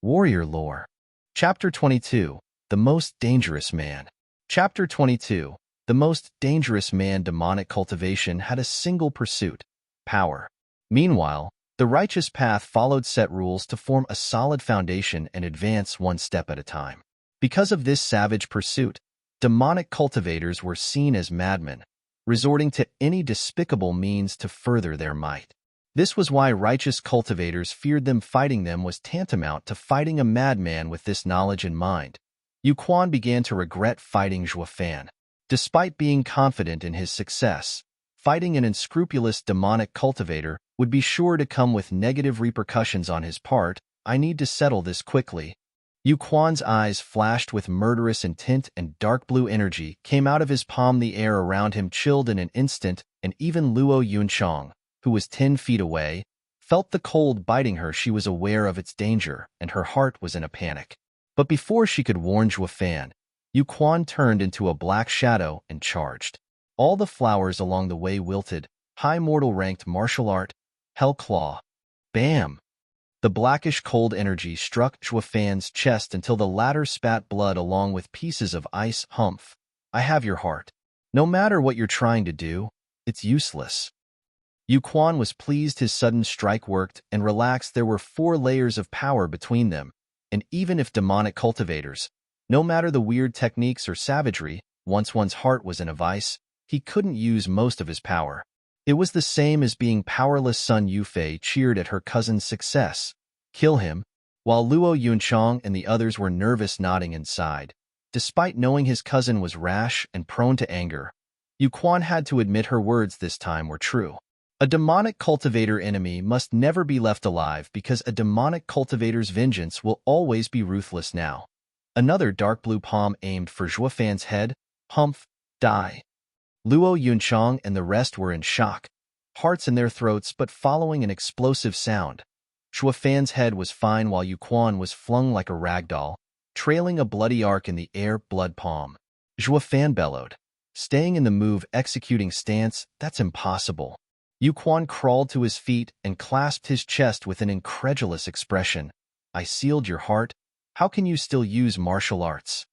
Warrior Lore. Chapter 22. The Most Dangerous Man. Chapter 22. The Most Dangerous Man. Demonic cultivation had a single pursuit: power. Meanwhile, the righteous path followed set rules to form a solid foundation and advance one step at a time. Because of this savage pursuit, demonic cultivators were seen as madmen, resorting to any despicable means to further their might. This was why righteous cultivators feared them. Fighting them was tantamount to fighting a madman. With this knowledge in mind, Yu Quan began to regret fighting Zhuo Fan. Despite being confident in his success, fighting an unscrupulous demonic cultivator would be sure to come with negative repercussions on his part. I need to settle this quickly. Yu Quan's eyes flashed with murderous intent, and dark blue energy came out of his palm. The air around him chilled in an instant, and even Luo Yunchang, who was 10 feet away, felt the cold biting her. She was aware of its danger, and her heart was in a panic. But before she could warn Zhuo Fan, Yu Quan turned into a black shadow and charged. All the flowers along the way wilted. High mortal ranked martial art, Hell Claw. Bam! The blackish cold energy struck Zhuo Fan's chest until the latter spat blood along with pieces of ice. Humph! I have your heart. No matter what you're trying to do, it's useless. Yu Quan was pleased his sudden strike worked and relaxed. There were 4 layers of power between them, and even if demonic cultivators, no matter the weird techniques or savagery, once one's heart was in a vice, he couldn't use most of his power. It was the same as being powerless. Sun Yufei cheered at her cousin's success. Kill him, while Luo Yunchang and the others were nervous, nodding inside. Despite knowing his cousin was rash and prone to anger, Yu Quan had to admit her words this time were true. A demonic cultivator enemy must never be left alive, because a demonic cultivator's vengeance will always be ruthless. Now, another dark blue palm aimed for Zhuo Fan's head. Humph! Die! Luo Yunchang and the rest were in shock, hearts in their throats. But following an explosive sound, Zhuo Fan's head was fine, while Yu Quan was flung like a ragdoll, trailing a bloody arc in the air. Blood palm. Zhuo Fan bellowed, staying in the move executing stance. That's impossible. Yu Quan crawled to his feet and clasped his chest with an incredulous expression. I sealed your heart? How can you still use martial arts?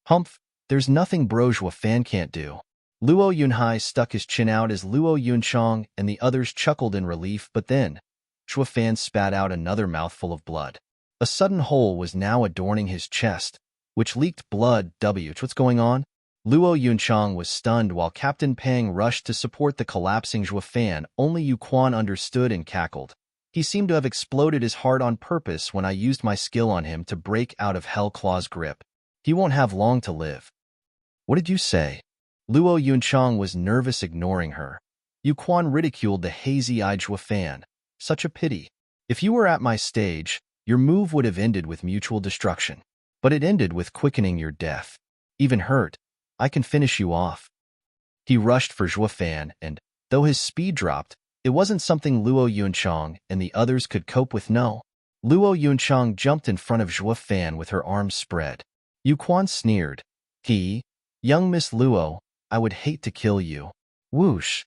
Humph! There's nothing bro Zhuo Fan can't do. Luo Yunhai stuck his chin out as Luo Yunchang and the others chuckled in relief. But then, Zhuo Fan spat out another mouthful of blood. A sudden hole was now adorning his chest, which leaked blood. What's going on? Luo Yunchang was stunned while Captain Pang rushed to support the collapsing Zhuo Fan. Only Yu Quan understood and cackled. He seemed to have exploded his heart on purpose when I used my skill on him to break out of Hell Claw's grip. He won't have long to live. What did you say? Luo Yunchang was nervous, ignoring her. Yu Quan ridiculed the hazy-eyed Zhuo Fan. Such a pity. If you were at my stage, your move would have ended with mutual destruction. But it ended with quickening your death. Even hurt, I can finish you off. He rushed for Zhuo Fan, and, though his speed dropped, it wasn't something Luo Yunchang and the others could cope with. No. Luo Yunchang jumped in front of Zhuo Fan with her arms spread. Yu Quan sneered. Young Miss Luo, I would hate to kill you. Whoosh.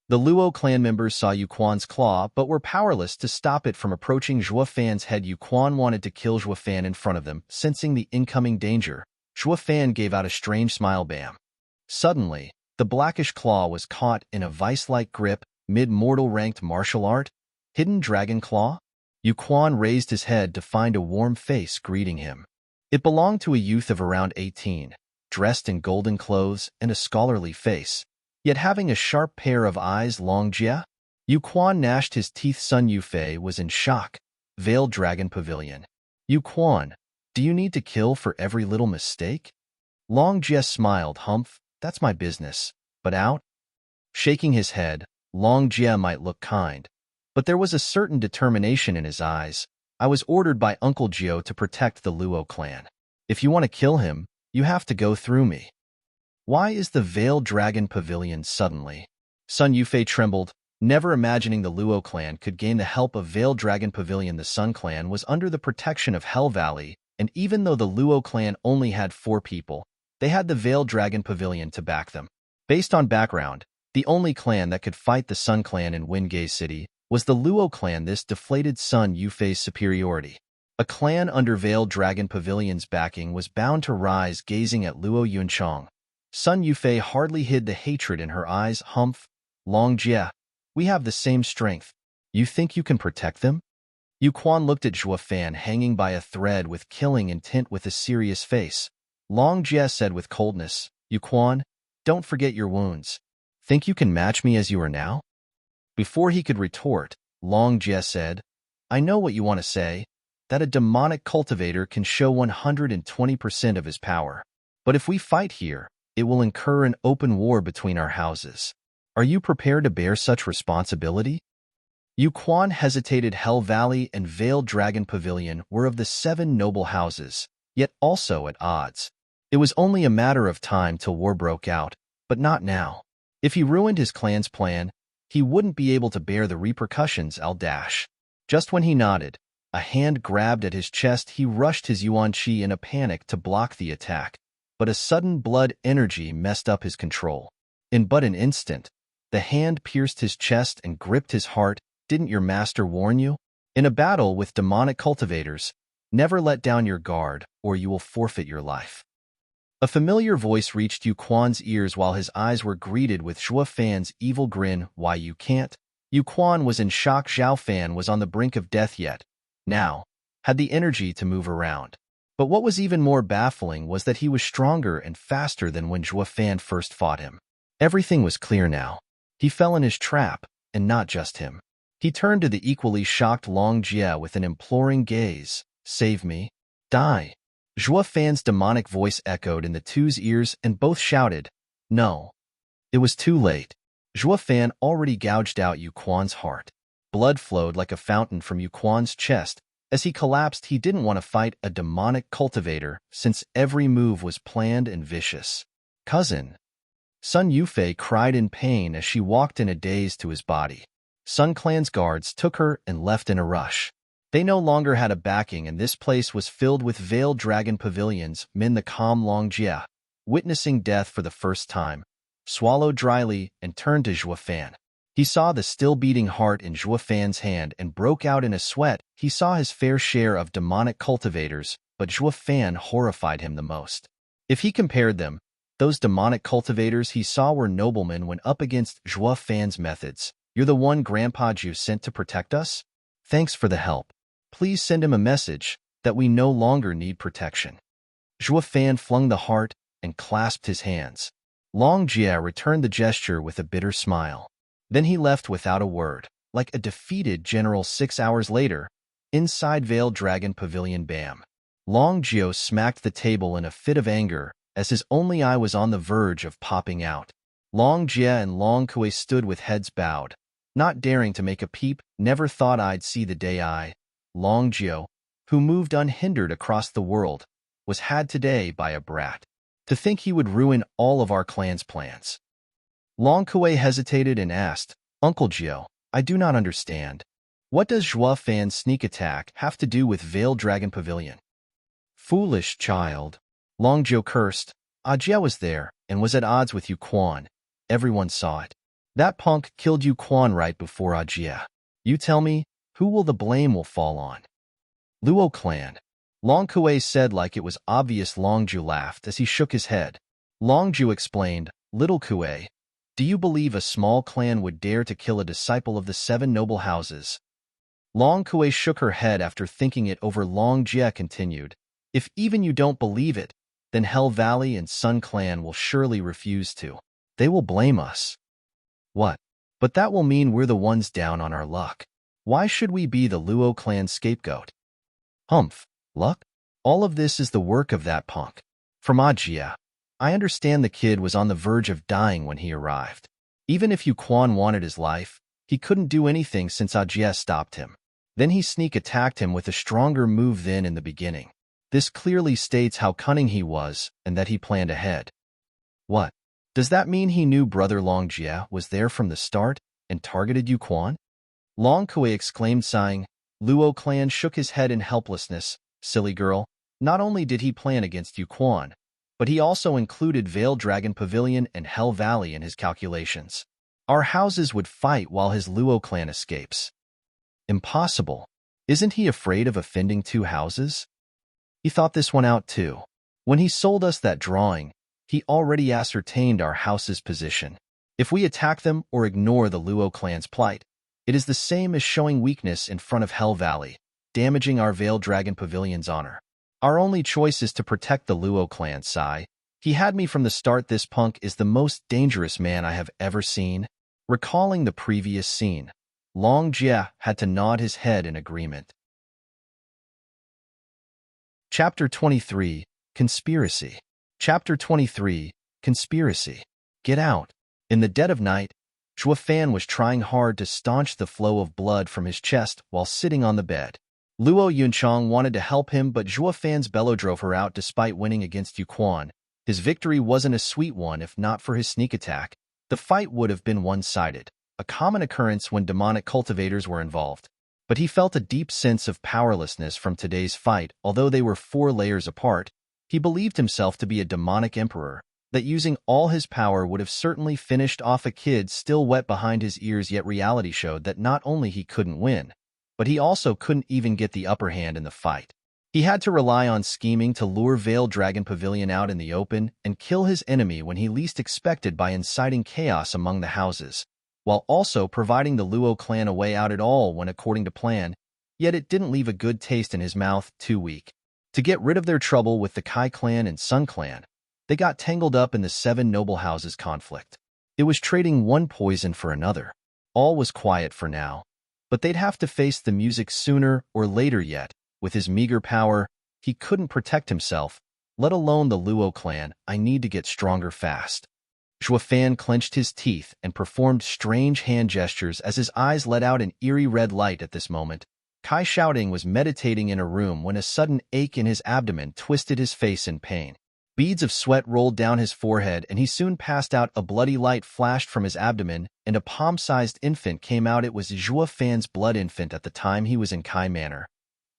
The Luo clan members saw Yu Quan's claw but were powerless to stop it from approaching Zhuo Fan's head. Yu Quan wanted to kill Zhuo Fan in front of them. Sensing the incoming danger, Zhuo Fan gave out a strange smile. Bam! Suddenly, the blackish claw was caught in a vice-like grip. Mid-mortal ranked martial art? Hidden Dragon Claw? Yu Quan raised his head to find a warm face greeting him. It belonged to a youth of around 18, dressed in golden clothes and a scholarly face, yet having a sharp pair of eyes. Long Jia? Yu Quan gnashed his teeth. Sun Yufei was in shock. Veiled Dragon Pavilion. Yu Quan, do you need to kill for every little mistake? Long Jia smiled. Humph, that's my business. But out? Shaking his head, Long Jia might look kind, but there was a certain determination in his eyes. I was ordered by Uncle Zhou to protect the Luo clan. If you want to kill him, you have to go through me. Why is the Veiled Dragon Pavilion suddenly? Sun Yufei trembled, never imagining the Luo clan could gain the help of Veiled Dragon Pavilion. The Sun clan was under the protection of Hell Valley, and even though the Luo clan only had 4 people, they had the Veiled Dragon Pavilion to back them. Based on background, the only clan that could fight the Sun clan in Wingay City was the Luo clan. This deflated Sun Yufei's superiority. A clan under Veiled Dragon Pavilion's backing was bound to rise, gazing at Luo Yunchong. Sun Yufei hardly hid the hatred in her eyes. Humph, Long Jie, we have the same strength. You think you can protect them? Yu Quan looked at Zhuo Fan hanging by a thread with killing intent with a serious face. Long Jie said with coldness, Yu Quan, don't forget your wounds. Think you can match me as you are now? Before he could retort, Long Jie said, I know what you want to say, that a demonic cultivator can show 120% of his power. But if we fight here, it will incur an open war between our houses. Are you prepared to bear such responsibility? Yu Quan hesitated. Hell Valley and Veiled Dragon Pavilion were of the 7 noble houses, yet also at odds. It was only a matter of time till war broke out, but not now. If he ruined his clan's plan, he wouldn't be able to bear the repercussions. Just when he nodded, a hand grabbed at his chest. He rushed his Yuan Qi in a panic to block the attack, but a sudden blood energy messed up his control. In but an instant, the hand pierced his chest and gripped his heart. Didn't your master warn you? In a battle with demonic cultivators, never let down your guard or you will forfeit your life. A familiar voice reached Yu Quan's ears while his eyes were greeted with Zhuo Fan's evil grin. Why you can't? Yu Quan was in shock. Zhao Fan was on the brink of death yet now had the energy to move around. But what was even more baffling was that he was stronger and faster than when Zhuo Fan first fought him. Everything was clear now. He fell in his trap, and not just him. He turned to the equally shocked Long Jie with an imploring gaze. Save me. Die. Zhuo Fan's demonic voice echoed in the two's ears and both shouted, No. It was too late. Zhuo Fan already gouged out Yu Quan's heart. Blood flowed like a fountain from Yu Quan's chest. As he collapsed, he didn't want to fight a demonic cultivator since every move was planned and vicious. Cousin. Sun Yufei cried in pain as she walked in a daze to his body. Sun Clan's guards took her and left in a rush. They no longer had a backing, and this place was filled with Veiled Dragon Pavilions. Men, the calm Long Jie, witnessing death for the first time, swallowed dryly and turned to Zhuo Fan. He saw the still-beating heart in Zhuo Fan's hand and broke out in a sweat. He saw his fair share of demonic cultivators, but Zhuo Fan horrified him the most. If he compared them, those demonic cultivators he saw were noblemen when up against Zhuo Fan's methods. You're the one Grandpa Zhu sent to protect us? Thanks for the help. Please send him a message that we no longer need protection. Zhuo Fan flung the heart and clasped his hands. Long Jie returned the gesture with a bitter smile. Then he left without a word, like a defeated general. 6 hours later, inside Veiled Dragon Pavilion. Bam. Long Jie smacked the table in a fit of anger as his only eye was on the verge of popping out. Long Jie and Long Kui stood with heads bowed, not daring to make a peep. Never thought I'd see the day I, Long Jie, who moved unhindered across the world, was had today by a brat. To think he would ruin all of our clan's plans. Long Kui hesitated and asked, Uncle Jie, I do not understand. What does Zhuo Fan's sneak attack have to do with Veiled Dragon Pavilion? Foolish child. Long Jie cursed. Jie was there and was at odds with Yu Quan. Everyone saw it. That punk killed Yu Quan right before Jie. You tell me, who will the blame will fall on? Luo clan. Long Kui said like it was obvious. Long Jie laughed as he shook his head. Long Jie explained, Little Kui, do you believe a small clan would dare to kill a disciple of the 7 noble houses? Long Kui shook her head after thinking it over. Long Jie continued, If even you don't believe it, then Hell Valley and Sun Clan will surely refuse to. They will blame us. What? But that will mean we're the ones down on our luck. Why should we be the Luo clan scapegoat? Humph, luck? All of this is the work of that punk. From Jie, I understand the kid was on the verge of dying when he arrived. Even if Yu Quan wanted his life, he couldn't do anything since Jie stopped him. Then he sneak attacked him with a stronger move than in the beginning. This clearly states how cunning he was and that he planned ahead. What? Does that mean he knew brother Long Jie was there from the start and targeted Yu Quan? Long Kui exclaimed, sighing. Luo clan shook his head in helplessness. Silly girl, not only did he plan against Yu Quan, but he also included Veiled Dragon Pavilion and Hell Valley in his calculations. Our houses would fight while his Luo clan escapes. Impossible. Isn't he afraid of offending two houses? He thought this one out too. When he sold us that drawing, he already ascertained our house's position. If we attack them or ignore the Luo clan's plight, it is the same as showing weakness in front of Hell Valley, damaging our Veiled Dragon Pavilion's honor. Our only choice is to protect the Luo clan, Sai. He had me from the start. This punk is the most dangerous man I have ever seen. Recalling the previous scene, Long Jie had to nod his head in agreement. Chapter 23, Conspiracy. Chapter 23, Conspiracy. Get out. In the dead of night, Zhuo Fan was trying hard to staunch the flow of blood from his chest while sitting on the bed. Luo Yunchang wanted to help him, but Zhuo Fan's bellow drove her out despite winning against Yu Quan. His victory wasn't a sweet one. If not for his sneak attack, the fight would have been one-sided, a common occurrence when demonic cultivators were involved. But he felt a deep sense of powerlessness from today's fight. Although they were 4 layers apart, he believed himself to be a demonic emperor, that using all his power would have certainly finished off a kid still wet behind his ears. Yet reality showed that not only he couldn't win, but he also couldn't even get the upper hand in the fight. He had to rely on scheming to lure Veiled Dragon Pavilion out in the open and kill his enemy when he least expected by inciting chaos among the houses, while also providing the Luo clan a way out at all when according to plan. Yet it didn't leave a good taste in his mouth. Too weak to get rid of their trouble with the Kai clan and Sun clan, they got tangled up in the 7 noble houses conflict. It was trading one poison for another. All was quiet for now, but they'd have to face the music sooner or later. Yet, with his meager power, he couldn't protect himself, let alone the Luo clan. I need to get stronger fast. Zhuo Fan clenched his teeth and performed strange hand gestures as his eyes let out an eerie red light. At this moment, Kai Shouting was meditating in a room when a sudden ache in his abdomen twisted his face in pain. Beads of sweat rolled down his forehead and he soon passed out. A bloody light flashed from his abdomen and a palm-sized infant came out. It was Zhuo Fan's blood infant. At the time he was in Kai Manor,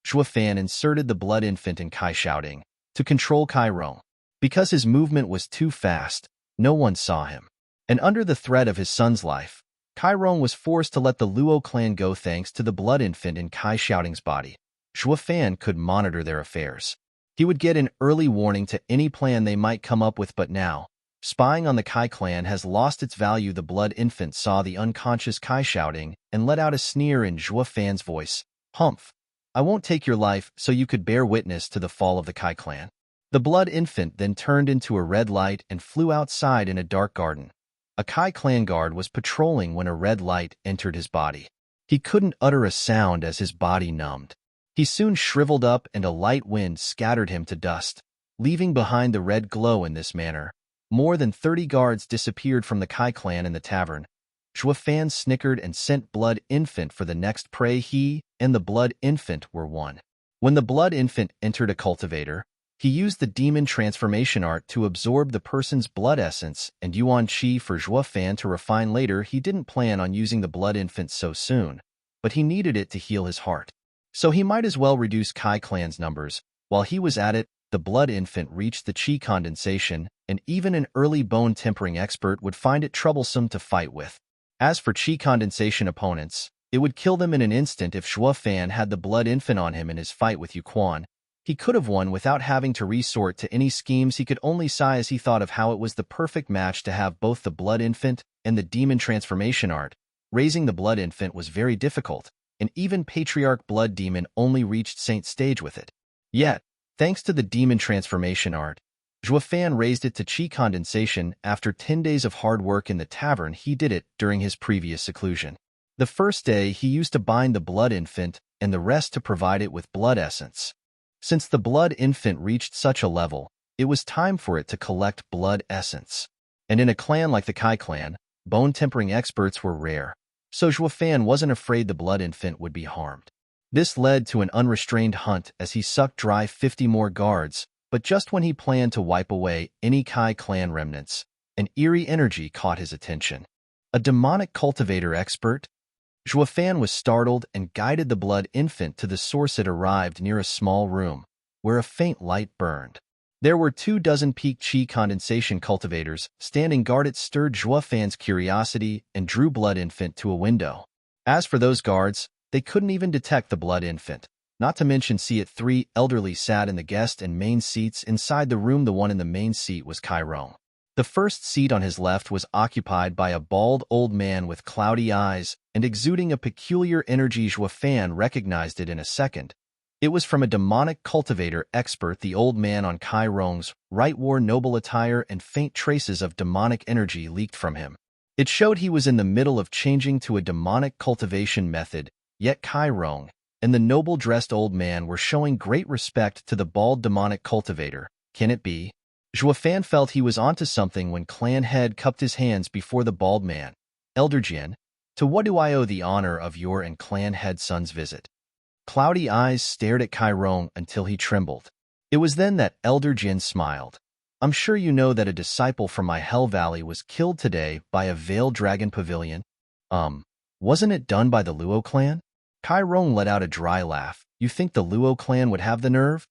Zhuo Fan inserted the blood infant in Kai Shouting to control Kai Rong. Because his movement was too fast, no one saw him. And under the threat of his son's life, Kai Rong was forced to let the Luo clan go. Thanks to the blood infant in Kai Shouting's body, Zhuo Fan could monitor their affairs. He would get an early warning to any plan they might come up with. But now, spying on the Kai clan has lost its value. The blood infant saw the unconscious Kai Shouting and let out a sneer in Zhuo Fan's voice. Humph. I won't take your life so you could bear witness to the fall of the Kai clan. The blood infant then turned into a red light and flew outside in a dark garden. A Kai clan guard was patrolling when a red light entered his body. He couldn't utter a sound as his body numbed. He soon shriveled up and a light wind scattered him to dust, leaving behind the red glow. In this manner, more than 30 guards disappeared from the Kai clan in the tavern. Zhuo Fan snickered and sent Blood Infant for the next prey. He and the Blood Infant were one. When the Blood Infant entered a cultivator, he used the demon transformation art to absorb the person's blood essence and Yuan Qi for Zhuo Fan to refine later. He didn't plan on using the Blood Infant so soon, but he needed it to heal his heart. So he might as well reduce Kai clan's numbers. While he was at it, the Blood Infant reached the Qi condensation, and even an early bone tempering expert would find it troublesome to fight with. As for Qi condensation opponents, it would kill them in an instant. If Zhuo Fan had the Blood Infant on him in his fight with Yu Quan, he could have won without having to resort to any schemes. He could only sigh as he thought of how it was the perfect match to have both the Blood Infant and the demon transformation art. Raising the Blood Infant was very difficult, and even Patriarch Blood Demon only reached Saint stage with it. Yet, thanks to the demon transformation art, Zhuo Fan raised it to Qi condensation. After 10 days of hard work in the tavern, he did it during his previous seclusion. The first day he used to bind the Blood Infant and the rest to provide it with blood essence. Since the Blood Infant reached such a level, it was time for it to collect blood essence. And in a clan like the Kai clan, bone tempering experts were rare, so Zhuo Fan wasn't afraid the Blood Infant would be harmed. This led to an unrestrained hunt as he sucked dry 50 more guards, but just when he planned to wipe away any Kai clan remnants, an eerie energy caught his attention. A demonic cultivator expert? Zhuo Fan was startled and guided the Blood Infant to the source. It arrived near a small room, where a faint light burned. There were 24 peak Qi condensation cultivators standing guard. It stirred Zhuo Fan's curiosity and drew Blood Infant to a window. As for those guards, They couldn't even detect the blood infant. Not to mention see it. Three elderly sat in the guest and main seats inside the room. The one in the main seat was Kai Rong. The first seat on his left was occupied by a bald old man with cloudy eyes and exuding a peculiar energy. Zhuo Fan recognized it in a second. It was from a demonic cultivator expert. The old man on Kai Rong's right wore noble attire, and faint traces of demonic energy leaked from him. It showed he was in the middle of changing to a demonic cultivation method, yet Kai Rong and the noble-dressed old man were showing great respect to the bald demonic cultivator. Can it be? Zhuo Fan felt he was onto something when clan head cupped his hands before the bald man. Elder Jian, to what do I owe the honor of your and clan head son's visit? Cloudy eyes stared at Kai Rong until he trembled. It was then that Elder Jian smiled. I'm sure you know that a disciple from my Hell Valley was killed today by a veiled dragon pavilion. Wasn't it done by the Luo clan? Kai Rong let out a dry laugh. You think the Luo clan would have the nerve?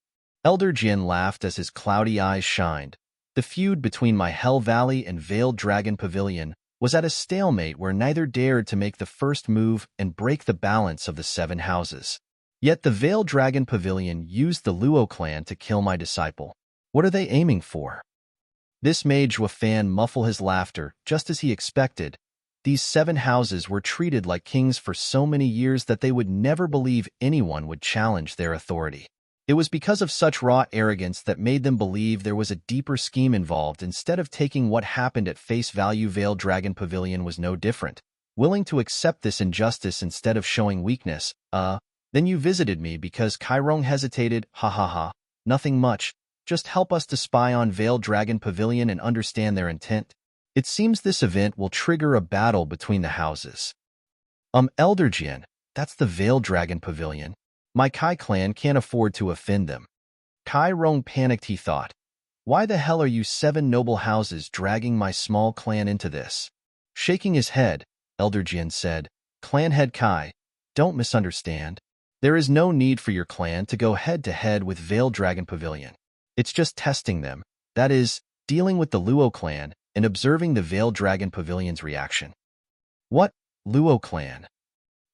Elder Jian laughed as his cloudy eyes shined. The feud between my Hell Valley and Veiled Dragon Pavilion was at a stalemate where neither dared to make the first move and break the balance of the 7 houses. Yet the Veiled Dragon Pavilion used the Luo clan to kill my disciple. What are they aiming for? This made Zhuo Fan muffle his laughter, just as he expected. These 7 houses were treated like kings for so many years that they would never believe anyone would challenge their authority. It was because of such raw arrogance that made them believe there was a deeper scheme involved. Instead of taking what happened at face value, Veiled Dragon Pavilion was no different, willing to accept this injustice instead of showing weakness. Then you visited me because Kai Rong hesitated. Ha ha ha, nothing much. Just help us to spy on Veiled Dragon Pavilion and understand their intent. It seems this event will trigger a battle between the houses. Elder Jian, that's the Veiled Dragon Pavilion. My Kai clan can't afford to offend them. Kai Rong panicked, he thought. Why the hell are you 7 noble houses dragging my small clan into this? Shaking his head, Elder Jian said, Clan head Kai, don't misunderstand. There is no need for your clan to go head-to-head with Veiled Dragon Pavilion. It's just testing them, that is, dealing with the Luo clan and observing the Veiled Dragon Pavilion's reaction. What? Luo clan?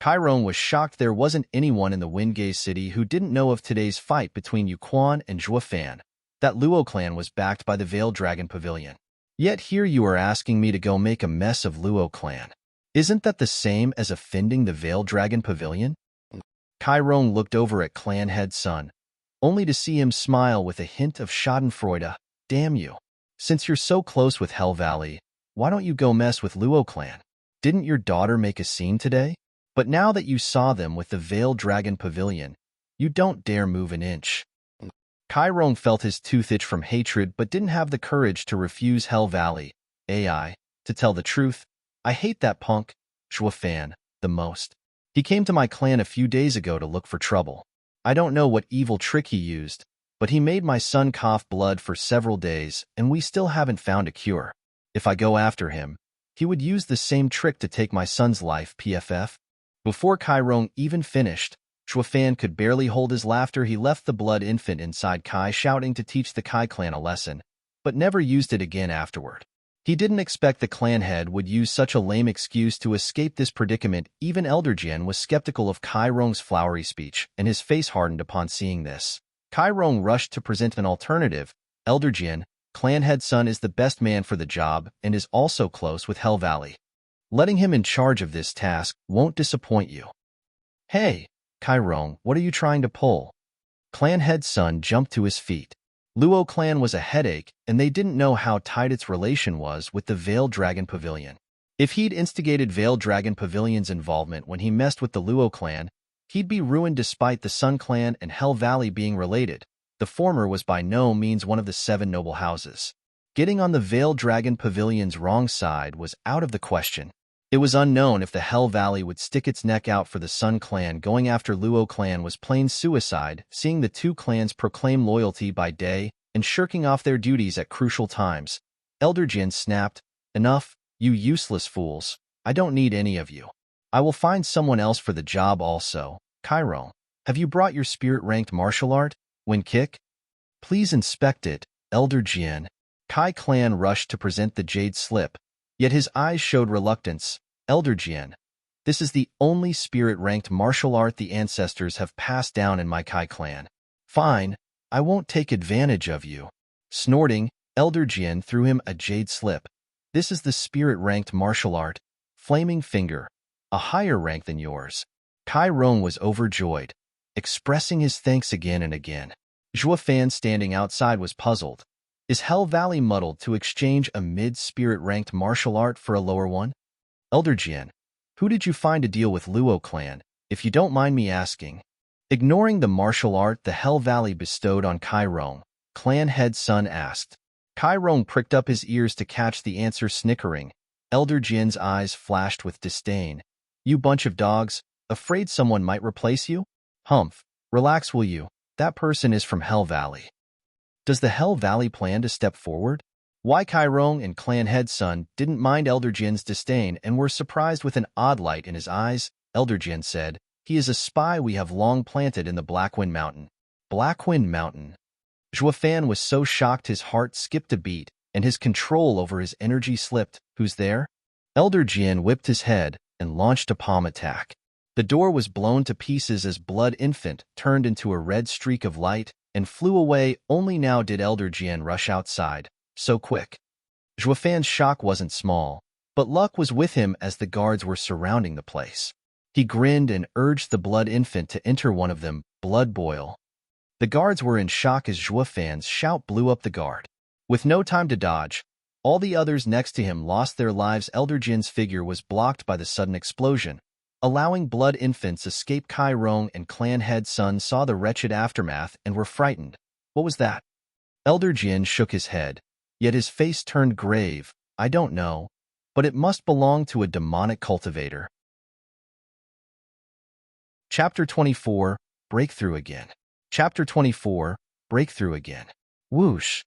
Kai Rong was shocked. There wasn't anyone in the Wingate city who didn't know of today's fight between Yuquan and Zhuo Fan. That Luo clan was backed by the Veiled Dragon Pavilion. Yet here you are asking me to go make a mess of Luo clan. Isn't that the same as offending the Veiled Dragon Pavilion? Kai Rong looked over at clan head son, only to see him smile with a hint of schadenfreude. Damn you. Since you're so close with Hell Valley, why don't you go mess with Luo clan? Didn't your daughter make a scene today? But now that you saw them with the Veiled Dragon Pavilion, you don't dare move an inch. Kai Rong felt his tooth itch from hatred but didn't have the courage to refuse Hell Valley. To tell the truth, I hate that punk, Zhuo Fan, the most. He came to my clan a few days ago to look for trouble. I don't know what evil trick he used, but he made my son cough blood for several days, and we still haven't found a cure. If I go after him, he would use the same trick to take my son's life. PFF. Before Kai Rong even finished, Zhuo Fan could barely hold his laughter. He left the blood infant inside Kai, shouting to teach the Kai clan a lesson, but never used it again afterward. He didn't expect the clan head would use such a lame excuse to escape this predicament. Even Elder Jian was skeptical of Kai Rong's flowery speech, and his face hardened upon seeing this. Kai Rong rushed to present an alternative. Elder Jian, clan head son, is the best man for the job and is also close with Hell Valley. Letting him in charge of this task won't disappoint you. Hey, Kai Rong, what are you trying to pull? Clan head son jumped to his feet. Luo clan was a headache, and they didn't know how tight its relation was with the Veiled Dragon Pavilion. If he'd instigated Veiled Dragon Pavilion's involvement when he messed with the Luo clan, he'd be ruined. Despite the Sun clan and Hell Valley being related, the former was by no means one of the 7 noble houses. Getting on the Veiled Dragon Pavilion's wrong side was out of the question. It was unknown if the Hell Valley would stick its neck out for the Sun clan. Going after Luo clan was plain suicide, seeing the 2 clans proclaim loyalty by day and shirking off their duties at crucial times. Elder Jian snapped, Enough, you useless fools. I don't need any of you. I will find someone else for the job also. Kai Rong, have you brought your spirit-ranked martial art? Wind kick? Please inspect it, Elder Jian. Kai clan rushed to present the jade slip, yet his eyes showed reluctance. Elder Jian, This is the only spirit-ranked martial art the ancestors have passed down in my Kai clan. Fine, I won't take advantage of you. Snorting, Elder Jian threw him a jade slip. This is the spirit-ranked martial art, Flaming Finger, a higher rank than yours. Kai Rong was overjoyed, expressing his thanks again and again. Zhuo Fan standing outside was puzzled. Is Hell Valley muddled to exchange a mid-spirit-ranked martial art for a lower one? Elder Jian, who did you find to deal with Luo clan, if you don't mind me asking? Ignoring the martial art the Hell Valley bestowed on Kai Rong, clan head Sun asked. Kai Rong pricked up his ears to catch the answer, snickering. Elder Jian's eyes flashed with disdain. You bunch of dogs, afraid someone might replace you? Humph, relax will you, that person is from Hell Valley. Does the Hell Valley plan to step forward? Why Kai Rong and clan head Sun didn't mind Elder Jian's disdain and were surprised with an odd light in his eyes. Elder Jian said, he is a spy we have long planted in the Blackwind Mountain. Blackwind Mountain. Zhuo Fan was so shocked his heart skipped a beat, and his control over his energy slipped. Who's there? Elder Jian whipped his head and launched a palm attack. The door was blown to pieces as Blood Infant turned into a red streak of light and flew away. Only now did Elder Jian rush outside, so quick. Zhuo Fan's shock wasn't small, but luck was with him as the guards were surrounding the place. He grinned and urged the Blood Infant to enter one of them, Blood Boil. The guards were in shock as Zhuo Fan's shout blew up the guard. With no time to dodge, all the others next to him lost their lives. Elder Jin's figure was blocked by the sudden explosion, allowing Blood Infants escape. Kai Rong and clan head Sun saw the wretched aftermath and were frightened. What was that? Elder Jin shook his head, yet his face turned grave. I don't know, but it must belong to a demonic cultivator. Chapter 24, Breakthrough Again. Chapter 24, Breakthrough Again. Whoosh!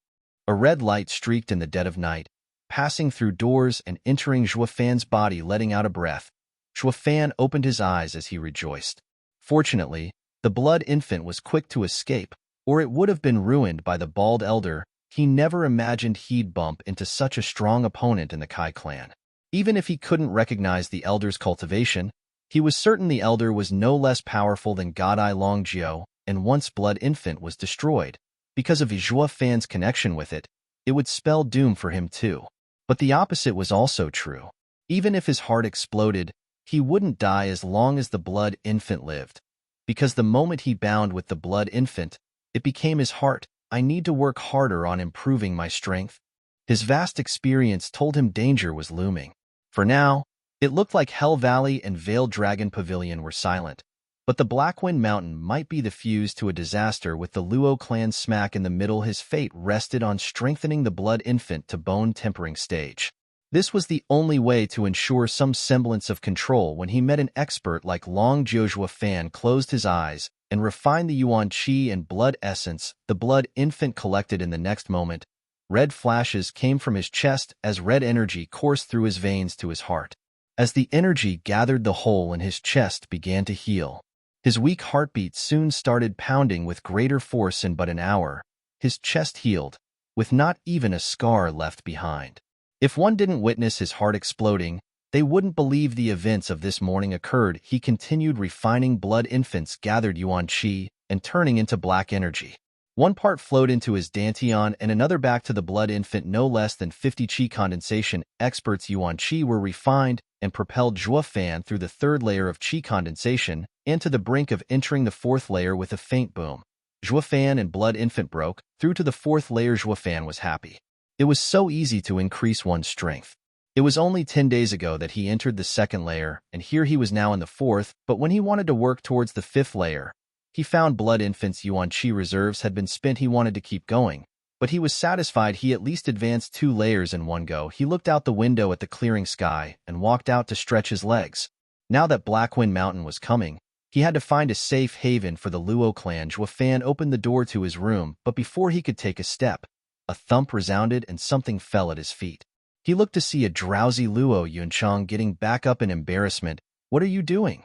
A red light streaked in the dead of night, passing through doors and entering Zhuo Fan's body, letting out a breath. Zhuo Fan opened his eyes as he rejoiced. Fortunately, the Blood Infant was quick to escape, or it would have been ruined by the bald elder. He never imagined he'd bump into such a strong opponent in the Kai clan. Even if he couldn't recognize the elder's cultivation, he was certain the elder was no less powerful than Godai Longjiu, and once Blood Infant was destroyed, because of Zhuo Fan's connection with it, it would spell doom for him too. But the opposite was also true. Even if his heart exploded, he wouldn't die as long as the Blood Infant lived. Because the moment he bound with the Blood Infant, it became his heart. I need to work harder on improving my strength. His vast experience told him danger was looming. For now, it looked like Hell Valley and Veiled Dragon Pavilion were silent, but the Blackwind Mountain might be the fuse to a disaster. With the Luo clan smack in the middle, his fate rested on strengthening the Blood Infant to bone-tempering stage. This was the only way to ensure some semblance of control. When he met an expert like Longjiu, Zhuo Fan closed his eyes and refined the Yuan Qi and blood essence the Blood Infant collected. In the next moment, red flashes came from his chest as red energy coursed through his veins to his heart. As the energy gathered, the hole in his chest began to heal. His weak heartbeat soon started pounding with greater force. In but an hour, his chest healed, with not even a scar left behind. If one didn't witness his heart exploding, they wouldn't believe the events of this morning occurred. He continued refining Blood Infant's gathered Yuan Qi and turning into black energy. One part flowed into his Dantian and another back to the Blood Infant. No less than 50 Qi condensation experts' Yuan Qi were refined and propelled Zhuo Fan through the third layer of Qi condensation and to the brink of entering the fourth layer. With a faint boom, Zhuo Fan and Blood Infant broke through to the fourth layer. Zhuo Fan was happy. It was so easy to increase one's strength. It was only 10 days ago that he entered the second layer, and here he was now in the fourth. But when he wanted to work towards the fifth layer, he found Blood Infant's Yuan Qi reserves had been spent. He wanted to keep going, but he was satisfied he at least advanced 2 layers in one go. He looked out the window at the clearing sky and walked out to stretch his legs. Now that Blackwind Mountain was coming, he had to find a safe haven for the Luo clan. Zhuo Fan opened the door to his room, but before he could take a step, a thump resounded and something fell at his feet. He looked to see a drowsy Luo Yunchang getting back up in embarrassment. What are you doing?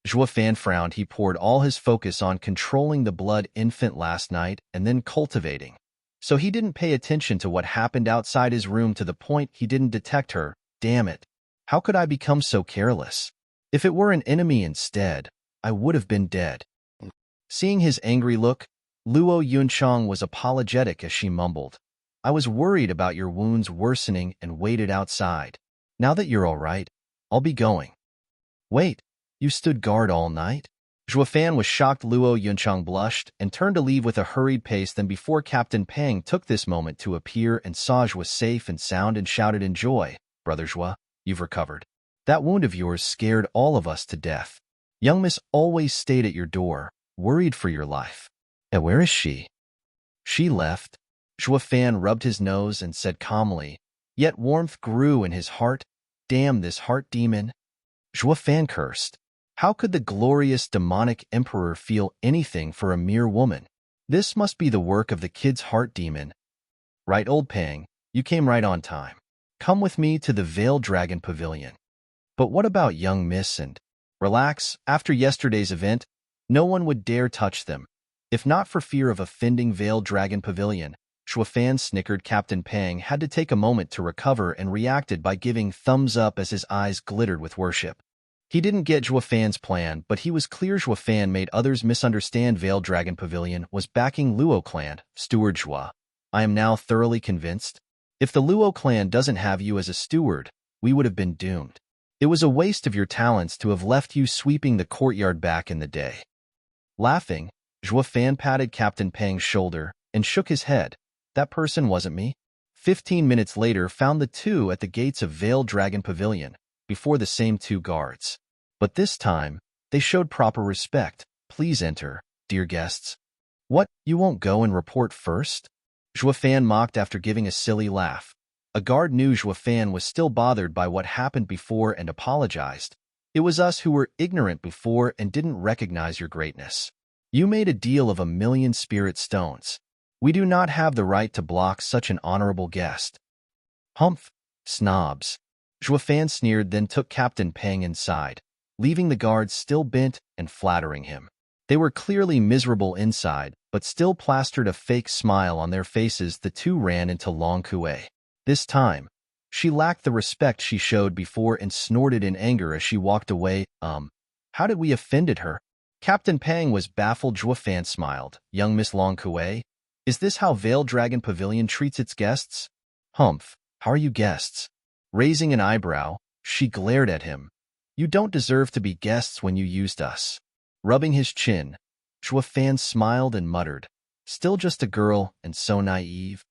Zhuo Fan frowned. He poured all his focus on controlling the Blood Infant last night and then cultivating. So he didn't pay attention to what happened outside his room, to the point he didn't detect her. Damn it. How could I become so careless? If it were an enemy instead, I would have been dead. Seeing his angry look, Luo Yunchang was apologetic as she mumbled, I was worried about your wounds worsening and waited outside. Now that you're all right, I'll be going. Wait, you stood guard all night? Zhuo Fan was shocked. Luo Yunchang blushed and turned to leave with a hurried pace. Then before Captain Peng took this moment to appear and saw Zhuo safe and sound and shouted in joy, Brother Zhuo, you've recovered. That wound of yours scared all of us to death. Young Miss always stayed at your door, worried for your life. And where is she? She left. Zhuo Fan rubbed his nose and said calmly, yet warmth grew in his heart. Damn this heart demon. Zhuo Fan cursed. How could the glorious demonic emperor feel anything for a mere woman? This must be the work of the kid's heart demon. Right, old Pang, you came right on time. Come with me to the Veiled Dragon Pavilion. But what about young Miss and... Relax, after yesterday's event, no one would dare touch them. If not for fear of offending Veiled Dragon Pavilion, Zhuo Fan snickered. Captain Peng had to take a moment to recover and reacted by giving thumbs up as his eyes glittered with worship. He didn't get Zhuo Fan's plan, but he was clear Zhuo Fan made others misunderstand Veiled Dragon Pavilion was backing Luo clan, Steward Zhuo. I am now thoroughly convinced. If the Luo clan doesn't have you as a steward, we would have been doomed. It was a waste of your talents to have left you sweeping the courtyard back in the day. Laughing, Zhuo Fan patted Captain Peng's shoulder and shook his head. That person wasn't me. 15 minutes later found the two at the gates of Veiled Dragon Pavilion, before the same two guards. But this time, they showed proper respect. Please enter, dear guests. What, you won't go and report first? Zhuo Fan mocked after giving a silly laugh. A guard knew Zhuo Fan was still bothered by what happened before and apologized. It was us who were ignorant before and didn't recognize your greatness. You made a deal of 1,000,000 spirit stones. We do not have the right to block such an honorable guest. Humph, snobs. Zhuo Fan sneered, then took Captain Peng inside, leaving the guards still bent and flattering him. They were clearly miserable inside, but still plastered a fake smile on their faces. The two ran into Long Kue. This time, she lacked the respect she showed before and snorted in anger as she walked away. How did we offended her? Captain Peng was baffled. Zhuo Fan smiled. Young Miss Long Kue, is this how Veiled Dragon Pavilion treats its guests? Humph, how are you guests? Raising an eyebrow, she glared at him. You don't deserve to be guests when you used us. Rubbing his chin, Zhuo Fan smiled and muttered, still just a girl and so naive.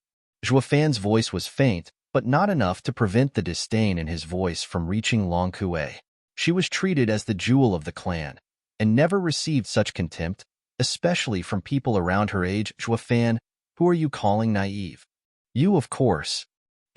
Zhuo Fan's voice was faint, but not enough to prevent the disdain in his voice from reaching Long Kue. She was treated as the jewel of the clan, and never received such contempt, especially from people around her age. Zhuo Fan, who are you calling naive? You, of course.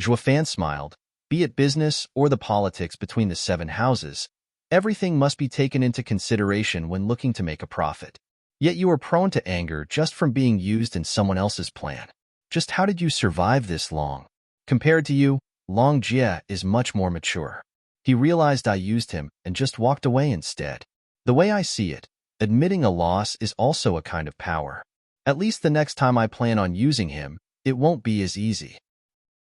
Zhuo Fan smiled. Be it business or the politics between the 7 houses, everything must be taken into consideration when looking to make a profit. Yet you are prone to anger just from being used in someone else's plan. Just how did you survive this long? Compared to you, Long Jie is much more mature. He realized I used him and just walked away instead. The way I see it, admitting a loss is also a kind of power. At least the next time I plan on using him, it won't be as easy.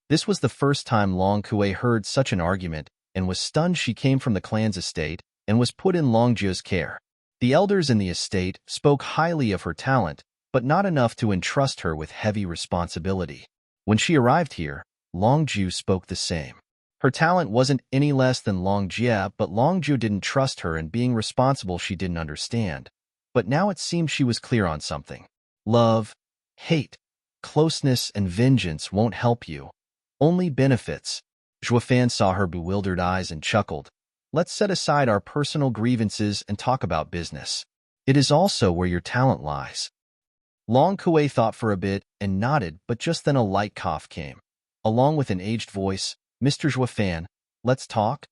This was the first time Long Kue heard such an argument and was stunned. She came from the clan's estate and was put in Long Jie's care. The elders in the estate spoke highly of her talent, but not enough to entrust her with heavy responsibility. When she arrived here, Long Jie spoke the same. Her talent wasn't any less than Long Jie, but Long Jie didn't trust her, and being responsible she didn't understand. But now it seemed she was clear on something. Love, hate, closeness, and vengeance won't help you. Only benefits. Zhuo Fan saw her bewildered eyes and chuckled. Let's set aside our personal grievances and talk about business. It is also where your talent lies. Long Kue thought for a bit and nodded, but just then a light cough came. Along with an aged voice, Mr. Zhuo Fan, let's talk?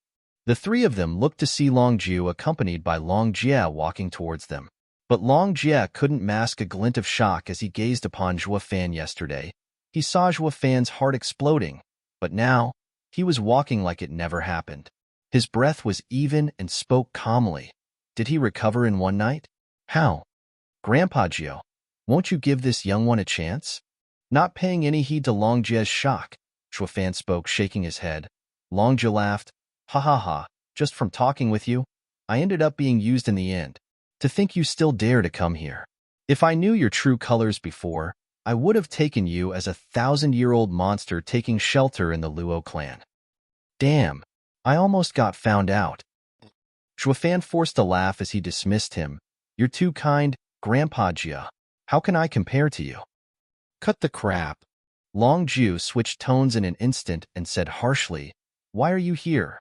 The three of them looked to see Long Jie accompanied by Long Jie walking towards them. But Long Jie couldn't mask a glint of shock as he gazed upon Zhuo Fan yesterday. He saw Zhuo Fan's heart exploding, but now, he was walking like it never happened. His breath was even and spoke calmly. Did he recover in one night? How? Grandpa Zhuo, won't you give this young one a chance? Not paying any heed to Long Jie's shock, Zhuo Fan spoke, shaking his head. Long Jie laughed. Ha ha ha, just from talking with you, I ended up being used in the end. To think you still dare to come here. If I knew your true colors before, I would have taken you as a 1,000-year-old monster taking shelter in the Luo clan. Damn, I almost got found out. Zhuo Fan forced a laugh as he dismissed him. You're too kind, Grandpa Jia. How can I compare to you? Cut the crap. Long Ju switched tones in an instant and said harshly, Why are you here?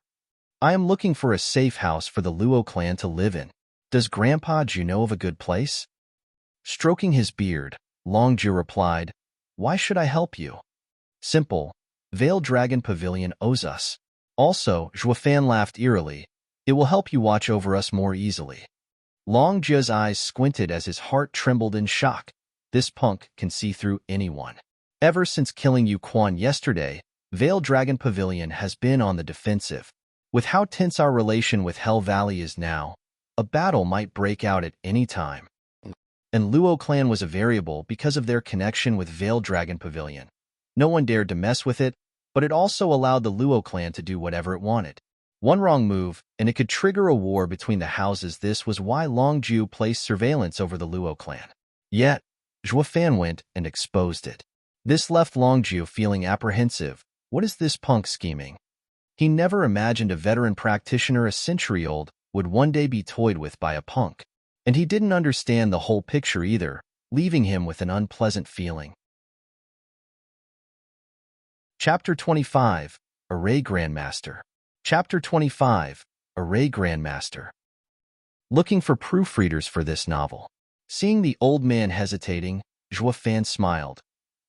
I am looking for a safe house for the Luo clan to live in. Does Grandpa Ju know of a good place? Stroking his beard, Long Ju replied, Why should I help you? Simple. Veiled Dragon Pavilion owes us. Also, Zhuo Fan laughed eerily. It will help you watch over us more easily. Long Ju's eyes squinted as his heart trembled in shock. This punk can see through anyone. Ever since killing Yu Quan yesterday, Veiled Dragon Pavilion has been on the defensive. With how tense our relation with Hell Valley is now, a battle might break out at any time. And Luo clan was a variable because of their connection with Veiled Dragon Pavilion. No one dared to mess with it, but it also allowed the Luo clan to do whatever it wanted. One wrong move, and it could trigger a war between the houses. This was why Long Ju placed surveillance over the Luo clan. Yet, Zhuo Fan went and exposed it. This left Long Ju feeling apprehensive. What is this punk scheming? He never imagined a veteran practitioner a century old would one day be toyed with by a punk. And he didn't understand the whole picture either, leaving him with an unpleasant feeling. Chapter 25, Array Grandmaster. Chapter 25, Array Grandmaster. Looking for proofreaders for this novel. Seeing the old man hesitating, Zhuo Fan smiled.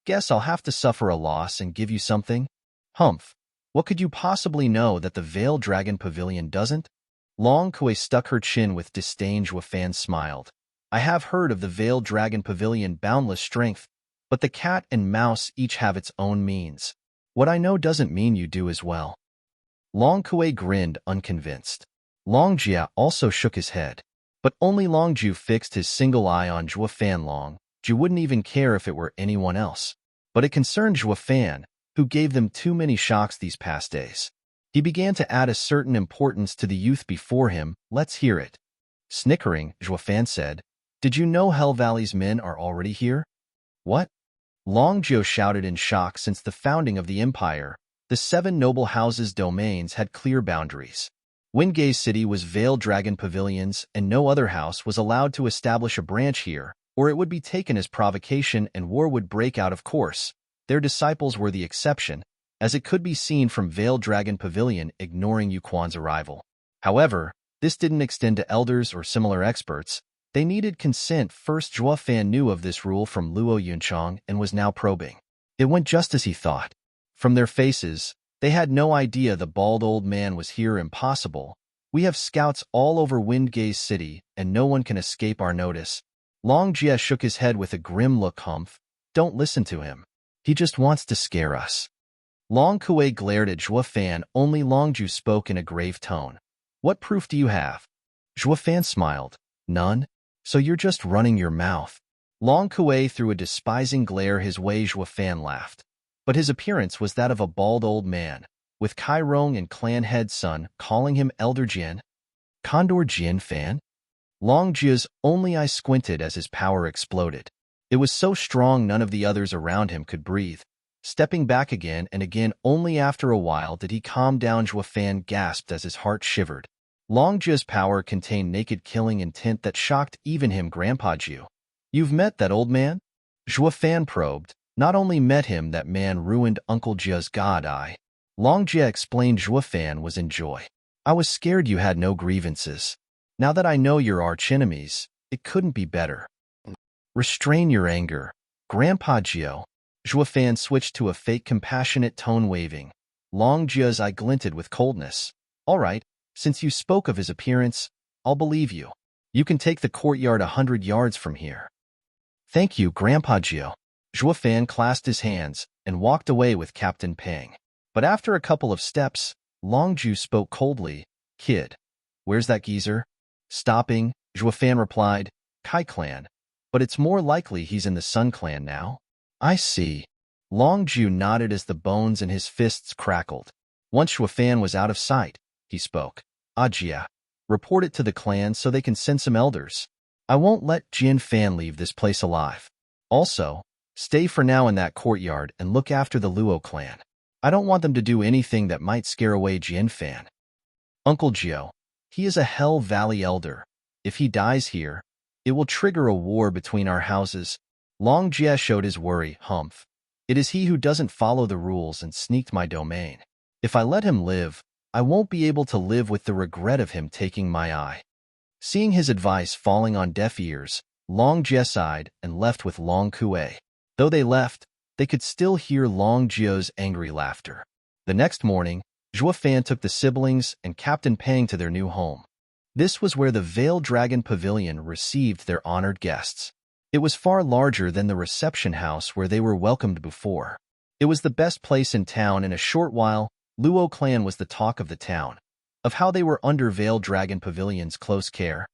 Guess I'll have to suffer a loss and give you something? Humph. What could you possibly know that the Veiled Dragon Pavilion doesn't? Long Kui stuck her chin with disdain. Zhuo Fan smiled. I have heard of the Veiled Dragon Pavilion boundless strength, but the cat and mouse each have its own means. What I know doesn't mean you do as well. Long Kui grinned, unconvinced. Long Jia also shook his head. But only Long Ju fixed his single eye on Zhuo Fan. Long Ju wouldn't even care if it were anyone else. But it concerned Zhuo Fan, who gave them too many shocks these past days. He began to add a certain importance to the youth before him. Let's hear it. Snickering, Zhuo Fan said, Did you know Hell Valley's men are already here? What? Long Jiu shouted in shock. Since the founding of the empire, the 7 noble houses' domains had clear boundaries. Wingay City was Veiled Dragon Pavilions, and no other house was allowed to establish a branch here, or it would be taken as provocation and war would break out. Of course, their disciples were the exception, as it could be seen from Veiled Dragon Pavilion ignoring Yu Quan's arrival. However, this didn't extend to elders or similar experts. They needed consent first. Zhuo Fan knew of this rule from Luo Yunchang and was now probing. It went just as he thought. From their faces, they had no idea the bald old man was here. Impossible. We have scouts all over Wingay City, and no one can escape our notice. Long Jia shook his head with a grim look. Humph. Don't listen to him. He just wants to scare us. Long Kui glared at Zhuo Fan. Only Long Ju spoke in a grave tone. What proof do you have? Zhuo Fan smiled. None? So you're just running your mouth. Long Kui threw a despising glare his way. Zhuo Fan laughed. But his appearance was that of a bald old man, with Kai Rong and clan head son calling him Elder Jin. Condor Jin Fan? Long Jia's only eye squinted as his power exploded. It was so strong none of the others around him could breathe. Stepping back again and again, only after a while did he calm down. Zhuo Fan gasped as his heart shivered. Long Jia's power contained naked killing intent that shocked even him. Grandpa Jiu. You've met that old man? Zhuo Fan probed. Not only met him, that man ruined Uncle Jia's god eye. Long Jia explained. Zhuo Fan was in joy. I was scared you had no grievances. Now that I know you're arch-enemies, it couldn't be better. Restrain your anger, Grandpa Jiu. Zhuo Fan switched to a fake compassionate tone, waving. Long Jia's eye glinted with coldness. All right, since you spoke of his appearance, I'll believe you. You can take the courtyard 100 yards from here. Thank you, Grandpa Jiu. Zhuo Fan clasped his hands and walked away with Captain Peng. But after a couple of steps, Long Ju spoke coldly. Kid, where's that geezer? Stopping, Zhuo Fan replied, Kai Clan. But it's more likely he's in the Sun Clan now. I see. Long Ju nodded as the bones in his fists crackled. Once Zhuo Fan was out of sight, he spoke. Ajia. Report it to the clan so they can send some elders. I won't let Zhuo Fan leave this place alive. Also, stay for now in that courtyard and look after the Luo clan. I don't want them to do anything that might scare away Zhuo Fan. Uncle Zhuo, he is a Hell Valley elder. If he dies here, it will trigger a war between our houses. Long Jie showed his worry. Humph. It is he who doesn't follow the rules and sneaked my domain. If I let him live, I won't be able to live with the regret of him taking my eye. Seeing his advice falling on deaf ears, Long Jie sighed and left with Long Kue. Though they left, they could still hear Long Jio's angry laughter. The next morning, Zhuo Fan took the siblings and Captain Pang to their new home. This was where the Veiled Dragon Pavilion received their honored guests. It was far larger than the reception house where they were welcomed before. It was the best place in town. In a short while, Luo clan was the talk of the town, of how they were under Veiled Dragon Pavilion's close care.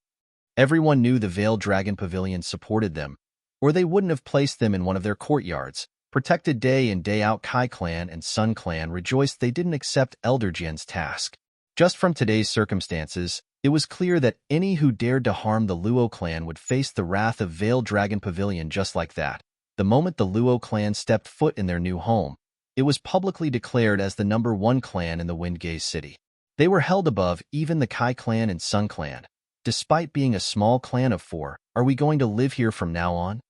Everyone knew the Veiled Dragon Pavilion supported them, or they wouldn't have placed them in one of their courtyards. Protected day in day out, Kai clan and Sun clan rejoiced they didn't accept Elder Jian's task. Just from today's circumstances, it was clear that any who dared to harm the Luo clan would face the wrath of Veiled Dragon Pavilion just like that. The moment the Luo clan stepped foot in their new home, it was publicly declared as the #1 clan in the Windgaze city. They were held above even the Kai clan and Sun clan. Despite being a small clan of 4, are we going to live here from now on?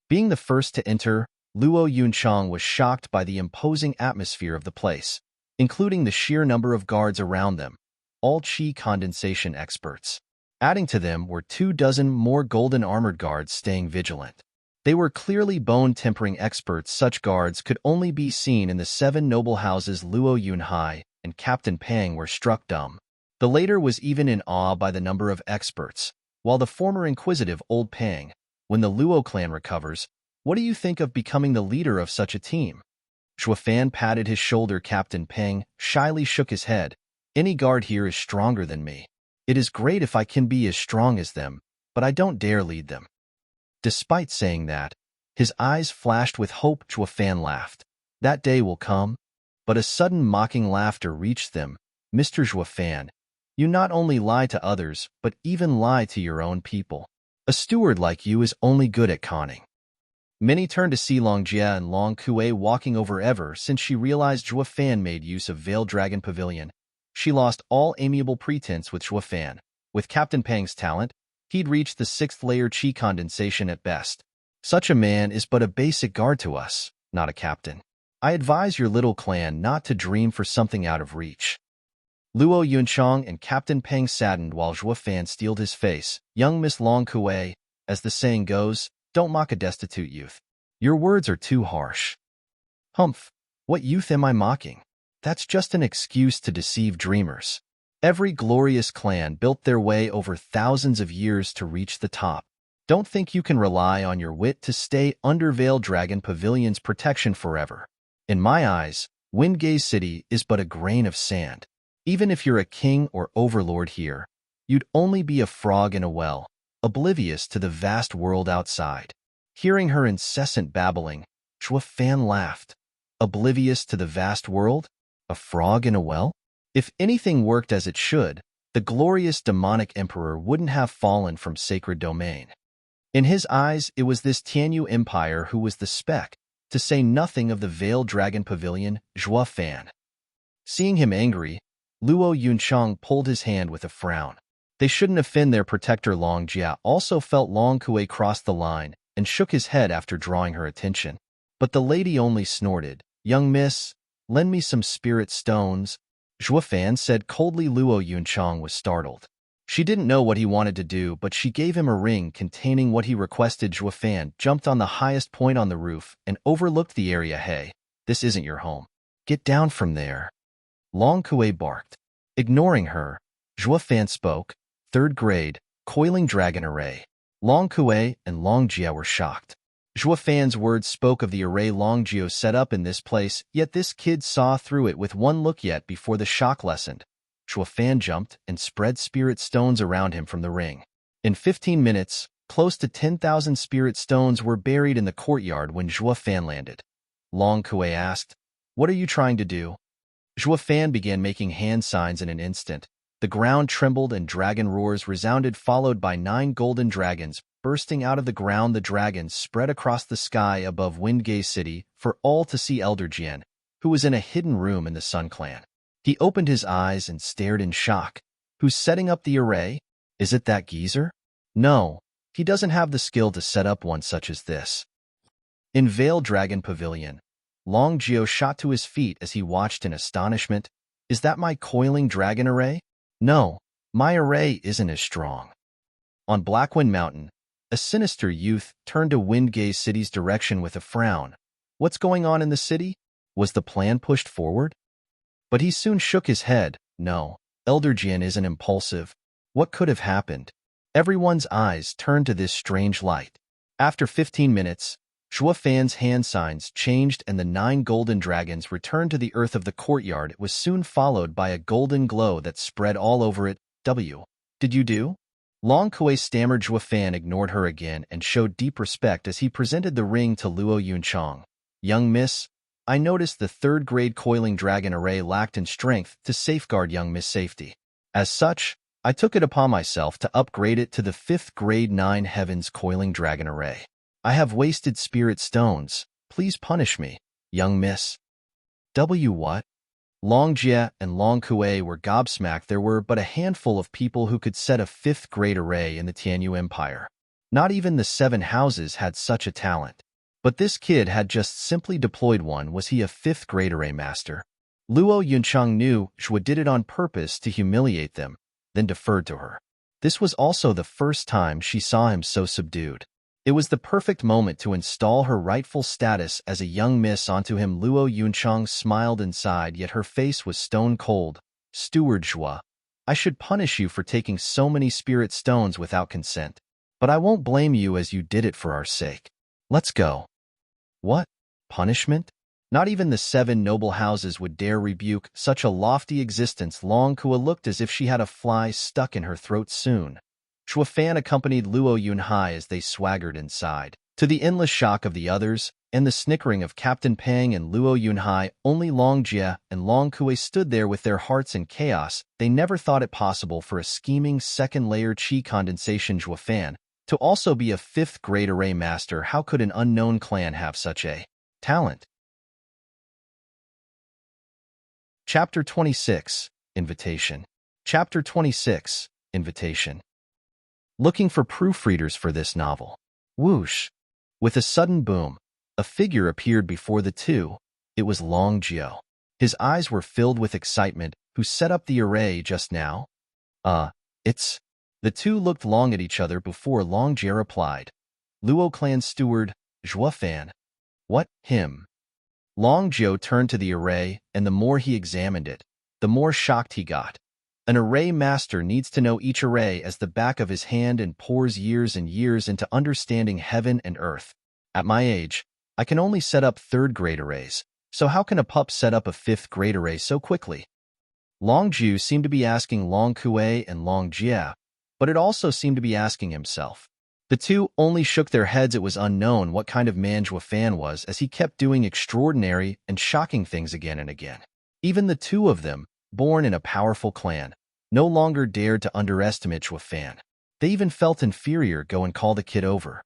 Being the first to enter, Luo Yunchang was shocked by the imposing atmosphere of the place, including the sheer number of guards around them, all chi condensation experts. Adding to them were 24 more golden armored guards staying vigilant. They were clearly bone-tempering experts. Such guards could only be seen in the 7 noble houses. Luo Yunhai and Captain Pang were struck dumb. The latter was even in awe by the number of experts, while the former inquisitive old Pang, when the Luo clan recovers, what do you think of becoming the leader of such a team? Zhuo Fan patted his shoulder. Captain Pang shyly shook his head. Any guard here is stronger than me. It is great if I can be as strong as them, but I don't dare lead them. Despite saying that, his eyes flashed with hope. Zhuo Fan laughed. That day will come. But a sudden mocking laughter reached them. Mr. Zhuo Fan, you not only lie to others, but even lie to your own people. A steward like you is only good at conning. Many turned to see Long Jie and Long Kue walking over. Ever since she realized Zhuo Fan made use of Veiled Dragon Pavilion, she lost all amiable pretense with Zhuo Fan. With Captain Pang's talent, he'd reached the 6th layer chi condensation at best. Such a man is but a basic guard to us, not a captain. I advise your little clan not to dream for something out of reach. Luo Yunchang and Captain Pang saddened while Zhuo Fan steeled his face. Young Miss Long Kue, as the saying goes, don't mock a destitute youth. Your words are too harsh. Humph, what youth am I mocking? That's just an excuse to deceive dreamers. Every glorious clan built their way over thousands of years to reach the top. Don't think you can rely on your wit to stay under Veiled Dragon Pavilion's protection forever. In my eyes, Windgaze City is but a grain of sand. Even if you're a king or overlord here, you'd only be a frog in a well, oblivious to the vast world outside. Hearing her incessant babbling, Zhuo Fan laughed. Oblivious to the vast world? A frog in a well? If anything worked as it should, the glorious demonic emperor wouldn't have fallen from sacred domain. In his eyes, it was this Tianyu Empire who was the speck, to say nothing of the Veiled Dragon Pavilion. Zhuo Fan. Seeing him angry, Luo Yunchang pulled his hand with a frown. They shouldn't offend their protector. Long Jie also felt Long Kue crossed the line and shook his head after drawing her attention. But the lady only snorted. Young miss, lend me some spirit stones, Zhuo Fan said coldly. Luo Yunchang was startled. She didn't know what he wanted to do, but she gave him a ring containing what he requested. Zhuo Fan jumped on the highest point on the roof and overlooked the area. Hey, this isn't your home. Get down from there. Long Kue barked. Ignoring her, Zhuo Fan spoke. 3rd grade, coiling dragon array. Long Kue and Long Jie were shocked. Zhuo Fan's words spoke of the array Long Jie set up in this place, yet this kid saw through it with one look. Yet before the shock lessened, Zhuo Fan jumped and spread spirit stones around him from the ring. In 15 minutes, close to 10,000 spirit stones were buried in the courtyard. When Zhuo Fan landed, Long Kue asked, "What are you trying to do?" Zhuo Fan began making hand signs in an instant. The ground trembled and dragon roars resounded, followed by 9 golden dragons. Bursting out of the ground, the dragons spread across the sky above Windgate City for all to see. Elder Jian, who was in a hidden room in the Sun Clan. He opened his eyes and stared in shock. Who's setting up the array? Is it that geezer? No, he doesn't have the skill to set up one such as this. In Veil Dragon Pavilion, Long Zhuo shot to his feet as he watched in astonishment. Is that my coiling dragon array? No, my array isn't as strong. On Blackwind Mountain, a sinister youth turned to Windgate City's direction with a frown. What's going on in the city? Was the plan pushed forward? But he soon shook his head. No, Elder Jian isn't impulsive. What could have happened? Everyone's eyes turned to this strange light. After 15 minutes, Zhuo Fan's hand signs changed and the 9 golden dragons returned to the earth of the courtyard. It was soon followed by a golden glow that spread all over it. Did you do? Long Kui stammered. Zhuo Fan ignored her again and showed deep respect as he presented the ring to Luo Yunchang. Young miss, I noticed the 3rd grade coiling dragon array lacked in strength to safeguard young miss' safety. As such, I took it upon myself to upgrade it to the 5th grade 9 heavens coiling dragon array. I have wasted spirit stones. Please punish me, young miss. What? Long Jie and Long Kui were gobsmacked. There were but a handful of people who could set a 5th grade array in the Tianyu Empire. Not even the 7 houses had such a talent. But this kid had just simply deployed one. Was he a 5th grade array master? Luo Yunchang knew Zhuo did it on purpose to humiliate them, then deferred to her. This was also the first time she saw him so subdued. It was the perfect moment to install her rightful status as a young miss onto him. Luo Yunchang smiled inside, yet her face was stone cold. Steward Zhuo, I should punish you for taking so many spirit stones without consent. But I won't blame you as you did it for our sake. Let's go. What? Punishment? Not even the 7 noble houses would dare rebuke such a lofty existence. Long Kua looked as if she had a fly stuck in her throat soon. Zhuo Fan accompanied Luo Yunhai as they swaggered inside. To the endless shock of the others, and the snickering of Captain Pang and Luo Yunhai, only Long Jie and Long Kui stood there with their hearts in chaos. They never thought it possible for a scheming second-layer chi condensation Zhuo Fan to also be a 5th grade array master. How could an unknown clan have such a talent? Chapter 26, Invitation. Chapter 26, Invitation. Looking for proofreaders for this novel. Whoosh! With a sudden boom, a figure appeared before the two. It was Long Zhuo. His eyes were filled with excitement. Who set up the array just now? It's... The two looked long at each other before Long Zhuo replied. Luo Clan Steward, Zhuo Fan. What, him? Long Zhuo turned to the array, and the more he examined it, the more shocked he got. An array master needs to know each array as the back of his hand and pours years and years into understanding heaven and earth. At my age, I can only set up 3rd grade arrays, so how can a pup set up a 5th grade array so quickly? Long Zhuo seemed to be asking Long Kui and Long Jie, but it also seemed to be asking himself. The two only shook their heads. It was unknown what kind of man Zhuo Fan was, as he kept doing extraordinary and shocking things again and again. Even the two of them, born in a powerful clan, no longer dared to underestimate Zhuo Fan. They even felt inferior. Go and call the kid over.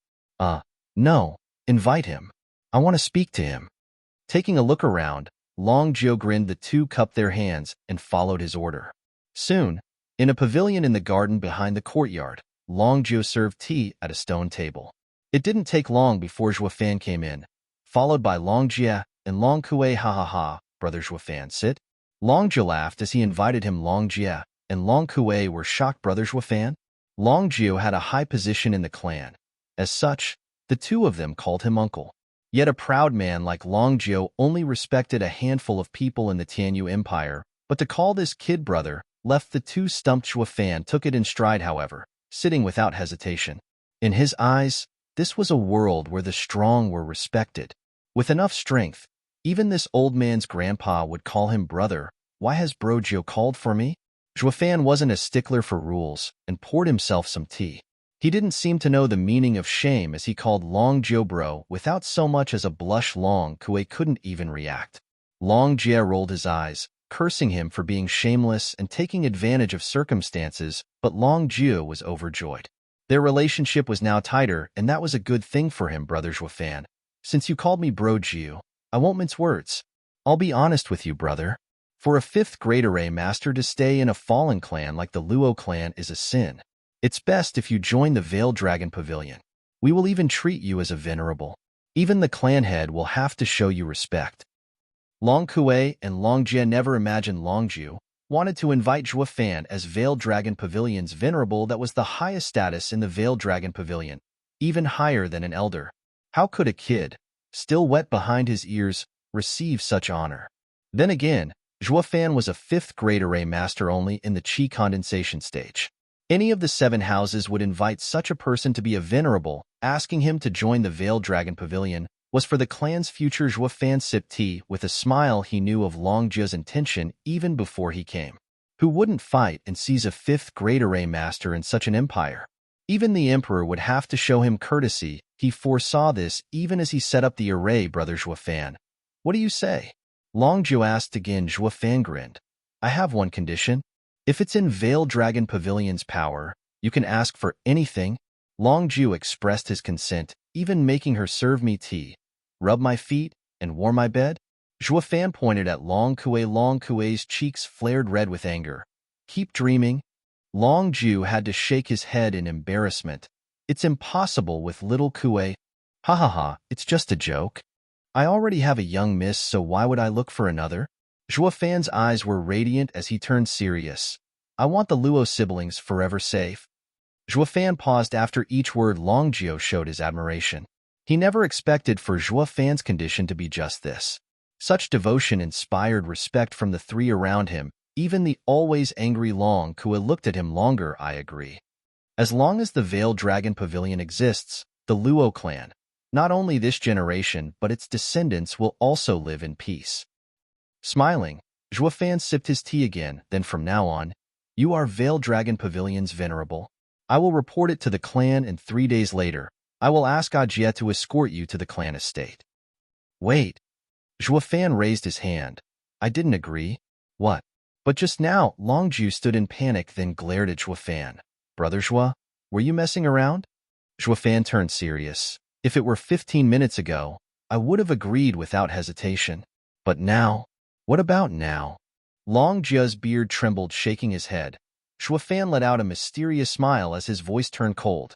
No, invite him. I want to speak to him. Taking a look around, Long Zhuo grinned. The two cupped their hands and followed his order. Soon, in a pavilion in the garden behind the courtyard, Long Zhuo served tea at a stone table. It didn't take long before Zhuo Fan came in, followed by Long Jie and Long Kui. Ha ha ha, brother Zhuo Fan, sit. Long Zhuo laughed as he invited him. Long Jie and Long Kui were shocked. Brother Zhuo Fan? Long Zhuo had a high position in the clan. As such, the two of them called him uncle. Yet a proud man like Long Zhuo only respected a handful of people in the Tianyu Empire, but to call this kid brother left the two stumped. Zhuo Fan took it in stride, however, sitting without hesitation. In his eyes, this was a world where the strong were respected. With enough strength, even this old man's grandpa would call him brother. Why has Bro Zhuo called for me? Zhuo Fan wasn't a stickler for rules and poured himself some tea. He didn't seem to know the meaning of shame as he called Long Zhuo bro without so much as a blush. Long Kui couldn't even react. Long Jie rolled his eyes, cursing him for being shameless and taking advantage of circumstances, but Long Zhuo was overjoyed. Their relationship was now tighter, and that was a good thing for him, brother Zhuo Fan. Since you called me Bro Zhuo, I won't mince words. I'll be honest with you, brother. For a 5th grade array master to stay in a fallen clan like the Luo clan is a sin. It's best if you join the Veiled Dragon Pavilion. We will even treat you as a venerable. Even the clan head will have to show you respect. Long Kuei and Long Jie never imagined Long Zhuo wanted to invite Zhuo Fan as Veiled Dragon Pavilion's venerable. That was the highest status in the Veiled Dragon Pavilion, even higher than an elder. How could a kid, still wet behind his ears, receive such honor? Then again, Zhuo Fan was a 5th grade array master only in the Qi condensation stage. Any of the 7 houses would invite such a person to be a venerable. Asking him to join the Veiled Dragon Pavilion was for the clan's future. Zhuo Fan sipped tea with a smile. He knew of Long Zhuo's intention even before he came. Who wouldn't fight and seize a 5th grade array master in such an empire? Even the emperor would have to show him courtesy. He foresaw this even as he set up the array, brother Zhuo Fan. What do you say? Long Zhuo asked again. Zhuo Fan grinned. I have one condition. If it's in Veiled Dragon Pavilion's power, you can ask for anything. Long Zhuo expressed his consent, even making her serve me tea, rub my feet, and warm my bed. Zhuo Fan pointed at Long Kuei. Long Kuei's cheeks flared red with anger. Keep dreaming. Long Zhuo had to shake his head in embarrassment. It's impossible with little Kuei. Ha ha ha, it's just a joke. I already have a young miss, so why would I look for another? Zhuo Fan's eyes were radiant as he turned serious. I want the Luo siblings forever safe. Zhuo Fan paused after each word. Long Zhuo showed his admiration. He never expected for Zhuo Fan's condition to be just this. Such devotion inspired respect from the 3 around him. Even the always angry Long Kuei looked at him longer. I agree. As long as the Veiled Dragon Pavilion exists, the Luo clan, not only this generation but its descendants, will also live in peace. Smiling, Zhuo Fan sipped his tea again. Then from now on, you are Veiled Dragon Pavilion's venerable. I will report it to the clan, and 3 days later, I will ask Ajie to escort you to the clan estate. Wait. Zhuo Fan raised his hand. I didn't agree. What? But just now, Long Zhuo stood in panic, then glared at Zhuo Fan. Brother Zhuo, were you messing around? Zhuo Fan turned serious. If it were 15 minutes ago, I would have agreed without hesitation. But now? What about now? Long Zhuo's beard trembled, shaking his head. Zhuo Fan let out a mysterious smile as his voice turned cold.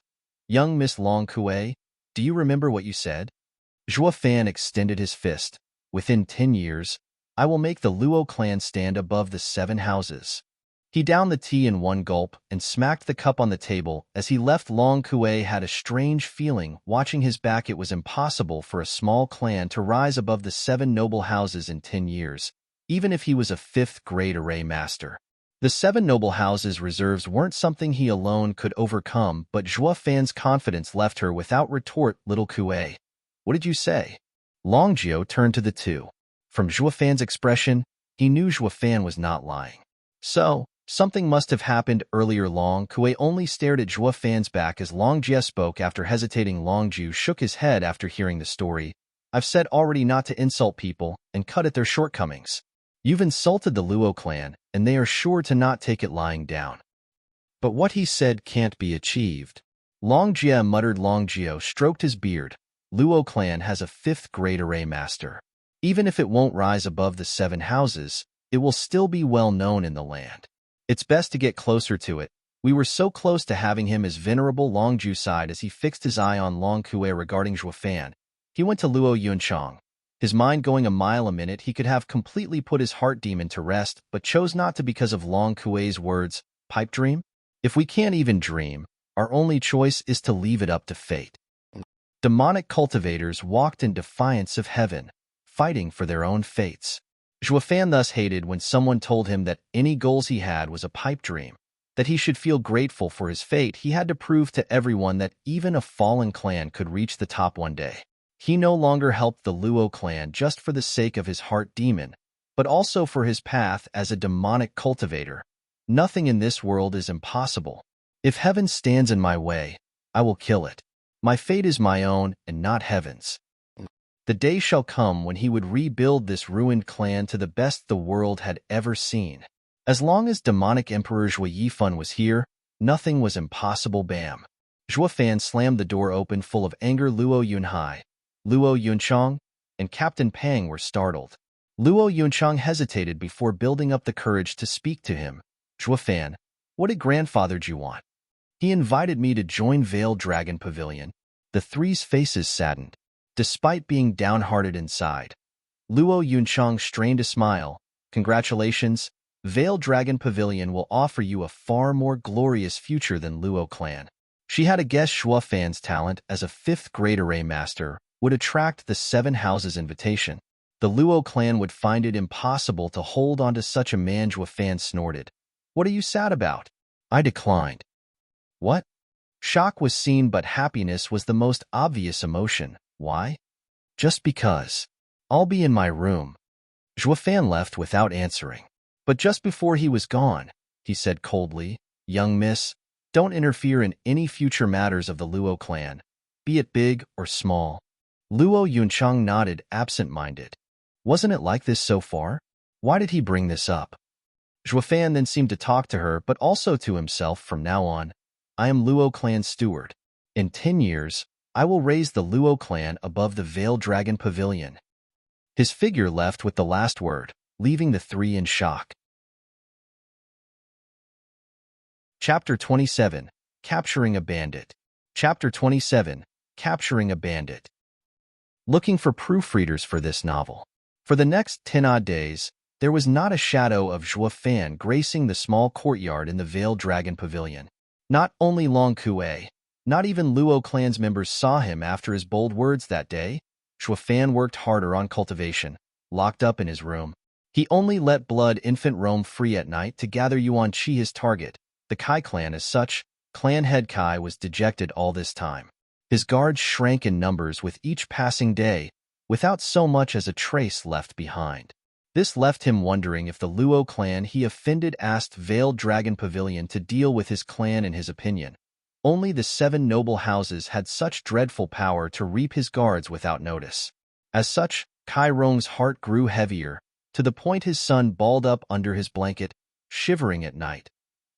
Young Miss Long Kuei, do you remember what you said? Zhuo Fan extended his fist. Within 10 years, I will make the Luo clan stand above the 7 houses. He downed the tea in one gulp and smacked the cup on the table. As he left, Long Kuei had a strange feeling. Watching his back, it was impossible for a small clan to rise above the 7 noble houses in 10 years, even if he was a 5th grade array master. The 7 noble houses' reserves weren't something he alone could overcome, but Zhuo Fan's confidence left her without retort. Little Kuei, what did you say? Long Zhuo turned to the 2. From Zhuo Fan's expression, he knew Zhuo Fan was not lying. So, something must have happened earlier. Long Kuei only stared at Zhuo Fan's back as Long Jie spoke. After hesitating, Long Zhuo shook his head after hearing the story. I've said already not to insult people and cut at their shortcomings. You've insulted the Luo clan, and they are sure to not take it lying down. But what he said can't be achieved. Long Jie muttered. Long Zhuo stroked his beard. Luo clan has a 5th grade array master. Even if it won't rise above the 7 houses, it will still be well known in the land. It's best to get closer to it. We were so close to having him as venerable. Long Zhuo sighed as he fixed his eye on Long Kuei. Regarding Zhuo Fan, he went to Luo Yunchang. His mind going a mile a minute, he could have completely put his heart demon to rest, but chose not to because of Long Kuei's words. Pipe dream? If we can't even dream, our only choice is to leave it up to fate. Demonic cultivators walked in defiance of heaven, fighting for their own fates. Zhuo Fan thus hated when someone told him that any goals he had was a pipe dream, that he should feel grateful for his fate. He had to prove to everyone that even a fallen clan could reach the top one day. He no longer helped the Luo clan just for the sake of his heart demon, but also for his path as a demonic cultivator. Nothing in this world is impossible. If heaven stands in my way, I will kill it. My fate is my own and not heaven's. The day shall come when he would rebuild this ruined clan to the best the world had ever seen. As long as demonic Emperor Zhuo Yifan was here, nothing was impossible. Bam! Zhuo Fan slammed the door open full of anger. Luo Yunhai, Luo Yunchang, and Captain Pang were startled. Luo Yunchang hesitated before building up the courage to speak to him. Zhuo Fan, what did grandfather Zhu want? He invited me to join Veiled Dragon Pavilion. The three's faces saddened, despite being downhearted inside. Luo Yunchang strained a smile. Congratulations, Veiled Dragon Pavilion will offer you a far more glorious future than Luo clan. She had a guess Zhuo Fan's talent as a 5th-grade array master would attract the 7 houses' invitation. The Luo clan would find it impossible to hold on to such a man. Zhuo Fan snorted. What are you sad about? I declined. What? Shock was seen, but happiness was the most obvious emotion. Why? Just because. I'll be in my room. Zhuo Fan left without answering. But just before he was gone, he said coldly, Young miss, don't interfere in any future matters of the Luo clan, be it big or small. Luo Yunchang nodded, absent-minded. Wasn't it like this so far? Why did he bring this up? Zhuo Fan then seemed to talk to her, but also to himself. From now on, I am Luo clan's steward. In 10 years, I will raise the Luo clan above the Veiled Dragon Pavilion. His figure left with the last word, leaving the three in shock. Chapter 27, Capturing a Bandit. Chapter 27, Capturing a Bandit. Looking for proofreaders for this novel. For the next 10-odd days, there was not a shadow of Zhuo Fan gracing the small courtyard in the Veiled Dragon Pavilion. Not only Long Kue, not even Luo clan's members saw him after his bold words that day. Zhuo Fan worked harder on cultivation, locked up in his room. He only let Blood Infant roam free at night to gather Yuan Qi, his target. The Kai clan as such, clan head Kai was dejected all this time. His guards shrank in numbers with each passing day, without so much as a trace left behind. This left him wondering if the Luo clan he offended asked Veiled Dragon Pavilion to deal with his clan. In his opinion, only the 7 noble houses had such dreadful power to reap his guards without notice. As such, Kai Rong's heart grew heavier, to the point his son balled up under his blanket, shivering at night,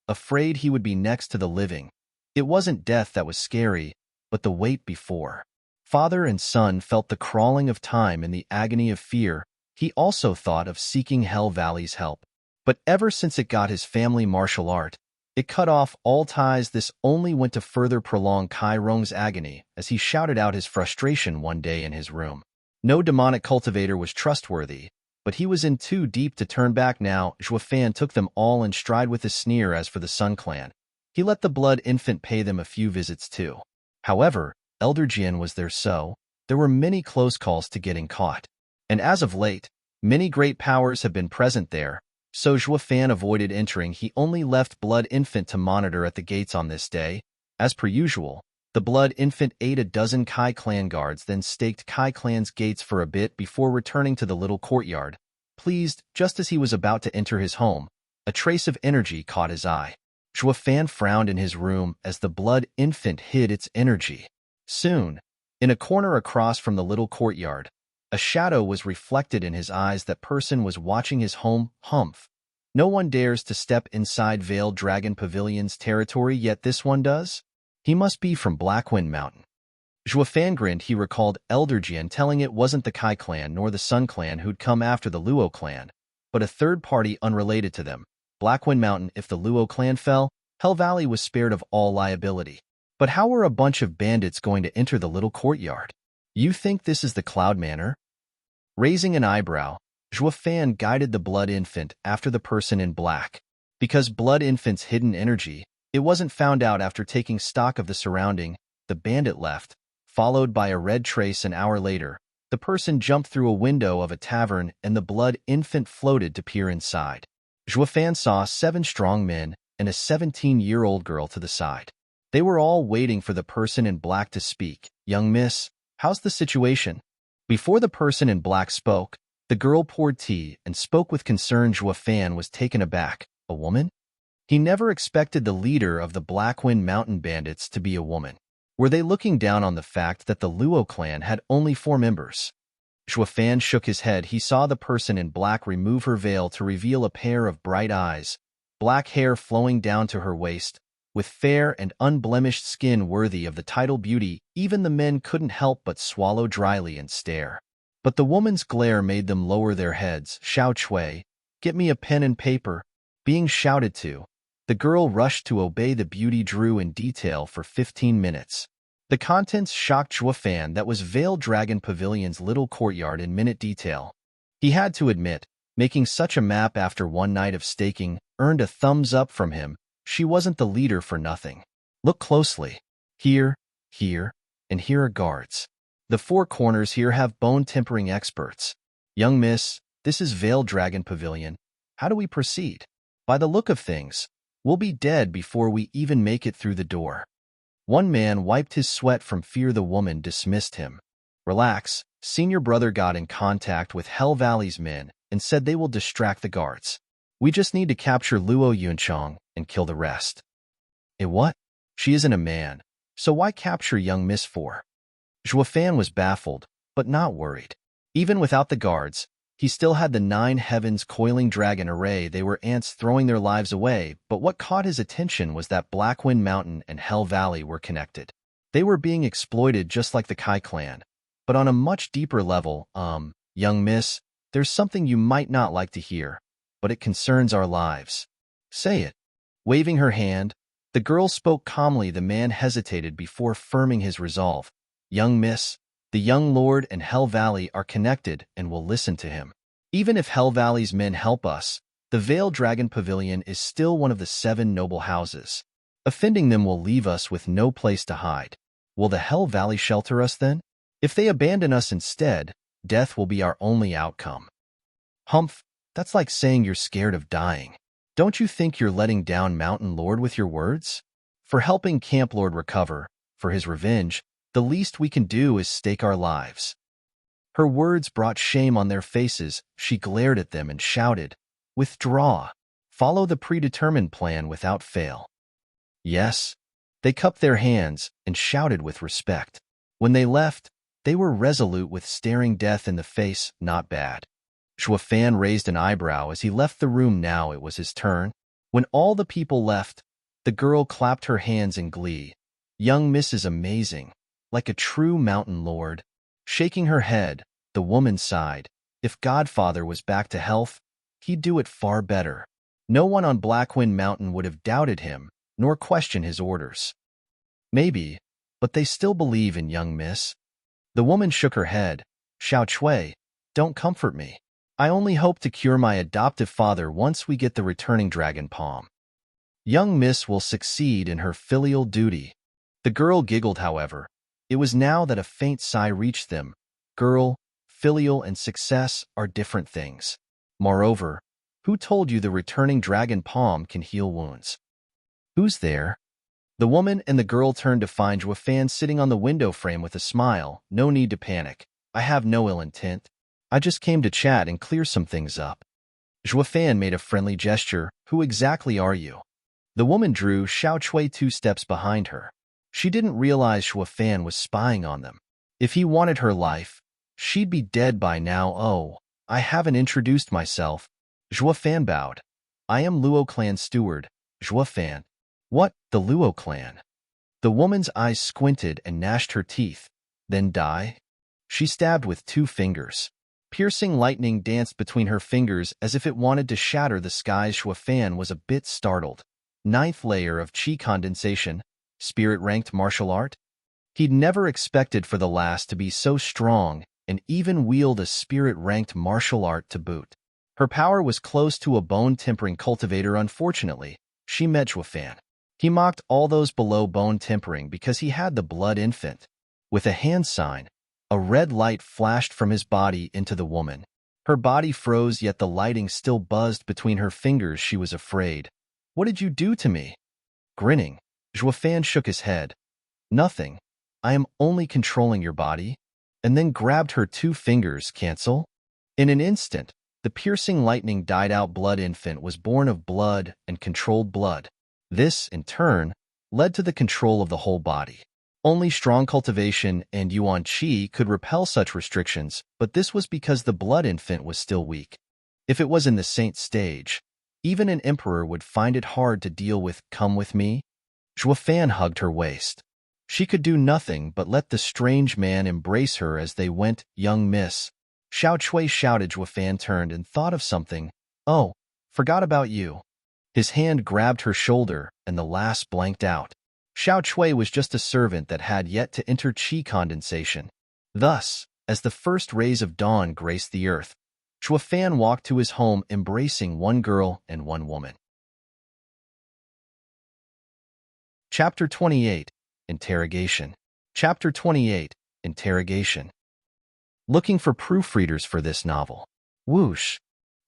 afraid he would be next to the living. It wasn't death that was scary, but the wait before. Father and son felt the crawling of time and the agony of fear. He also thought of seeking Hell Valley's help. But ever since it got his family martial art, it cut off all ties. This only went to further prolong Kai Rong's agony as he shouted out his frustration one day in his room. No demonic cultivator was trustworthy, but he was in too deep to turn back now. Zhuo Fan took them all in stride with a sneer. As for the Sun clan, he let the Blood Infant pay them a few visits too. However, Elder Jian was there, so there were many close calls to getting caught. And as of late, many great powers have been present there, so Zhuo Fan avoided entering. He only left Blood Infant to monitor at the gates on this day. As per usual, the Blood Infant ate a dozen Kai clan guards, then staked Kai clan's gates for a bit before returning to the little courtyard. Pleased, just as he was about to enter his home, a trace of energy caught his eye. Zhuo Fan frowned in his room as the Blood Infant hid its energy. Soon, in a corner across from the little courtyard, a shadow was reflected in his eyes. That person was watching his home. Humph. No one dares to step inside Veiled Dragon Pavilion's territory, yet this one does? He must be from Blackwind Mountain. Zhuo Fan grinned. He recalled Elder Jian telling it wasn't the Kai clan nor the Sun clan who'd come after the Luo clan, but a third party unrelated to them. Blackwind Mountain. If the Luo clan fell, Hell Valley was spared of all liability. But how were a bunch of bandits going to enter the little courtyard? You think this is the Cloud Manor? Raising an eyebrow, Zhuo Fan guided the Blood Infant after the person in black. Because Blood Infant's hidden energy, it wasn't found out. After taking stock of the surrounding, the bandit left, followed by a red trace. An hour later, the person jumped through a window of a tavern and the Blood Infant floated to peer inside. Zhuo Fan saw 7 strong men and a 17-year-old girl to the side. They were all waiting for the person in black to speak. Young miss, how's the situation? Before the person in black spoke, the girl poured tea and spoke with concern. Zhuo Fan was taken aback. A woman? He never expected the leader of the Blackwind Mountain Bandits to be a woman. Were they looking down on the fact that the Luo clan had only 4 members? Zhuo Fan shook his head. He saw the person in black remove her veil to reveal a pair of bright eyes, black hair flowing down to her waist, with fair and unblemished skin worthy of the title beauty. Even the men couldn't help but swallow dryly and stare. But the woman's glare made them lower their heads. Xiao Chui, get me a pen and paper. Being shouted to, the girl rushed to obey. The beauty drew in detail for 15 minutes. The contents shocked Zhuo Fan. That was Veiled Dragon Pavilion's little courtyard in minute detail. He had to admit, making such a map after one night of staking earned a thumbs up from him. She wasn't the leader for nothing. Look closely. Here, and here are guards. The four corners here have bone tempering experts. Young miss, this is Veiled Dragon Pavilion. How do we proceed? By the look of things, we'll be dead before we even make it through the door. One man wiped his sweat from fear. The woman dismissed him. Relax. Senior brother got in contact with Hell Valley's men and said they will distract the guards. We just need to capture Luo Yunchong and kill the rest. What? She isn't a man, so why capture young miss for? Zhuo Fan was baffled, but not worried. Even without the guards, he still had the 9 heavens coiling dragon array. They were ants throwing their lives away, but what caught his attention was that Blackwind Mountain and Hell Valley were connected. They were being exploited just like the Kai clan, but on a much deeper level. Young miss, there's something you might not like to hear, but it concerns our lives. Say it. Waving her hand, the girl spoke calmly. The man hesitated before firming his resolve. Young miss, the young lord and Hell Valley are connected and will listen to him. Even if Hell Valley's men help us, the Veiled Dragon Pavilion is still one of the 7 noble houses. Offending them will leave us with no place to hide. Will the Hell Valley shelter us then? If they abandon us instead, death will be our only outcome. Humph, that's like saying you're scared of dying. Don't you think you're letting down Mountain Lord with your words? For helping Camp Lord recover, for his revenge, the least we can do is stake our lives. Her words brought shame on their faces. She glared at them and shouted, Withdraw. Follow the predetermined plan without fail. Yes. They cupped their hands and shouted with respect. When they left, they were resolute with staring death in the face. Not bad. Zhuo Fan raised an eyebrow as he left the room. Now it was his turn. When all the people left, the girl clapped her hands in glee. Young miss is amazing. Like a true mountain lord. Shaking her head, the woman sighed. If Godfather was back to health, he'd do it far better. No one on Blackwind Mountain would have doubted him, nor questioned his orders. Maybe, but they still believe in young miss. The woman shook her head. Xiao Chui, don't comfort me. I only hope to cure my adoptive father once we get the returning dragon palm. Young miss will succeed in her filial duty. The girl giggled, however. It was now that a faint sigh reached them. Girl, filial and success are different things. Moreover, who told you the returning dragon palm can heal wounds? Who's there? The woman and the girl turned to find Zhuo Fan sitting on the window frame with a smile. No need to panic. I have no ill intent. I just came to chat and clear some things up. Zhuo Fan made a friendly gesture. Who exactly are you? The woman drew Xiao Chui 2 steps behind her. She didn't realize Zhuo Fan was spying on them. If he wanted her life, she'd be dead by now. Oh, I haven't introduced myself. Zhuo Fan bowed. I am Luo Clan Steward, Zhuo Fan. What, the Luo Clan? The woman's eyes squinted and gnashed her teeth. Then die? She stabbed with 2 fingers. Piercing lightning danced between her fingers as if it wanted to shatter the skies. Zhuo Fan was a bit startled. 9th layer of chi condensation. Spirit-ranked martial art? He'd never expected for the last to be so strong and even wield a spirit-ranked martial art to boot. Her power was close to a bone-tempering cultivator. Unfortunately, she met Zhuo Fan. He mocked all those below bone-tempering because he had the blood infant. With a hand sign, a red light flashed from his body into the woman. Her body froze, yet the lighting still buzzed between her fingers. She was afraid. What did you do to me? Grinning, Zhuo Fan shook his head. Nothing. I am only controlling your body. And then grabbed her 2 fingers. Cancel? In an instant, the piercing lightning died out. Blood infant was born of blood and controlled blood. This, in turn, led to the control of the whole body. Only strong cultivation and yuan qi could repel such restrictions, but this was because the blood infant was still weak. If it was in the saint stage, even an emperor would find it hard to deal with. Come with me? Zhuo Fan hugged her waist. She could do nothing but let the strange man embrace her as they went. Young miss. Xiao Chui shouted. Zhuo Fan turned and thought of something. Oh, forgot about you. His hand grabbed her shoulder, and the lass blanked out. Xiao Chui was just a servant that had yet to enter qi condensation. Thus, as the first rays of dawn graced the earth, Zhuo Fan walked to his home embracing one girl and one woman. Chapter 28, Interrogation. Chapter 28, Interrogation. Looking for proofreaders for this novel. Whoosh.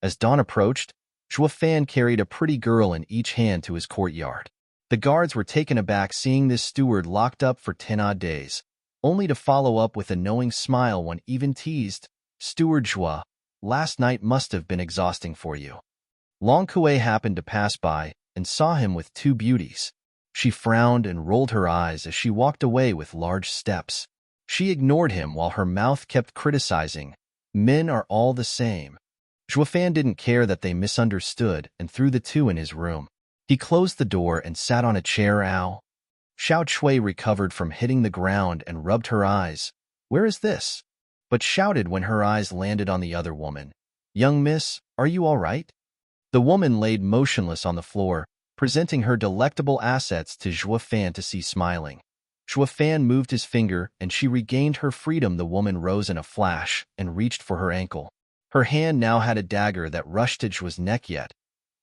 As dawn approached, Zhuo Fan carried a pretty girl in each hand to his courtyard. The guards were taken aback seeing this steward locked up for 10 odd days, only to follow up with a knowing smile when even teased, "Steward Zhuo, last night must have been exhausting for you." Long Kuei happened to pass by and saw him with two beauties. She frowned and rolled her eyes as she walked away with large steps. She ignored him while her mouth kept criticizing, "Men are all the same." Zhuo Fan didn't care that they misunderstood and threw the two in his room. He closed the door and sat on a chair. Ow. Xiao Chui recovered from hitting the ground and rubbed her eyes. "Where is this?" But shouted when her eyes landed on the other woman. "Young miss, are you all right?" The woman laid motionless on the floor, presenting her delectable assets to Zhuo Fan to see smiling. Zhuo Fan moved his finger and she regained her freedom. The woman rose in a flash and reached for her ankle. Her hand now had a dagger that rushed to Zhuo's neck yet.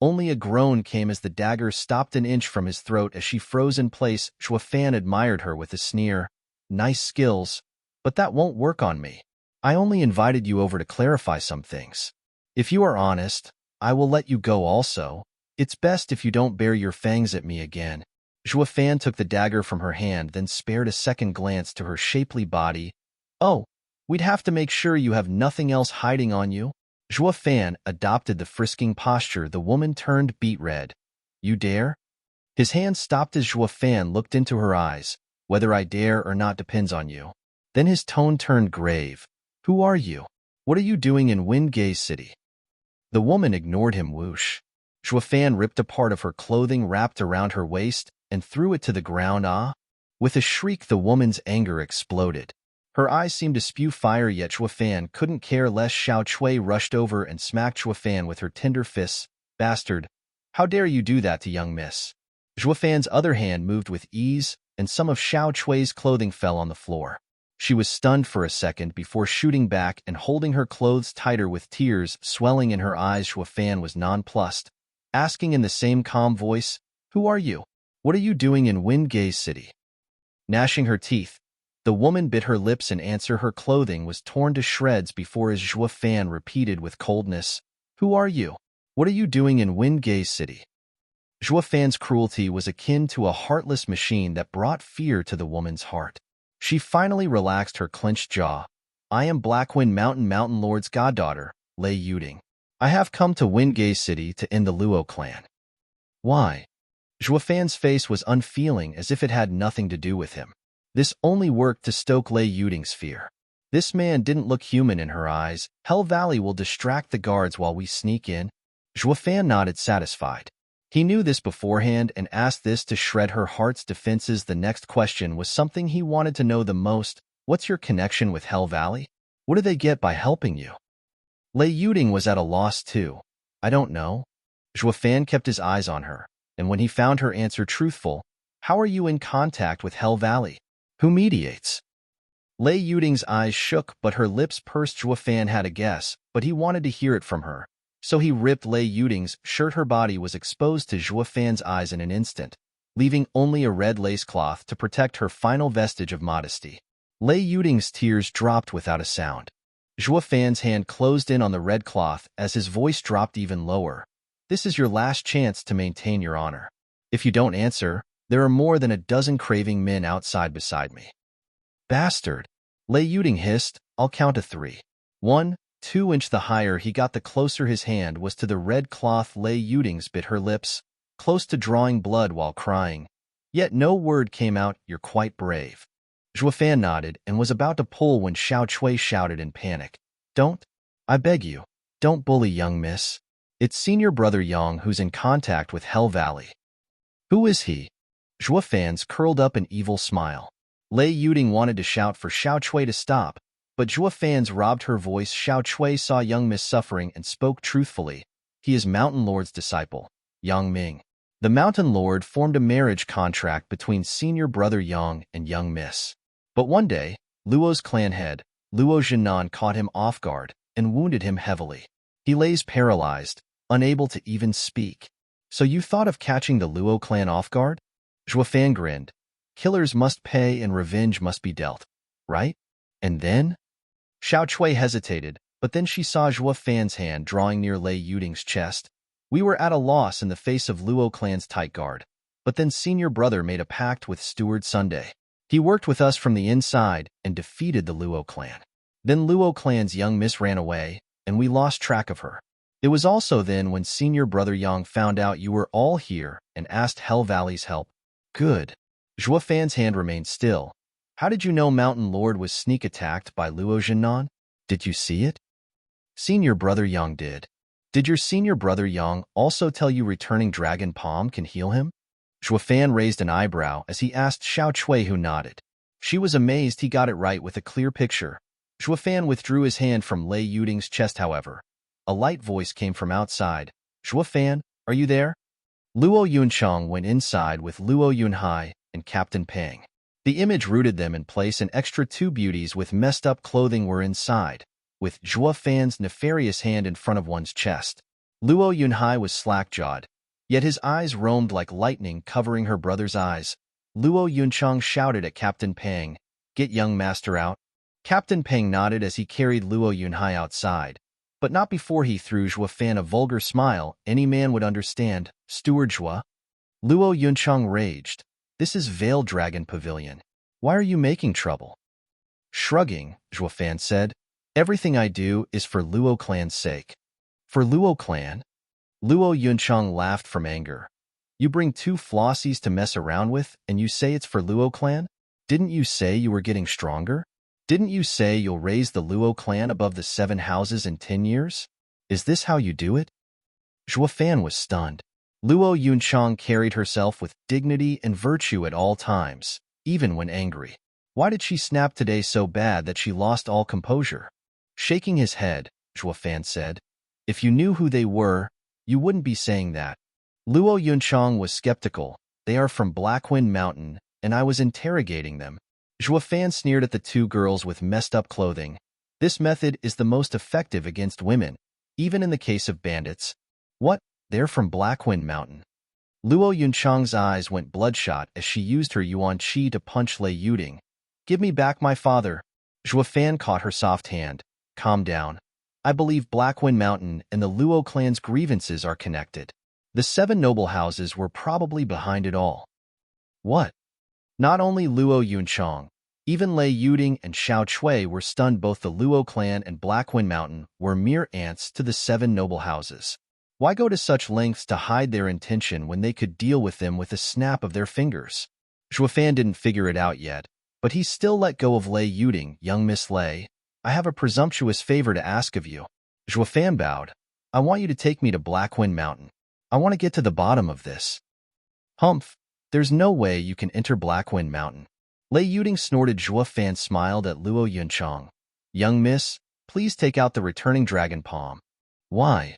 Only a groan came as the dagger stopped an inch from his throat as she froze in place. Zhuo Fan admired her with a sneer. "Nice skills, but that won't work on me. I only invited you over to clarify some things. If you are honest, I will let you go also. It's best if you don't bare your fangs at me again." Zhuo Fan took the dagger from her hand, then spared a second glance to her shapely body. "Oh, we'd have to make sure you have nothing else hiding on you." Zhuo Fan adopted the frisking posture. The woman turned beet red. "You dare?" His hand stopped as Zhuo Fan looked into her eyes. "Whether I dare or not depends on you." Then his tone turned grave. "Who are you? What are you doing in Wingay City?" The woman ignored him. Whoosh. Zhuo Fan ripped a part of her clothing wrapped around her waist and threw it to the ground. Ah! With a shriek, the woman's anger exploded. Her eyes seemed to spew fire, yet Zhuo Fan couldn't care less. Xiao Chui rushed over and smacked Zhuo Fan with her tender fists. "Bastard! How dare you do that to young miss?" Zhuo Fan's other hand moved with ease, and some of Xiao Chui's clothing fell on the floor. She was stunned for a second before shooting back and holding her clothes tighter with tears swelling in her eyes. Zhuo Fan was nonplussed, asking in the same calm voice, "Who are you? What are you doing in Wingay City?" Gnashing her teeth, the woman bit her lips in answer. Her clothing was torn to shreds before as Zhuo Fan repeated with coldness, "Who are you? What are you doing in Wingay City?" Zhuo Fan's cruelty was akin to a heartless machine that brought fear to the woman's heart. She finally relaxed her clenched jaw. "I am Blackwind Mountain Lord's goddaughter, Lei Yuding. I have come to Wingay City to end the Luo clan." "Why?" Zhuo Fan's face was unfeeling, as if it had nothing to do with him. This only worked to stoke Lei Yuding's fear. This man didn't look human in her eyes. "Hell Valley will distract the guards while we sneak in." Zhuo Fan nodded, satisfied. He knew this beforehand and asked this to shred her heart's defenses. The next question was something he wanted to know the most. "What's your connection with Hell Valley? What do they get by helping you?" Lei Yuding was at a loss too. "I don't know." Zhuo Fan kept his eyes on her, and when he found her answer truthful, "How are you in contact with Hell Valley? Who mediates?" Lei Yuding's eyes shook, but her lips pursed. Zhuo Fan had a guess, but he wanted to hear it from her. So he ripped Lei Yuding's shirt. Her body was exposed to Zhuo Fan's eyes in an instant, leaving only a red lace cloth to protect her final vestige of modesty. Lei Yuding's tears dropped without a sound. Zhuo Fan's hand closed in on the red cloth as his voice dropped even lower. "This is your last chance to maintain your honor. If you don't answer, there are more than a dozen craving men outside beside me." "Bastard!" Lei Yuding hissed. "I'll count to 3. 1, 2." Inch the higher he got, the closer his hand was to the red cloth. Lei Yuding's bit her lips, close to drawing blood while crying. Yet no word came out. "You're quite brave." Zhuo Fan nodded and was about to pull when Xiao Chui shouted in panic. Don't. I beg you. Don't bully young miss. It's senior brother Yang who's in contact with Hell Valley. Who is he? Zhuo Fan's curled up an evil smile. Lei Yuding wanted to shout for Xiao Chui to stop, but Zhuo Fan's robbed her voice. Xiao Chui saw young miss suffering and spoke truthfully. He is Mountain Lord's disciple, Yang Ming. The Mountain Lord formed a marriage contract between senior brother Yang and young miss. But one day, Luo's clan head, Luo Jinan, caught him off guard and wounded him heavily. He lays paralyzed, unable to even speak. So you thought of catching the Luo clan off guard? Zhuo Fan grinned. Killers must pay and revenge must be dealt, right? And then? Xiao Chui hesitated, but then she saw Zhuo Fan's hand drawing near Lei Yuding's chest. We were at a loss in the face of Luo clan's tight guard, but then senior brother made a pact with Steward Sunday. He worked with us from the inside and defeated the Luo clan. Then Luo clan's young miss ran away, and we lost track of her. It was also then when senior brother Yang found out you were all here and asked Hell Valley's help. Good. Zhuo Fan's hand remained still. How did you know Mountain Lord was sneak attacked by Luo Jinan? Did you see it? Senior brother Yang did. Did your senior brother Yang also tell you returning dragon palm can heal him? Zhuo Fan raised an eyebrow as he asked Xiao Chui, who nodded. She was amazed he got it right with a clear picture. Zhuo Fan withdrew his hand from Lei Yuding's chest, however. A light voice came from outside. Zhuo Fan, are you there? Luo Yunchang went inside with Luo Yunhai and Captain Peng. The image rooted them in place, and extra two beauties with messed-up clothing were inside, with Zhuo Fan's nefarious hand in front of one's chest. Luo Yunhai was slack-jawed, yet his eyes roamed like lightning covering her brother's eyes. Luo Yunchang shouted at Captain Peng, "Get young master out." Captain Peng nodded as he carried Luo Yunhai outside, but not before he threw Zhuo Fan a vulgar smile any man would understand. Steward Zhuo. Luo Yunchang raged. This is Veiled Dragon Pavilion. Why are you making trouble? Shrugging, Zhuo Fan said, everything I do is for Luo clan's sake. For Luo clan? Luo Yunchang laughed from anger. You bring two flossies to mess around with, and you say it's for Luo clan? Didn't you say you were getting stronger? Didn't you say you'll raise the Luo clan above the 7 houses in 10 years? Is this how you do it? Zhuo Fan was stunned. Luo Yunchang carried herself with dignity and virtue at all times, even when angry. Why did she snap today so bad that she lost all composure? Shaking his head, Zhuo Fan said, if you knew who they were, you wouldn't be saying that. Luo Yunchang was skeptical. They are from Blackwind Mountain, and I was interrogating them. Zhuo Fan sneered at the two girls with messed-up clothing. This method is the most effective against women, even in the case of bandits. What? They're from Blackwind Mountain. Luo Yunchang's eyes went bloodshot as she used her Yuan Qi to punch Lei Yuding. Give me back my father. Zhuo Fan caught her soft hand. Calm down. I believe Blackwind Mountain and the Luo clan's grievances are connected. The 7 noble houses were probably behind it all. What? Not only Luo Yunchang, even Lei Yuding and Xiao Chui were stunned. Both the Luo clan and Blackwind Mountain were mere ants to the 7 noble houses. Why go to such lengths to hide their intention when they could deal with them with a snap of their fingers? Zhuo Fan didn't figure it out yet, but he still let go of Lei Yuding. Young Miss Lei, I have a presumptuous favor to ask of you. Zhuo Fan bowed. I want you to take me to Blackwind Mountain. I want to get to the bottom of this. Humph, there's no way you can enter Blackwind Mountain. Lei Yuding snorted. Zhuo Fan smiled at Luo Yunchang. Young miss, please take out the returning dragon palm. Why?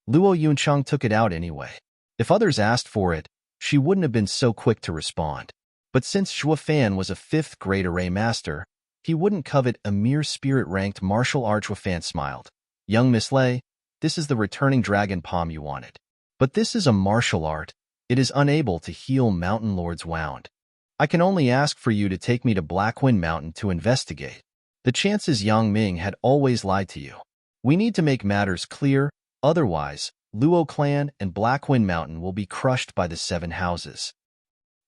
Luo Yunchang took it out anyway. If others asked for it, she wouldn't have been so quick to respond. But since Zhuo Fan was a 5th grade array master, he wouldn't covet a mere spirit-ranked martial art. Zhuo Fan smiled. Young Miss Lei, this is the returning dragon palm you wanted. But this is a martial art. It is unable to heal Mountain Lord's wound. I can only ask for you to take me to Blackwind Mountain to investigate. The chances Yang Ming had always lied to you. We need to make matters clear. Otherwise, Luo clan and Blackwind Mountain will be crushed by the 7 houses.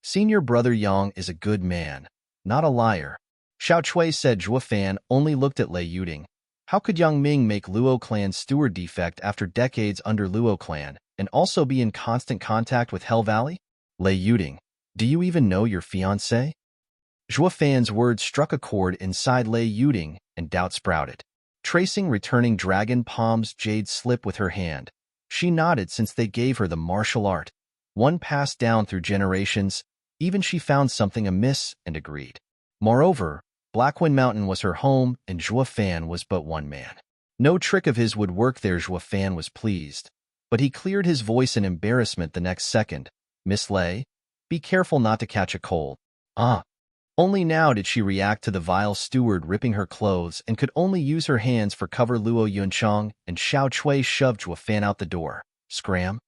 Senior brother Yang is a good man, not a liar. Xiao Chui said. Zhuo Fan only looked at Lei Yuding. How could Yang Ming make Luo clan's steward defect after decades under Luo clan and also be in constant contact with Hell Valley? Lei Yuding, do you even know your fiancé? Zhuo Fan's words struck a chord inside Lei Yuding, and doubt sprouted. Tracing returning dragon palm's jade slip with her hand, she nodded since they gave her the martial art, one passed down through generations. Even she found something amiss and agreed. Moreover, Blackwind Mountain was her home, and Zhuo Fan was but one man. No trick of his would work there. Zhuo Fan was pleased, but he cleared his voice in embarrassment the next second. Miss Lei, be careful not to catch a cold. Ah. Only now did she react to the vile steward ripping her clothes and could only use her hands for cover. Luo Yunchong and Xiao Chui shoved Zhuo Fan out the door. Scram.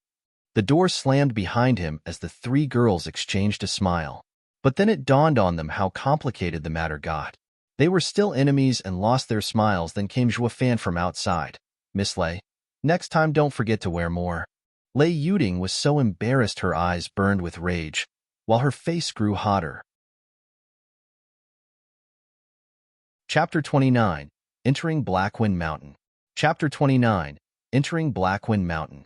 The door slammed behind him as the three girls exchanged a smile. But then it dawned on them how complicated the matter got. They were still enemies and lost their smiles. Then came Zhuo Fan from outside. Miss Lei, next time don't forget to wear more. Lei Yuding was so embarrassed her eyes burned with rage, while her face grew hotter. Chapter 29. Entering Blackwind Mountain. Chapter 29. Entering Blackwind Mountain.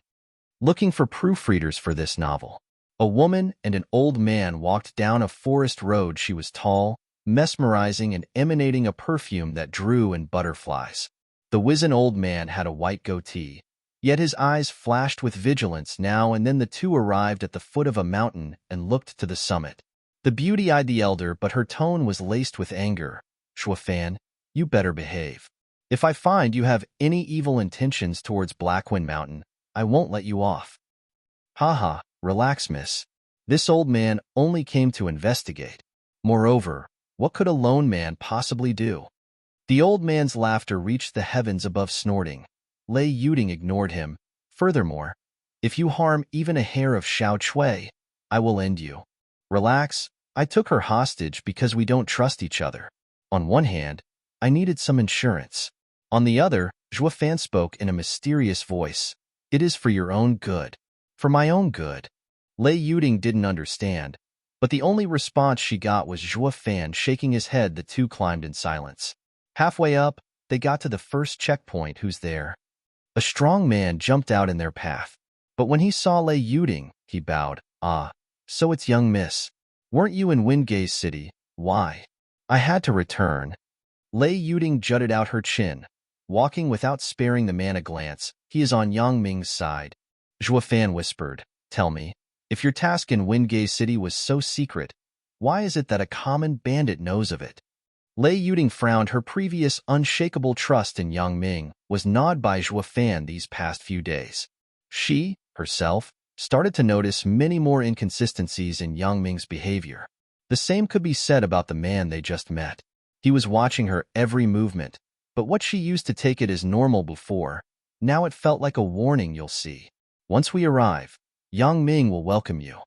Looking for proofreaders for this novel. A woman and an old man walked down a forest road. She was tall, mesmerizing, and emanating a perfume that drew in butterflies. The wizened old man had a white goatee, yet his eyes flashed with vigilance now and then. The two arrived at the foot of a mountain and looked to the summit. The beauty eyed the elder, but her tone was laced with anger. Zhuo Fan, you better behave. If I find you have any evil intentions towards Blackwind Mountain, I won't let you off. Haha, relax, miss. This old man only came to investigate. Moreover, what could a lone man possibly do? The old man's laughter reached the heavens above, snorting. Lei Yuding ignored him. Furthermore, if you harm even a hair of Xiao Chui, I will end you. Relax, I took her hostage because we don't trust each other. On one hand, I needed some insurance. On the other, Zhuo Fan spoke in a mysterious voice. It is for your own good. For my own good. Lei Yuding didn't understand, but the only response she got was Zhuo Fan shaking his head. The two climbed in silence. Halfway up, they got to the first checkpoint. Who's there? A strong man jumped out in their path. But when he saw Lei Yuding, he bowed. Ah, so it's young miss. Weren't you in Windgaze City? Why? I had to return. Lei Yuding jutted out her chin, walking without sparing the man a glance. He is on Yang Ming's side. Zhuo Fan whispered, tell me, if your task in Windgaze City was so secret, why is it that a common bandit knows of it? Lei Yuding frowned. Her previous unshakable trust in Yang Ming was gnawed by Zhuo Fan these past few days. She, herself, started to notice many more inconsistencies in Yang Ming's behavior. The same could be said about the man they just met. He was watching her every movement, but what she used to take it as normal before, now it felt like a warning. You'll see. Once we arrive, Yang Ming will welcome you.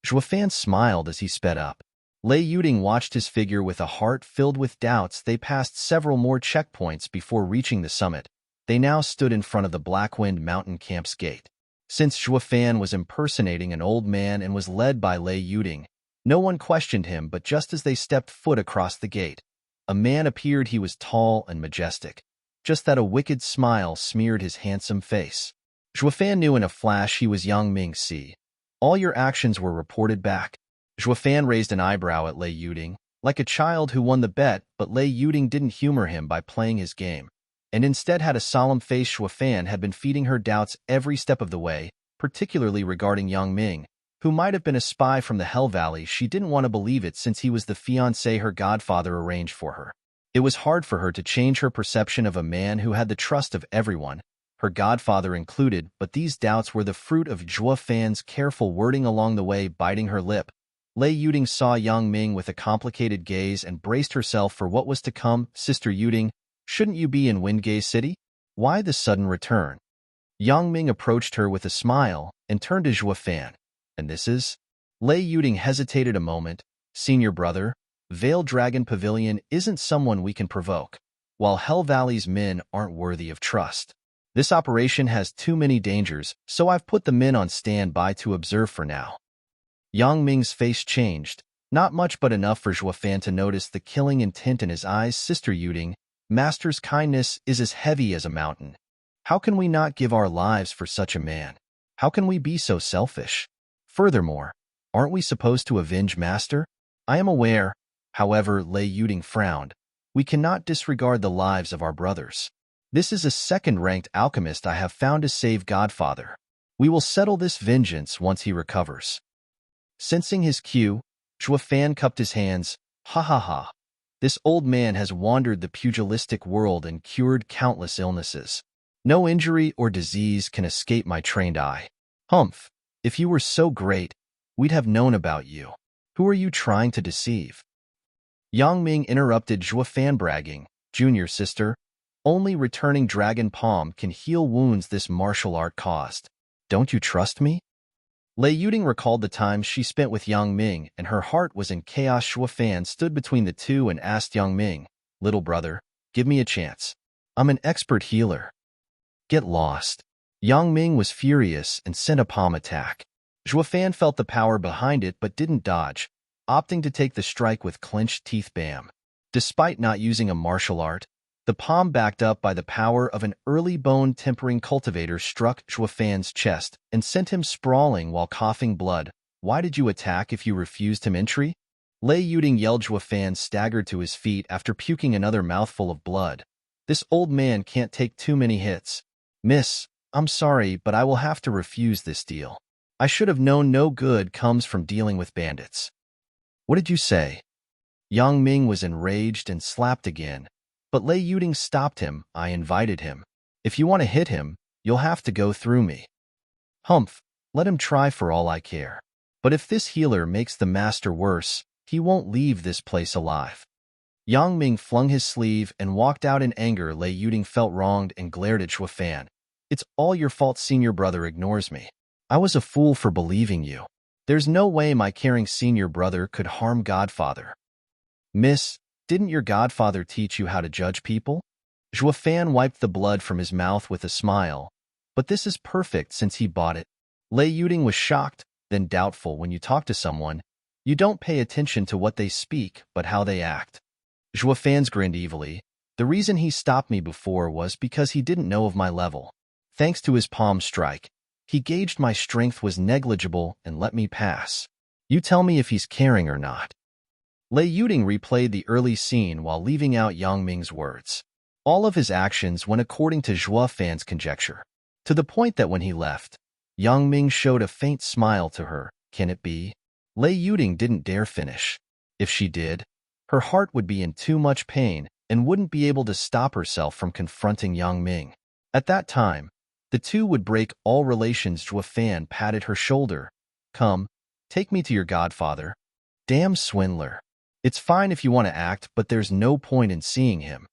Zhuo Fan smiled as he sped up. Lei Yuding watched his figure with a heart filled with doubts. They passed several more checkpoints before reaching the summit. They now stood in front of the Blackwind Mountain camp's gate. Since Zhuo Fan was impersonating an old man and was led by Lei Yuding, no one questioned him. But just as they stepped foot across the gate, a man appeared. He was tall and majestic, just that a wicked smile smeared his handsome face. Zhuo Fan knew in a flash he was Yang Ming. See, all your actions were reported back. Zhuo Fan raised an eyebrow at Lei Yuding, like a child who won the bet, but Lei Yuding didn't humor him by playing his game, and instead had a solemn face. Zhuo Fan had been feeding her doubts every step of the way, particularly regarding Yang Ming, who might have been a spy from the Hell Valley. She didn't want to believe it since he was the fiancé her godfather arranged for her. It was hard for her to change her perception of a man who had the trust of everyone, her godfather included, but these doubts were the fruit of Zhuo Fan's careful wording along the way. Biting her lip, Lei Yuding saw Yang Ming with a complicated gaze and braced herself for what was to come. Sister Yuding, shouldn't you be in Windgaze City? Why the sudden return? Yang Ming approached her with a smile and turned to Zhuo Fan. And this is? Lei Yuding hesitated a moment. Senior brother, Veiled Dragon Pavilion isn't someone we can provoke, while Hell Valley's men aren't worthy of trust. This operation has too many dangers, so I've put the men on standby to observe for now. Yang Ming's face changed, not much but enough for Zhuo Fan to notice the killing intent in his eyes. Sister Yuding, Master's kindness is as heavy as a mountain. How can we not give our lives for such a man? How can we be so selfish? Furthermore, aren't we supposed to avenge Master? I am aware, However, Lei Yuding frowned. We cannot disregard the lives of our brothers. This is a second-ranked alchemist I have found to save Godfather. We will settle this vengeance once he recovers. Sensing his cue, Zhuo Fan cupped his hands. Ha ha ha. This old man has wandered the pugilistic world and cured countless illnesses. No injury or disease can escape my trained eye. Humph, if you were so great, we'd have known about you. Who are you trying to deceive? Yang Ming interrupted Zhuo Fan, bragging, Junior sister, only returning dragon palm can heal wounds this martial art caused. Don't you trust me? Lei Yuding recalled the times she spent with Yang Ming, and her heart was in chaos. Zhuo Fan stood between the two and asked Yang Ming, Little brother, give me a chance. I'm an expert healer. Get lost. Yang Ming was furious and sent a palm attack. Zhuo Fan felt the power behind it but didn't dodge, opting to take the strike with clenched teeth. Bam. Despite not using a martial art, the palm backed up by the power of an early bone-tempering cultivator struck Zhuo Fan's chest and sent him sprawling while coughing blood. Why did you attack if you refused him entry? Lei Yuding yelled. Zhuo Fan staggered to his feet after puking another mouthful of blood. This old man can't take too many hits. Miss, I'm sorry, but I will have to refuse this deal. I should have known no good comes from dealing with bandits. What did you say? Yang Ming was enraged and slapped again, but Lei Yuding stopped him. I invited him. If you want to hit him, you'll have to go through me. Humph, let him try for all I care. But if this healer makes the master worse, he won't leave this place alive. Yang Ming flung his sleeve and walked out in anger. Lei Yuding felt wronged and glared at Zhuo Fan. It's all your fault. Senior brother ignores me. I was a fool for believing you. There's no way my caring senior brother could harm Godfather. Miss, didn't your Godfather teach you how to judge people? Zhuo Fan wiped the blood from his mouth with a smile. But this is perfect since he bought it. Lei Yuding was shocked, then doubtful. When you talk to someone, you don't pay attention to what they speak, but how they act. Zhuo Fan grinned evilly. The reason he stopped me before was because he didn't know of my level. Thanks to his palm strike, he gauged my strength was negligible and let me pass. You tell me if he's caring or not. Lei Yuding replayed the early scene while leaving out Yang Ming's words. All of his actions went according to Zhuo Fan's conjecture, to the point that when he left, Yang Ming showed a faint smile to her. Can it be? Lei Yuding didn't dare finish. If she did, her heart would be in too much pain and wouldn't be able to stop herself from confronting Yang Ming. At that time, the two would break all relations. Zhuo Fan patted her shoulder. Come, take me to your Godfather. Damn swindler. It's fine if you want to act, but there's no point in seeing him.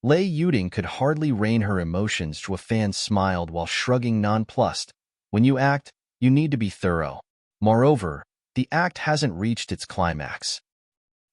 Lei Yuding could hardly rein her emotions. Zhuo Fan smiled while shrugging nonplussed. When you act, you need to be thorough. Moreover, the act hasn't reached its climax.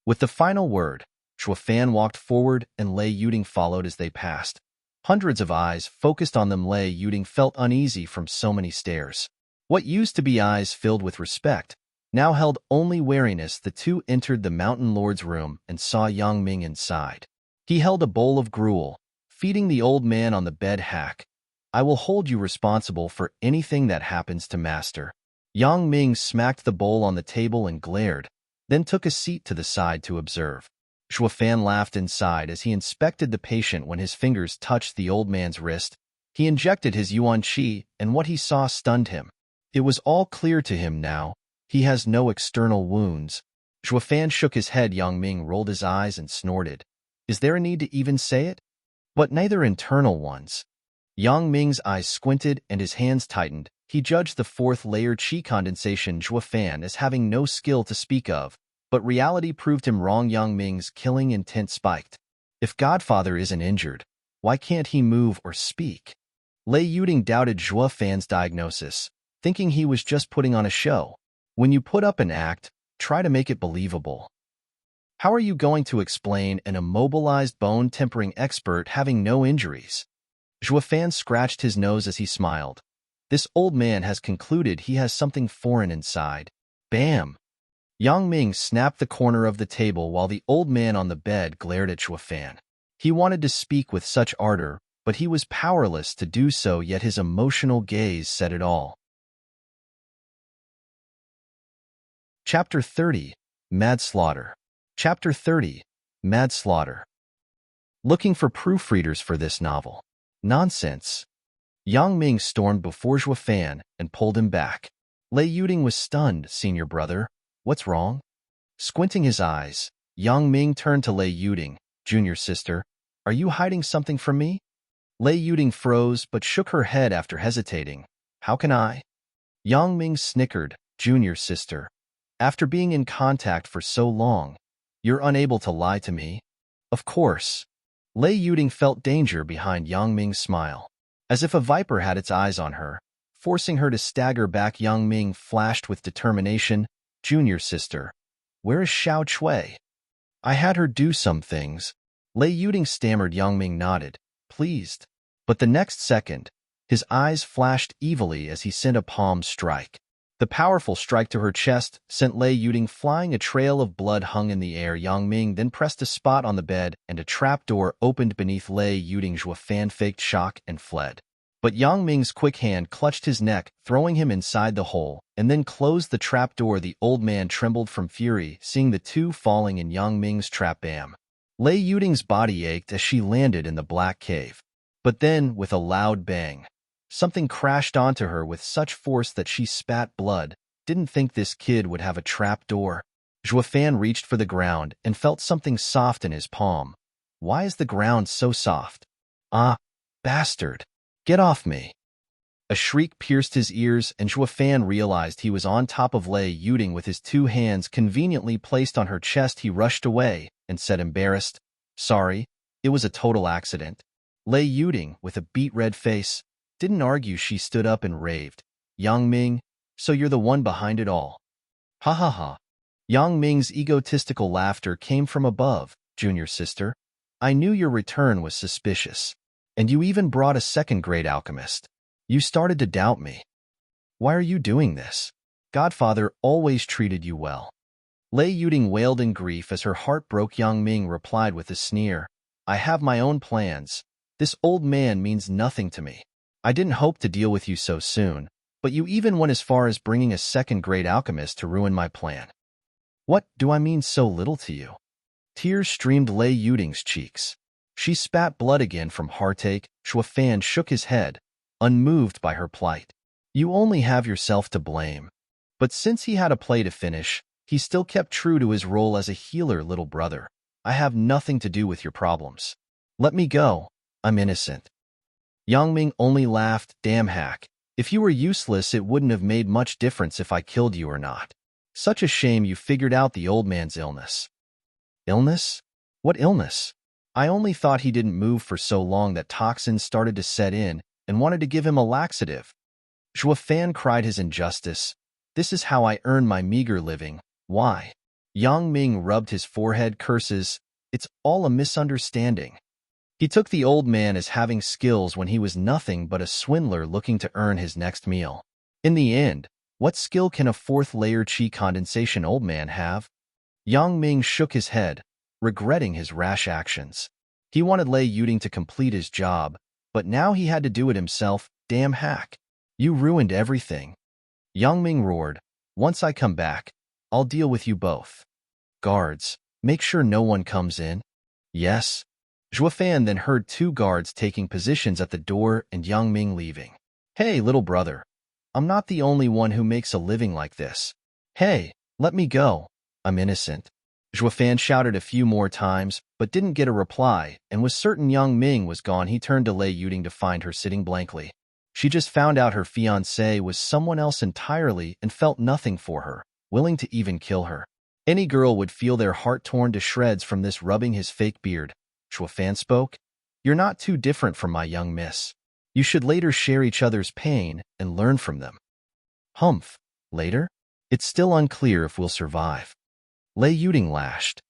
With the final word, Zhuo Fan walked forward and Lei Yuding followed as they passed. Hundreds of eyes focused on them. Lei Yuding felt uneasy from so many stares. What used to be eyes filled with respect now held only wariness. The two entered the Mountain Lord's room and saw Yang Ming inside. He held a bowl of gruel, feeding the old man on the bed. Hack, I will hold you responsible for anything that happens to Master. Yang Ming smacked the bowl on the table and glared, then took a seat to the side to observe. Zhuo Fan laughed inside as he inspected the patient. When his fingers touched the old man's wrist, he injected his yuan qi, and what he saw stunned him. It was all clear to him now. He has no external wounds. Zhuo Fan shook his head. Yang Ming rolled his eyes and snorted. Is there a need to even say it? But neither internal ones. Yang Ming's eyes squinted and his hands tightened. He judged the fourth-layer qi condensation Zhuo Fan as having no skill to speak of, but reality proved him wrong. Yang Ming's killing intent spiked. If Godfather isn't injured, why can't he move or speak? Lei Yuding doubted Zhuo Fan's diagnosis, thinking he was just putting on a show. When you put up an act, try to make it believable. How are you going to explain an immobilized bone-tempering expert having no injuries? Zhuo Fan scratched his nose as he smiled. This old man has concluded he has something foreign inside. Bam! Yang Ming snapped the corner of the table while the old man on the bed glared at Zhuo Fan. He wanted to speak with such ardor, but he was powerless to do so, yet his emotional gaze said it all. Chapter 30. Mad Slaughter. Chapter 30. Mad Slaughter. Looking for proofreaders for this novel. Nonsense. Yang Ming stormed before Zhuo Fan and pulled him back. Lei Yuding was stunned. Senior brother, what's wrong? Squinting his eyes, Yang Ming turned to Lei Yuding. Junior sister, are you hiding something from me? Lei Yuding froze but shook her head after hesitating. How can I? Yang Ming snickered. Junior sister, after being in contact for so long, you're unable to lie to me? Of course. Lei Yuding felt danger behind Yang Ming's smile. As if a viper had its eyes on her, forcing her to stagger back. Yang Ming flashed with determination. Junior sister, where is Xiao Chui? I had her do some things. Lei Yuding stammered. Yang Ming nodded, pleased. But the next second, his eyes flashed evilly as he sent a palm strike. The powerful strike to her chest sent Lei Yuding flying. A trail of blood hung in the air. Yang Ming then pressed a spot on the bed, and a trapdoor opened beneath Lei Yuding. Zhuo Fan faked shock and fled. But Yang Ming's quick hand clutched his neck, throwing him inside the hole, and then closed the trapdoor. The old man trembled from fury, seeing the two falling in Yang Ming's trap. Bam! Lei Yuding's body ached as she landed in the black cave. But then, with a loud bang, something crashed onto her with such force that she spat blood. Didn't think this kid would have a trap door. Zhuo Fan reached for the ground and felt something soft in his palm. Why is the ground so soft? Ah, bastard! Get off me! A shriek pierced his ears, and Zhuo Fan realized he was on top of Lei Yuding with his two hands conveniently placed on her chest. He rushed away and said, embarrassed, sorry, it was a total accident. Lei Yuding, with a beet-red face, didn't argue. She stood up and raved. Yang Ming, so you're the one behind it all. Ha ha ha. Yang Ming's egotistical laughter came from above. Junior sister, I knew your return was suspicious. And you even brought a second-grade alchemist. You started to doubt me. Why are you doing this? Godfather always treated you well. Lei Yuding wailed in grief as her heart broke. Yang Ming replied with a sneer. I have my own plans. This old man means nothing to me. I didn't hope to deal with you so soon, but you even went as far as bringing a second-grade alchemist to ruin my plan. What do I mean so little to you? Tears streamed Lei Yuding's cheeks. She spat blood again from heartache. Zhuo Fan shook his head, unmoved by her plight. You only have yourself to blame. But since he had a play to finish, he still kept true to his role as a healer. Little brother, I have nothing to do with your problems. Let me go. I'm innocent. Yang Ming only laughed. Damn hack. If you were useless, it wouldn't have made much difference if I killed you or not. Such a shame you figured out the old man's illness. Illness? What illness? I only thought he didn't move for so long that toxins started to set in and wanted to give him a laxative. Zhuo Fan cried his injustice. This is how I earn my meager living. Why? Yang Ming rubbed his forehead. Curses. It's all a misunderstanding. He took the old man as having skills when he was nothing but a swindler looking to earn his next meal. In the end, what skill can a fourth-layer chi condensation old man have? Yang Ming shook his head, regretting his rash actions. He wanted Lei Yuding to complete his job, but now he had to do it himself. Damn hack. You ruined everything. Yang Ming roared. Once I come back, I'll deal with you both. Guards, make sure no one comes in. Yes. Zhuo Fan then heard two guards taking positions at the door and Yang Ming leaving. Hey, little brother. I'm not the only one who makes a living like this. Hey, let me go. I'm innocent. Zhuo Fan shouted a few more times, but didn't get a reply, and was certain Yang Ming was gone. He turned to Lei Yuding to find her sitting blankly. She just found out her fiancé was someone else entirely and felt nothing for her, willing to even kill her. Any girl would feel their heart torn to shreds from this. Rubbing his fake beard, Zhuo Fan spoke. You're not too different from my young miss. You should later share each other's pain and learn from them. Humph. Later? It's still unclear if we'll survive. Lei Yuding lashed.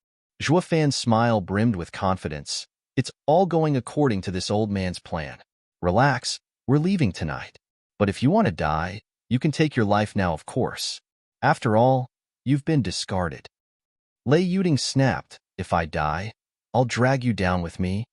Zhuo Fan's smile brimmed with confidence. It's all going according to this old man's plan. Relax, we're leaving tonight. But if you want to die, you can take your life now, of course. After all, you've been discarded. Lei Yuding snapped. If I die, I'll drag you down with me.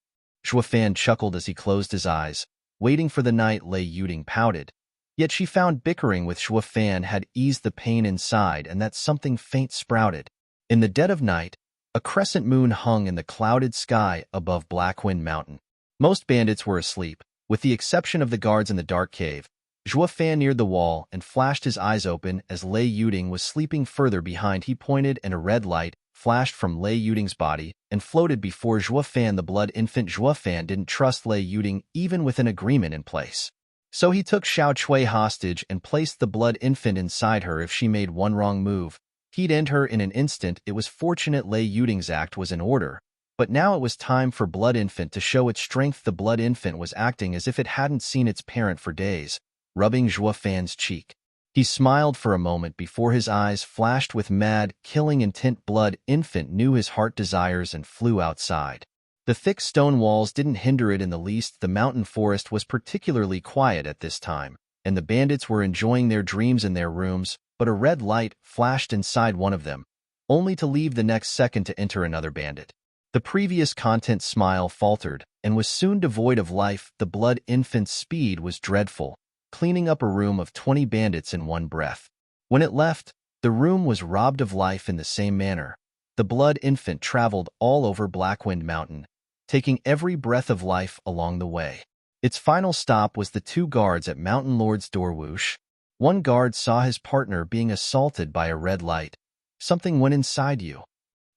Zhuo Fan chuckled as he closed his eyes, waiting for the night. Lei Yuding pouted. Yet she found bickering with Zhuo Fan had eased the pain inside, and that something faint sprouted. In the dead of night, A crescent moon hung in the clouded sky above Blackwind Mountain. Most bandits were asleep, with the exception of the guards in the dark cave. Zhuo Fan neared the wall and flashed his eyes open as Lei Yuding was sleeping further behind. He pointed and a red light flashed from Lei Yuding's body and floated before Zhuo Fan. The blood infant Zhuo Fan didn't trust Lei Yuding even with an agreement in place. So he took Xiao Chui hostage and placed the blood infant inside her. If she made one wrong move, he'd end her in an instant. It was fortunate Lei Yuding's act was in order, but now it was time for blood infant to show its strength. The blood infant was acting as if it hadn't seen its parent for days, rubbing Zhuo Fan's cheek. He smiled for a moment before his eyes flashed with mad, killing intent. Blood infant knew his heart desires and flew outside. The thick stone walls didn't hinder it in the least. The mountain forest was particularly quiet at this time, and the bandits were enjoying their dreams in their rooms, but a red light flashed inside one of them, only to leave the next second to enter another bandit. The previous content's smile faltered and was soon devoid of life. The blood infant's speed was dreadful, cleaning up a room of 20 bandits in one breath. When it left, the room was robbed of life in the same manner. The blood infant traveled all over Blackwind Mountain, taking every breath of life along the way. Its final stop was the two guards at Mountain Lord's door. Whoosh. One guard saw his partner being assaulted by a red light. Something went inside you.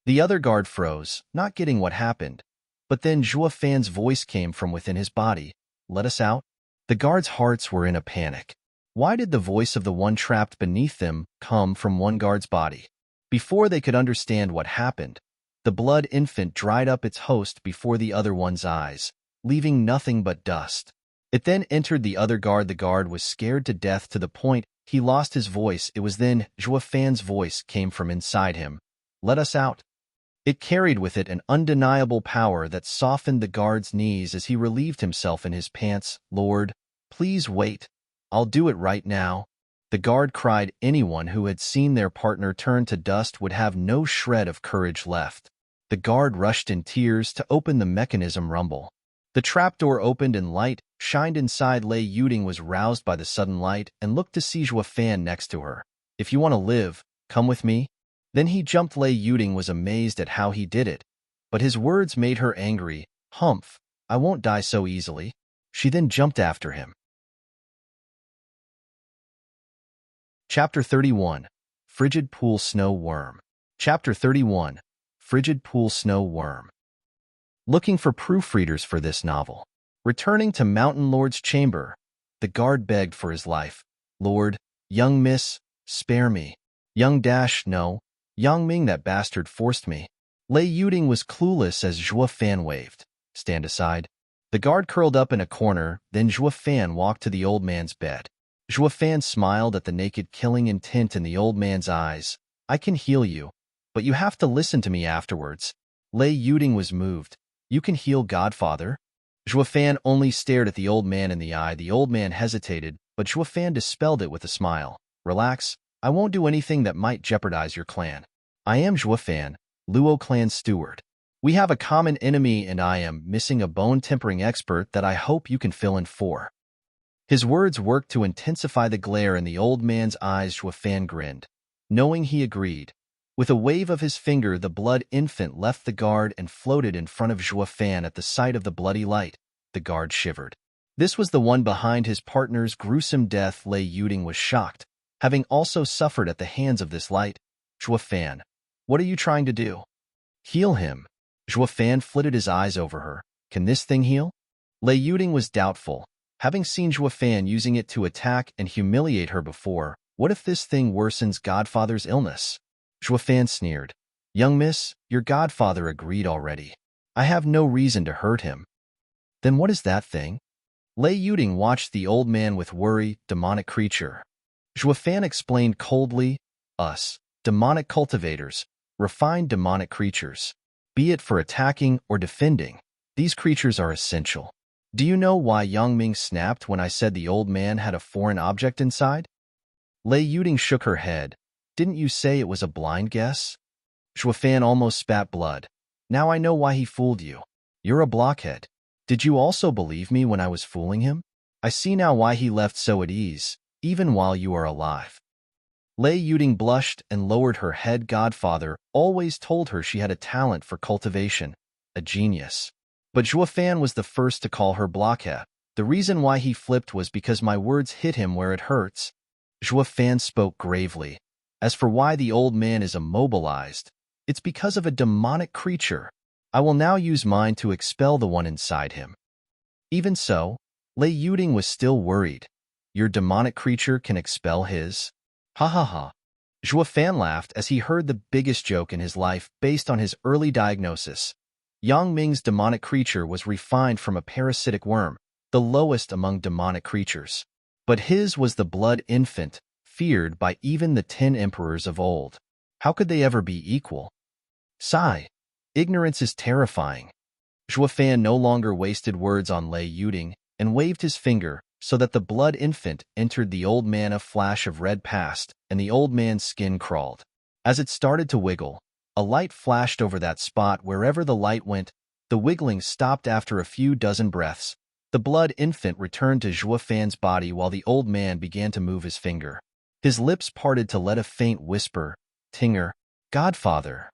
The other guard froze, not getting what happened. But then Zhuo Fan's voice came from within his body. Let us out. The guards' hearts were in a panic. Why did the voice of the one trapped beneath them come from one guard's body? Before they could understand what happened, the blood infant dried up its host before the other one's eyes, leaving nothing but dust. It then entered the other guard. The guard was scared to death to the point he lost his voice. It was then Zhuo Fan's voice came from inside him. Let us out. It carried with it an undeniable power that softened the guard's knees as he relieved himself in his pants. Lord, please wait. I'll do it right now. The guard cried. Anyone who had seen their partner turn to dust would have no shred of courage left. The guard rushed in tears to open the mechanism. Rumble. The trapdoor opened and light shined inside. Lei Yuding was roused by the sudden light and looked to see Zhuo Fan next to her. If you want to live, come with me. Then he jumped. Lei Yuding was amazed at how he did it, but his words made her angry. Humph, I won't die so easily. She then jumped after him. Chapter 31. Frigid Pool Snow Worm. Chapter 31. Frigid Pool Snow Worm. Looking for proofreaders for this novel. Returning to Mountain Lord's chamber, the guard begged for his life. Lord, young miss, spare me. Young dash, no. Yang Ming, that bastard forced me. Lei Yuding was clueless as Zhuo Fan waved. Stand aside. The guard curled up in a corner, then Zhuo Fan walked to the old man's bed. Zhuo Fan smiled at the naked killing intent in the old man's eyes. I can heal you, but you have to listen to me afterwards. Lei Yuding was moved. You can heal Godfather? Zhuo Fan only stared at the old man in the eye. The old man hesitated, but Zhuo Fan dispelled it with a smile. Relax. I won't do anything that might jeopardize your clan. I am Zhuo Fan, Luo clan's steward. We have a common enemy and I am missing a bone-tempering expert that I hope you can fill in for. His words worked to intensify the glare in the old man's eyes. Zhuo Fan grinned, knowing he agreed. With a wave of his finger, the blood infant left the guard and floated in front of Zhuo Fan. At the sight of the bloody light, the guard shivered. This was the one behind his partner's gruesome death. Lei Yuding was shocked, having also suffered at the hands of this light. Zhuo Fan, what are you trying to do? Heal him. Zhuo Fan flitted his eyes over her. Can this thing heal? Lei Yuding was doubtful, having seen Zhuo Fan using it to attack and humiliate her before. What if this thing worsens Godfather's illness? Zhuo Fan sneered. Young miss, your Godfather agreed already. I have no reason to hurt him. Then what is that thing? Lei Yuding watched the old man with worry. Demonic creature. Zhuo Fan explained coldly. Us, demonic cultivators, refined demonic creatures. Be it for attacking or defending, these creatures are essential. Do you know why Yang Ming snapped when I said the old man had a foreign object inside? Lei Yuding shook her head. Didn't you say it was a blind guess? Zhuo Fan almost spat blood. Now I know why he fooled you. You're a blockhead. Did you also believe me when I was fooling him? I see now why he left so at ease, even while you are alive. Lei Yuding blushed and lowered her head. Godfather always told her she had a talent for cultivation, a genius. But Zhuo Fan was the first to call her blockhead. The reason why he flipped was because my words hit him where it hurts. Zhuo Fan spoke gravely. As for why the old man is immobilized, it's because of a demonic creature. I will now use mine to expel the one inside him. Even so, Lei Yuding was still worried. Your demonic creature can expel his? Ha ha ha. Zhuo Fan laughed as he heard the biggest joke in his life based on his early diagnosis. Yang Ming's demonic creature was refined from a parasitic worm, the lowest among demonic creatures. But his was the blood infant, feared by even the 10 emperors of old. How could they ever be equal? Sigh. Ignorance is terrifying. Zhuo Fan no longer wasted words on Lei Yuding and waved his finger so that the blood infant entered the old man. A flash of red passed, and the old man's skin crawled. As it started to wiggle, a light flashed over that spot. Wherever the light went, the wiggling stopped. After a few dozen breaths, the blood infant returned to Zhuo Fan's body while the old man began to move his finger. His lips parted to let a faint whisper, "Tinger, Godfather."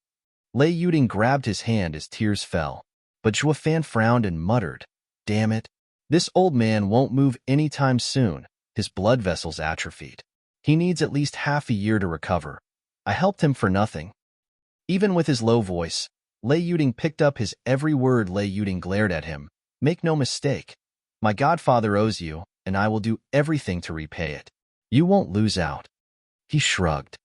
Lei Yuding grabbed his hand as tears fell, but Zhuo Fan frowned and muttered, "Damn it. This old man won't move anytime soon. His blood vessels atrophied. He needs at least half a year to recover. I helped him for nothing." Even with his low voice, Lei Yuding picked up his every word. Lei Yuding glared at him. "Make no mistake. My godfather owes you, and I will do everything to repay it. You won't lose out." He shrugged.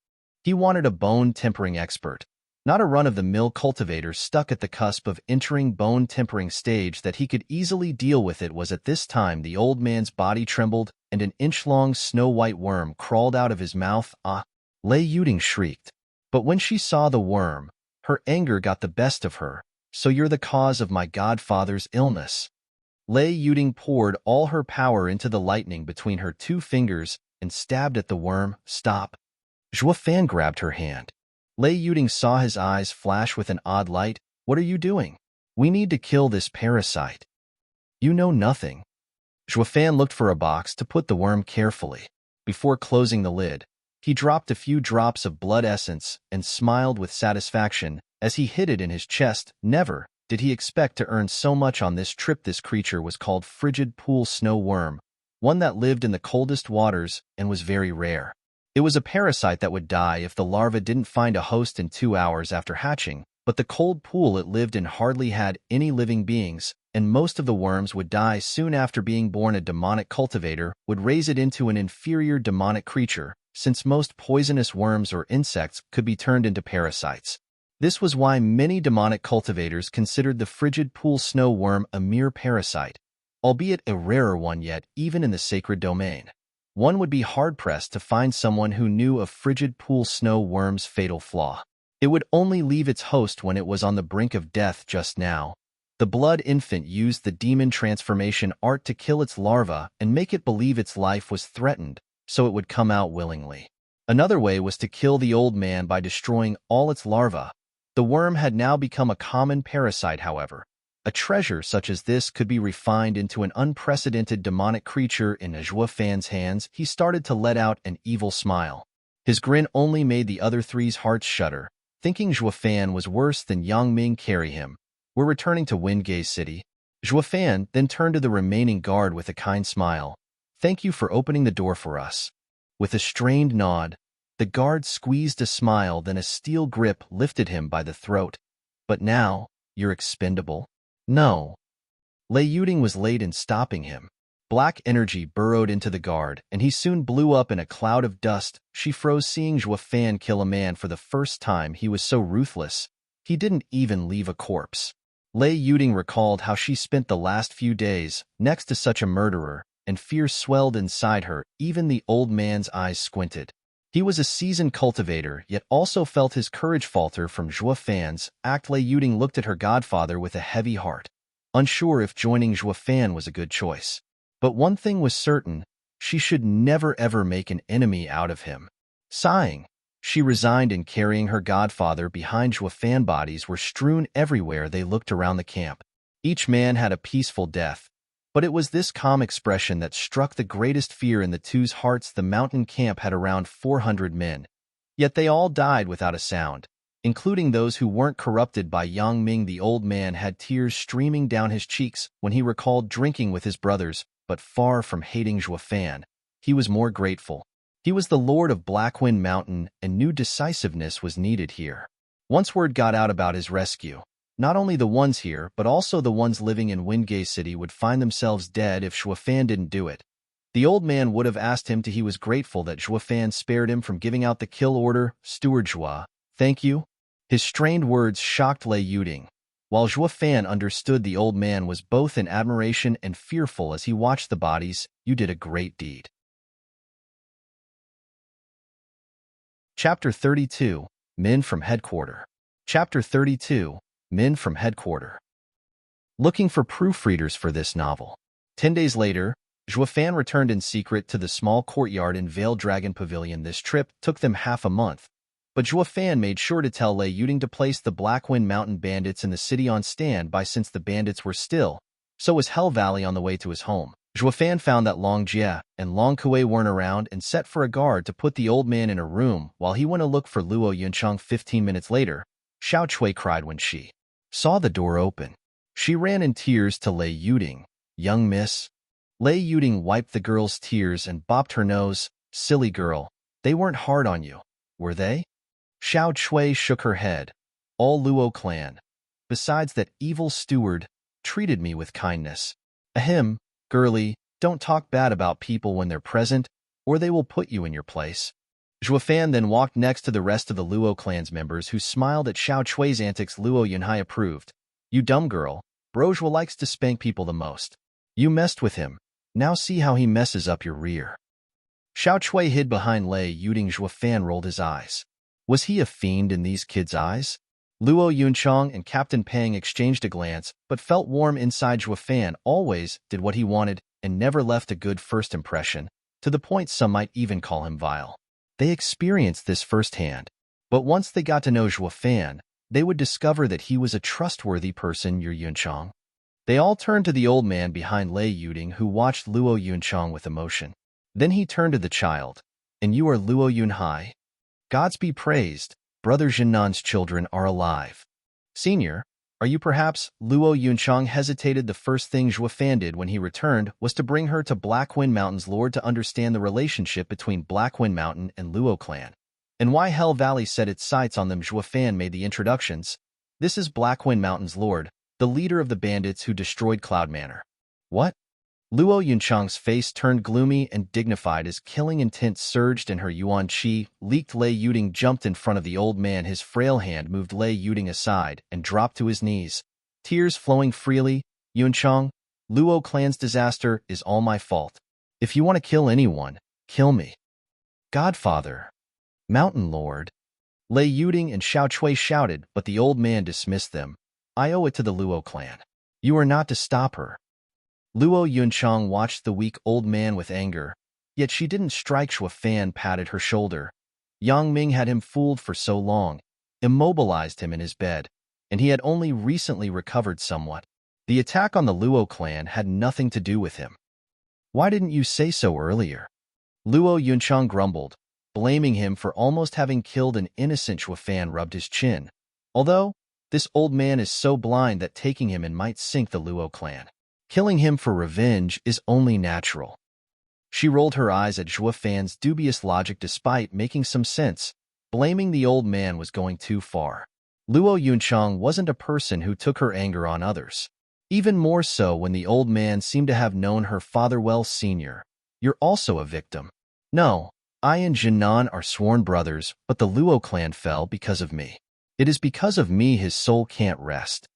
He wanted a bone-tempering expert, not a run-of-the-mill cultivator stuck at the cusp of entering bone-tempering stage that he could easily deal with. It was at this time the old man's body trembled and an inch-long snow-white worm crawled out of his mouth. "Ah!" Lei Yuding shrieked. But when she saw the worm, her anger got the best of her. "So you're the cause of my godfather's illness." Lei Yuding poured all her power into the lightning between her 2 fingers and stabbed at the worm. "Stop." Zhuo Fan grabbed her hand. Lei Yuding saw his eyes flash with an odd light. "What are you doing? We need to kill this parasite." "You know nothing." Zhuo Fan looked for a box to put the worm carefully. Before closing the lid, he dropped a few drops of blood essence and smiled with satisfaction as he hid it in his chest. Never did he expect to earn so much on this trip. This creature was called Frigid pool snow worm, one that lived in the coldest waters and was very rare. It was a parasite that would die if the larva didn't find a host in 2 hours after hatching, but the cold pool it lived in hardly had any living beings, and most of the worms would die soon after being born. A demonic cultivator would raise it into an inferior demonic creature, since most poisonous worms or insects could be turned into parasites. This was why many demonic cultivators considered the frigid pool snow worm a mere parasite, albeit a rarer one yet even in the sacred domain. One would be hard-pressed to find someone who knew of frigid pool snow worm's fatal flaw. It would only leave its host when it was on the brink of death. Just now, the blood infant used the demon transformation art to kill its larva and make it believe its life was threatened, so it would come out willingly. Another way was to kill the old man by destroying all its larvae. The worm had now become a common parasite, however. A treasure such as this could be refined into an unprecedented demonic creature in Zhuo Fan's hands. He started to let out an evil smile. His grin only made the other 3's hearts shudder, thinking Zhuo Fan was worse than Yang Ming. "Carry him. We're returning to Windgaze City." Zhuo Fan then turned to the remaining guard with a kind smile. "Thank you for opening the door for us." With a strained nod, the guard squeezed a smile, then a steel grip lifted him by the throat. "But now, you're expendable." "No." Lei Yuding was late in stopping him. Black energy burrowed into the guard, and he soon blew up in a cloud of dust. She froze seeing Zhuo Fan kill a man for the first time. He was so ruthless. He didn't even leave a corpse. Lei Yuding recalled how she spent the last few days next to such a murderer, and fear swelled inside her. Even the old man's eyes squinted. He was a seasoned cultivator, yet also felt his courage falter from Zhuo Fan's act. Lei Yuding looked at her godfather with a heavy heart, unsure if joining Zhuo Fan was a good choice. But one thing was certain, she should never ever make an enemy out of him. Sighing, she resigned and carrying her godfather behind. Zhuo Fan bodies were strewn everywhere. They looked around the camp. Each man had a peaceful death, But it was this calm expression that struck the greatest fear in the two's hearts. The mountain camp had around 400 men, yet they all died without a sound, including those who weren't corrupted by Yang Ming. The old man had tears streaming down his cheeks when he recalled drinking with his brothers, but far from hating Zhuo Fan, he was more grateful. He was the lord of Blackwind Mountain, and knew decisiveness was needed here. Once word got out about his rescue, not only the ones here, but also the ones living in Windgate City would find themselves dead if Zhuo Fan didn't do it. The old man would have asked him to. He was grateful that Zhuo Fan spared him from giving out the kill order. Steward Zhuo, thank you. His strained words shocked Lei Yuding. While Zhuo Fan understood, the old man was both in admiration and fearful as he watched the bodies. You did a great deed. Chapter 32, Men from Headquarter. Chapter 32, Men from Headquarter. Looking for proofreaders for this novel. 10 days later, Zhuo Fan returned in secret to the small courtyard in Veiled Dragon Pavilion. This trip took them half a month, but Zhuo Fan made sure to tell Lei Yuding to place the Blackwind Mountain bandits in the city on standby. Since the bandits were still, so was Hell Valley on the way to his home. Zhuo Fan found that Long Jie and Long Kuei weren't around and set for a guard to put the old man in a room while he went to look for Luo Yunchang. 15 minutes later, Xiao Chui cried when she saw the door open. She ran in tears to Lei Yuding. Young miss. Lei Yuding wiped the girl's tears and bopped her nose. Silly girl, they weren't hard on you, were they? Xiao Chui shook her head. All Luo clan, besides that evil steward, treated me with kindness. Ahem, girlie, don't talk bad about people when they're present, or they will put you in your place. Zhuo Fan then walked next to the rest of the Luo clan's members, who smiled at Xiao Chui's antics. Luo Yunhai approved. You dumb girl, Brojua likes to spank people the most. You messed with him. Now see how he messes up your rear. Xiao Chui hid behind Lei Yuding. Zhuo Fan rolled his eyes. Was he a fiend in these kids' eyes? Luo Yunchang and Captain Pang exchanged a glance, but felt warm inside. Zhuo Fan always did what he wanted and never left a good first impression, to the point some might even call him vile. They experienced this firsthand, but once they got to know Zhuo Fan, they would discover that he was a trustworthy person. Your Yunchang. They all turned to the old man behind Lei Yuding, who watched Luo Yunchang with emotion. Then he turned to the child. And you are Luo Yunhai? Gods be praised, Brother Jinnan's children are alive. Senior, are you perhaps? Luo Yunchang hesitated. The first thing Zhuo Fan did when he returned was to bring her to Blackwind Mountain's lord to understand the relationship between Blackwind Mountain and Luo clan, and why Hell Valley set its sights on them. Zhuo Fan made the introductions. This is Blackwind Mountain's lord, the leader of the bandits who destroyed Cloud Manor. What? Luo Yunchang's face turned gloomy and dignified as killing intent surged in her. Yuan Qi leaked. Lei Yuding jumped in front of the old man. His frail hand moved Lei Yuding aside and dropped to his knees, tears flowing freely. Yunchang, Luo clan's disaster is all my fault. If you want to kill anyone, kill me. Godfather. Mountain Lord. Lei Yuding and Xiao Chui shouted, but the old man dismissed them. I owe it to the Luo clan. You are not to stop her. Luo Yunchang watched the weak old man with anger, yet she didn't strike. Zhuo Fan patted her shoulder. Yang Ming had him fooled for so long, immobilized him in his bed, and he had only recently recovered somewhat. The attack on the Luo clan had nothing to do with him. Why didn't you say so earlier? Luo Yunchang grumbled, blaming him for almost having killed an innocent. Zhuo Fan rubbed his chin. Although, this old man is so blind that taking him in might sink the Luo clan. Killing him for revenge is only natural. She rolled her eyes at Zhuo Fan's dubious logic despite making some sense. Blaming the old man was going too far. Luo Yunchang wasn't a person who took her anger on others. Even more so when the old man seemed to have known her father well. Senior, you're also a victim. No, I and Jinnan are sworn brothers, but the Luo clan fell because of me. It is because of me his soul can't rest.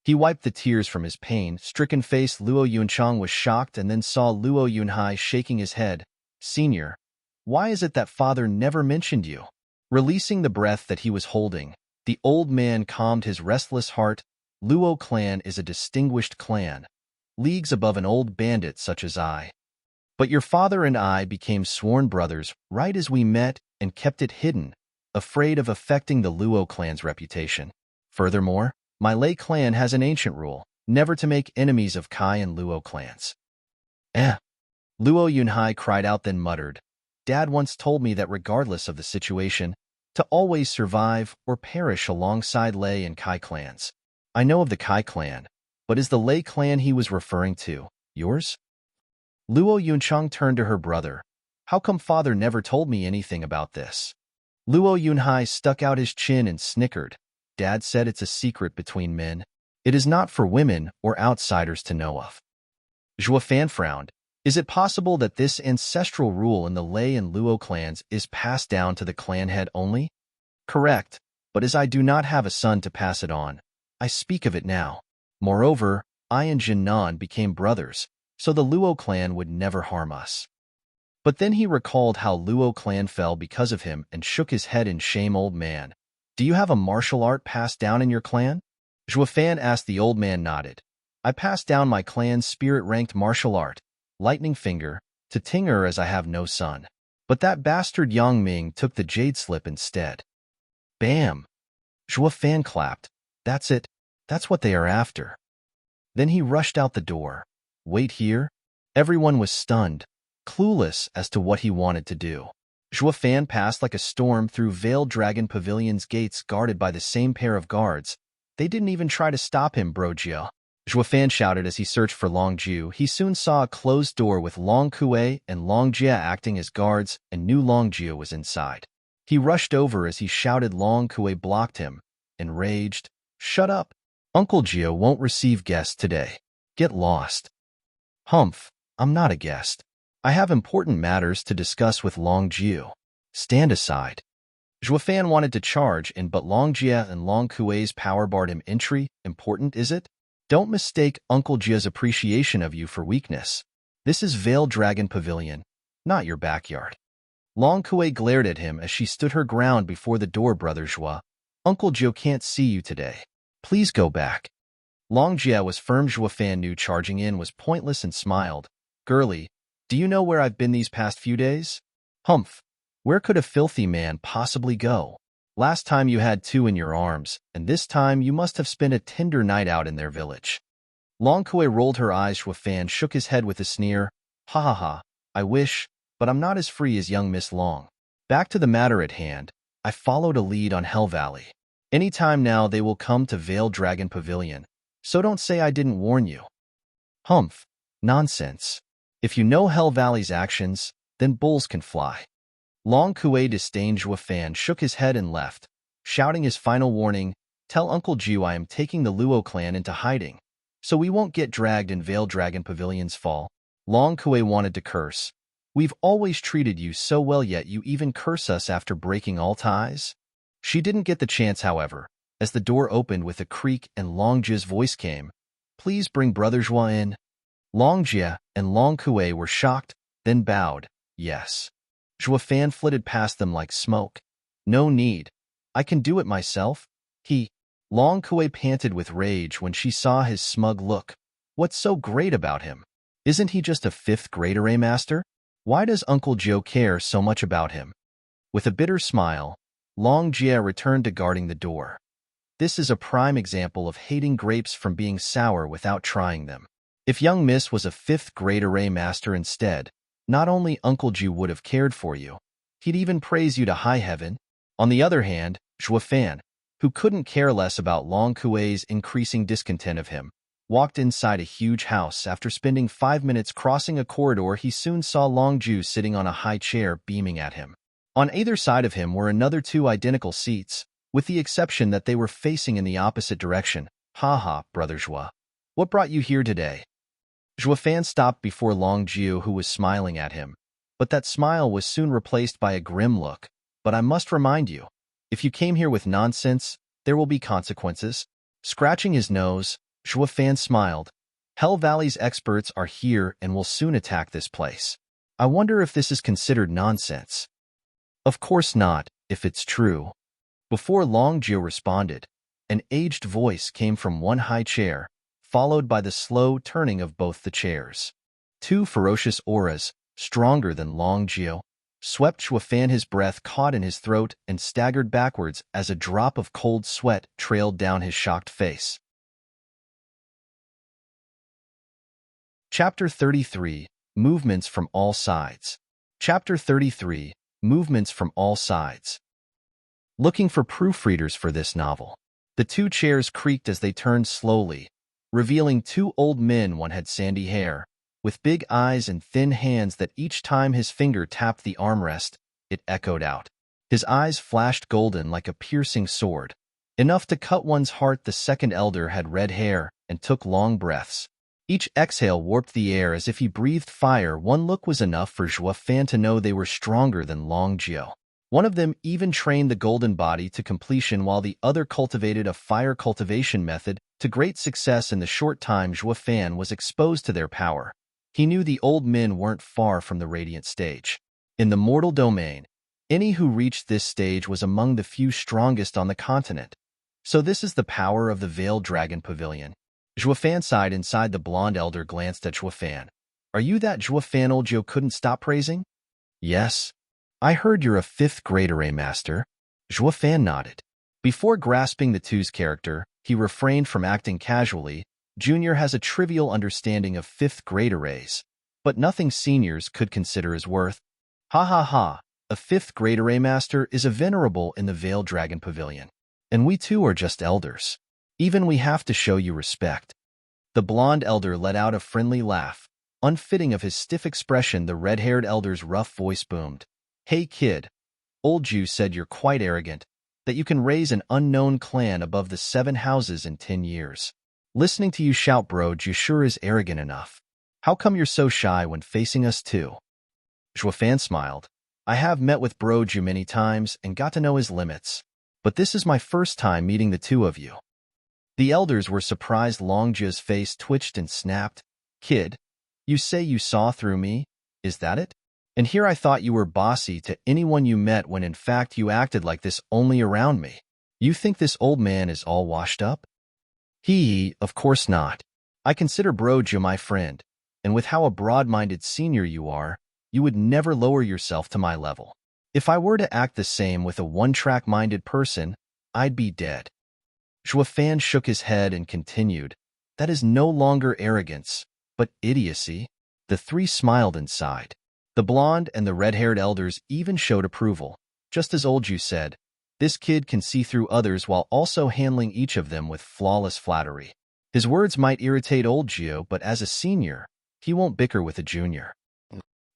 He wiped the tears from his pain-stricken face. Luo Yunchang was shocked and then saw Luo Yunhai shaking his head. Senior, why is it that father never mentioned you? Releasing the breath that he was holding, the old man calmed his restless heart. Luo clan is a distinguished clan, leagues above an old bandit such as I. But your father and I became sworn brothers right as we met and kept it hidden, afraid of affecting the Luo clan's reputation. Furthermore, my Lei clan has an ancient rule. never to make enemies of Kai and Luo clans. Eh. Luo Yunhai cried out, then muttered, Dad once told me that regardless of the situation, to always survive or perish alongside Lei and Kai clans. I know of the Kai clan, but is the Lei clan he was referring to yours? Luo Yuncheng turned to her brother. How come father never told me anything about this? Luo Yunhai stuck out his chin and snickered. Dad said it's a secret between men. It is not for women or outsiders to know of. Zhuo Fan frowned. Is it possible that this ancestral rule in the Lei and Luo clans is passed down to the clan head only? Correct, but as I do not have a son to pass it on, I speak of it now. Moreover, I and Jinnan became brothers, so the Luo clan would never harm us. But then he recalled how Luo clan fell because of him and shook his head in shame. Old man, do you have a martial art passed down in your clan? Zhuo Fan asked. The old man nodded. I passed down my clan's spirit-ranked martial art, Lightning Finger, to Tinger as I have no son. But that bastard Yang Ming took the jade slip instead. Bam! Zhuo Fan clapped. That's it. That's what they are after. Then he rushed out the door. Wait here? Everyone was stunned, clueless as to what he wanted to do. Zhuo Fan passed like a storm through Veiled Dragon Pavilion's gates guarded by the same pair of guards. They didn't even try to stop him, bro Jia. Zhuo Fan shouted as he searched for Long Jiu. He soon saw a closed door with Long Kuei and Long Jia acting as guards, and knew Long Jiu was inside. He rushed over as he shouted. Long Kuei blocked him, enraged. Shut up. Uncle Jia won't receive guests today. Get lost. Humph, I'm not a guest. I have important matters to discuss with Long Jiu. Stand aside. Zhuo Fan wanted to charge in, but Long Jia and Long Kuei's power barred him entry. Important, is it? Don't mistake Uncle Jia's appreciation of you for weakness. This is Veiled Dragon Pavilion, not your backyard. Long Kuei glared at him as she stood her ground before the door. Brother Zhuo, Uncle Jia can't see you today. Please go back. Long Jia was firm. Zhuo Fan knew charging in was pointless and smiled. Girlie, do you know where I've been these past few days? Humph, where could a filthy man possibly go? Last time you had two in your arms, and this time you must have spent a tender night out in their village. Long Kuei rolled her eyes. Zhuo Fan shook his head with a sneer. Ha ha ha, I wish, but I'm not as free as young Miss Long. Back to the matter at hand. I followed a lead on Hell Valley. Any time now they will come to Veiled Dragon Pavilion, so don't say I didn't warn you. Humph, nonsense. If you know Hell Valley's actions, then bulls can fly. Long Kuei disdained. Zhuo Fan shook his head and left, shouting his final warning, Tell Uncle Jiu I am taking the Luo clan into hiding, so we won't get dragged in Veiled Dragon Pavilion's fall. Long Kuei wanted to curse. We've always treated you so well, yet you even curse us after breaking all ties? She didn't get the chance, however, as the door opened with a creak and Long Jia's voice came. Please bring Brother Zhuo in. Long Jia and Long Kuei were shocked, then bowed. Yes. Zhuo Fan flitted past them like smoke. No need. I can do it myself. Long Kuei panted with rage when she saw his smug look. What's so great about him? Isn't he just a 5th grade array master? Why does Uncle Jiu care so much about him? With a bitter smile, Long Jia returned to guarding the door. This is a prime example of hating grapes from being sour without trying them. If young Miss was a 5th grade array master instead, not only Uncle Jiu would have cared for you, he'd even praise you to high heaven. On the other hand, Zhuo Fan, who couldn't care less about Long Kuei's increasing discontent of him, walked inside a huge house. After spending 5 minutes crossing a corridor, he soon saw Long Jiu sitting on a high chair beaming at him. On either side of him were another 2 identical seats, with the exception that they were facing in the opposite direction. Ha ha, Brother Zhuo. What brought you here today? Zhuo Fan stopped before Long Jiu, who was smiling at him, but that smile was soon replaced by a grim look. But I must remind you, if you came here with nonsense, there will be consequences. Scratching his nose, Zhuo Fan smiled. Hell Valley's experts are here and will soon attack this place. I wonder if this is considered nonsense. Of course not, if it's true. Before Long Jiu responded, an aged voice came from one high chair, followed by the slow turning of both the chairs. 2 ferocious auras, stronger than Long Jiu, swept Zhuo Fan. His breath caught in his throat and staggered backwards as a drop of cold sweat trailed down his shocked face. Chapter 33, Movements from All Sides. Chapter 33, Movements from All Sides. Looking for proofreaders for this novel. The two chairs creaked as they turned slowly, revealing two old men. One had sandy hair, with big eyes and thin hands that each time his finger tapped the armrest, it echoed out. His eyes flashed golden like a piercing sword, enough to cut one's heart. The second elder had red hair and took long breaths. Each exhale warped the air as if he breathed fire. One look was enough for Zhuo Fan to know they were stronger than Long Zhuo. One of them even trained the golden body to completion while the other cultivated a fire cultivation method to great success. In the short time Zhuo Fan was exposed to their power, he knew the old men weren't far from the radiant stage. In the mortal domain, any who reached this stage was among the few strongest on the continent. So this is the power of the Veiled Dragon Pavilion. Zhuo Fan sighed inside. The blonde elder glanced at Zhuo Fan. Are you that Zhuo Fan old Zhuo couldn't stop praising? Yes. I heard you're a 5th grade array master. Zhuo Fan nodded. Before grasping the two's character, he refrained from acting casually. Junior has a trivial understanding of 5th grade arrays, but nothing seniors could consider his worth. Ha ha ha, a 5th grade array master is a venerable in the Veiled Dragon Pavilion. And we too are just elders. Even we have to show you respect. The blonde elder let out a friendly laugh, unfitting of his stiff expression. The red-haired elder's rough voice boomed. Hey kid, old Zhu said you're quite arrogant, that you can raise an unknown clan above the 7 houses in 10 years. Listening to you shout bro Zhu sure is arrogant enough. How come you're so shy when facing us too? Zhuo Fan smiled. I have met with bro Zhu many times and got to know his limits, but this is my first time meeting the two of you. The elders were surprised. Long Zhuo's face twitched and snapped. Kid, you say you saw through me? Is that it? And here I thought you were bossy to anyone you met when in fact you acted like this only around me. You think this old man is all washed up? Of course not. I consider bro Zhu my friend, and with how a broad-minded senior you are, you would never lower yourself to my level. If I were to act the same with a one-track-minded person, I'd be dead. Zhuo Fan shook his head and continued, that is no longer arrogance, but idiocy. The three smiled and sighed. The blonde and the red-haired elders even showed approval. Just as old Zhu said, this kid can see through others while also handling each of them with flawless flattery. His words might irritate old Zhu, but as a senior, he won't bicker with a junior.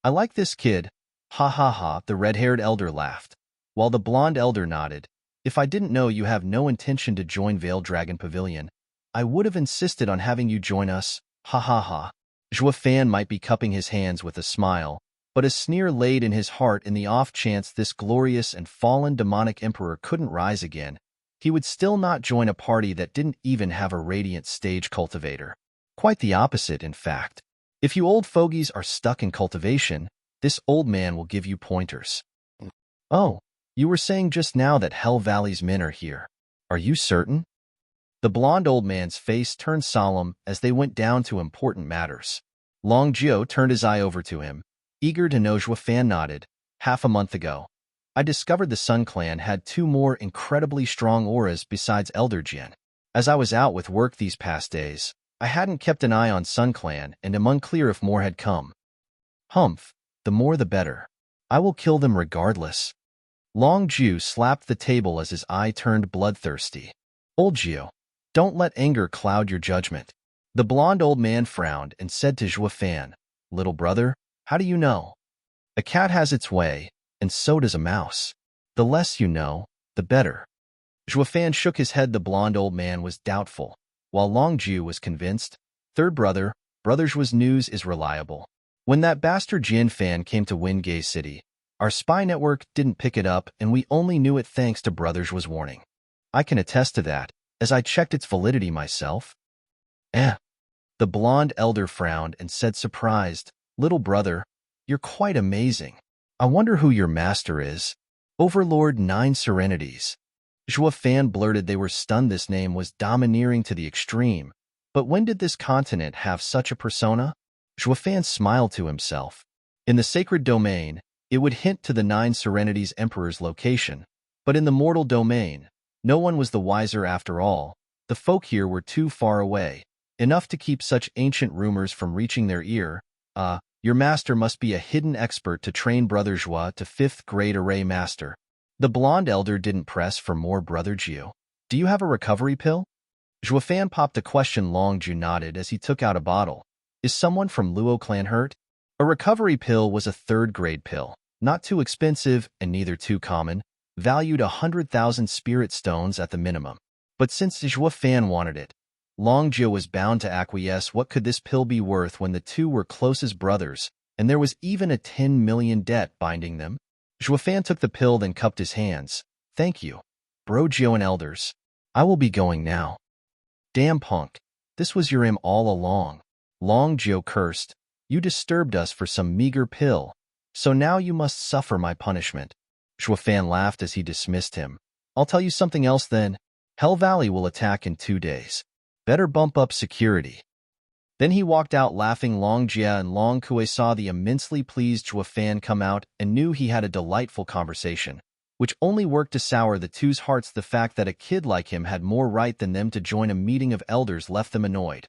I like this kid. Ha ha ha, the red-haired elder laughed, while the blonde elder nodded. If I didn't know you have no intention to join Veiled Dragon Pavilion, I would have insisted on having you join us. Ha ha ha. Zhuo Fan might be cupping his hands with a smile, but a sneer laid in his heart. In the off chance this glorious and fallen demonic emperor couldn't rise again, he would still not join a party that didn't even have a radiant stage cultivator. Quite the opposite, in fact. If you old fogies are stuck in cultivation, this old man will give you pointers. Oh, you were saying just now that Hell Valley's men are here. Are you certain? The blonde old man's face turned solemn as they went down to important matters. Long Zhuo turned his eye over to him, eager to know. Zhuo Fan nodded. Half a month ago, I discovered the Sun Clan had 2 more incredibly strong auras besides Elder Jin. As I was out with work these past days, I hadn't kept an eye on Sun Clan and am unclear if more had come. Humph, the more the better. I will kill them regardless. Long Zhu slapped the table as his eye turned bloodthirsty. Old Zhu, don't let anger cloud your judgment. The blonde old man frowned and said to Zhuo Fan, little brother, how do you know? A cat has its way, and so does a mouse. The less you know, the better. Zhuo Fan shook his head. The blonde old man was doubtful, while Long Zhu was convinced. Third brother, Zhuo's news is reliable. When that bastard Jian Fan came to Wingay City, our spy network didn't pick it up, and we only knew it thanks to Zhuo's warning. I can attest to that, as I checked its validity myself. The blonde elder frowned and said surprised, little brother, you're quite amazing. I wonder who your master is. Overlord 9 Serenities. Zhuo Fan blurted. They were stunned. This name was domineering to the extreme. But when did this continent have such a persona? Zhuo Fan smiled to himself. In the sacred domain, it would hint to the 9 Serenities Emperor's location. But in the mortal domain, no one was the wiser after all. The folk here were too far away, enough to keep such ancient rumors from reaching their ear. Your master must be a hidden expert to train Brother Zhuo to 5th grade array master. The blonde elder didn't press for more. Brother Zhuo, do you have a recovery pill? Zhuo Fan popped a question. Long Zhu nodded as he took out a bottle. Is someone from Luo clan hurt? A recovery pill was a 3rd grade pill, not too expensive and neither too common, valued 100,000 spirit stones at the minimum. But since Zhuo Fan wanted it, Long Zhu was bound to acquiesce. What could this pill be worth when the two were close as brothers, and there was even a 10 million debt binding them? Zhuo Fan took the pill, then cupped his hands. Thank you, Bro Zhuo and elders. I will be going now. Damn punk, this was your aim all along. Long Zhu cursed. You disturbed us for some meager pill, so now you must suffer my punishment. Zhuo Fan laughed as he dismissed him. I'll tell you something else then. Hell Valley will attack in 2 days. Better bump up security. Then he walked out laughing. Long Jia and Long Kue saw the immensely pleased Zhuo Fan come out and knew he had a delightful conversation, which only worked to sour the two's hearts. The fact that a kid like him had more right than them to join a meeting of elders left them annoyed.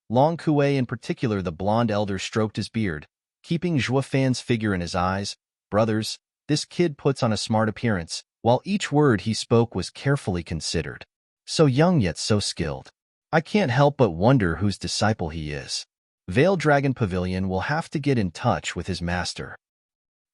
Long Kue in particular, the blonde elder, stroked his beard, keeping Zhuo Fan's figure in his eyes. Brothers, this kid puts on a smart appearance, while each word he spoke was carefully considered. So young yet so skilled. I can't help but wonder whose disciple he is. Veiled Dragon Pavilion will have to get in touch with his master.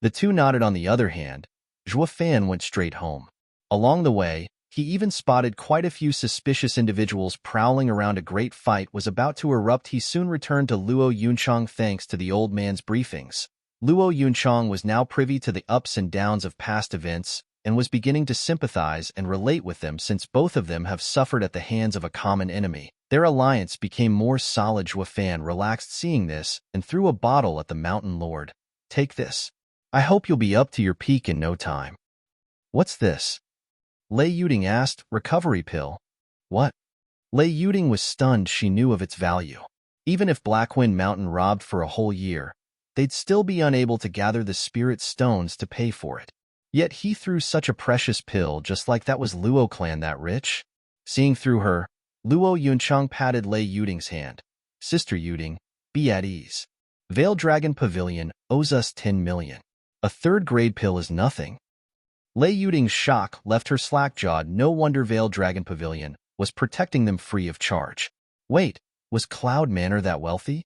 The two nodded. On the other hand, Zhuo Fan went straight home. Along the way, he even spotted quite a few suspicious individuals prowling around. A great fight was about to erupt. He soon returned to Luo Yunchang thanks to the old man's briefings. Luo Yunchang was now privy to the ups and downs of past events and was beginning to sympathize and relate with them since both of them have suffered at the hands of a common enemy. Their alliance became more solid. Zhuo Fan relaxed seeing this and threw a bottle at the mountain lord. Take this. I hope you'll be up to your peak in no time. What's this? Lei Yuding asked. Recovery pill. What? Lei Yuding was stunned. She knew of its value. Even if Blackwind Mountain robbed for a whole year, they'd still be unable to gather the spirit stones to pay for it. Yet he threw such a precious pill just like that. Was Luo clan that rich? Seeing through her, Luo Yunchang patted Lei Yuding's hand. Sister Yuding, be at ease. Veiled Dragon Pavilion owes us 10 million. A 3rd grade pill is nothing. Lei Yuding's shock left her slack-jawed. No wonder Veiled Dragon Pavilion was protecting them free of charge. Wait, was Cloud Manor that wealthy?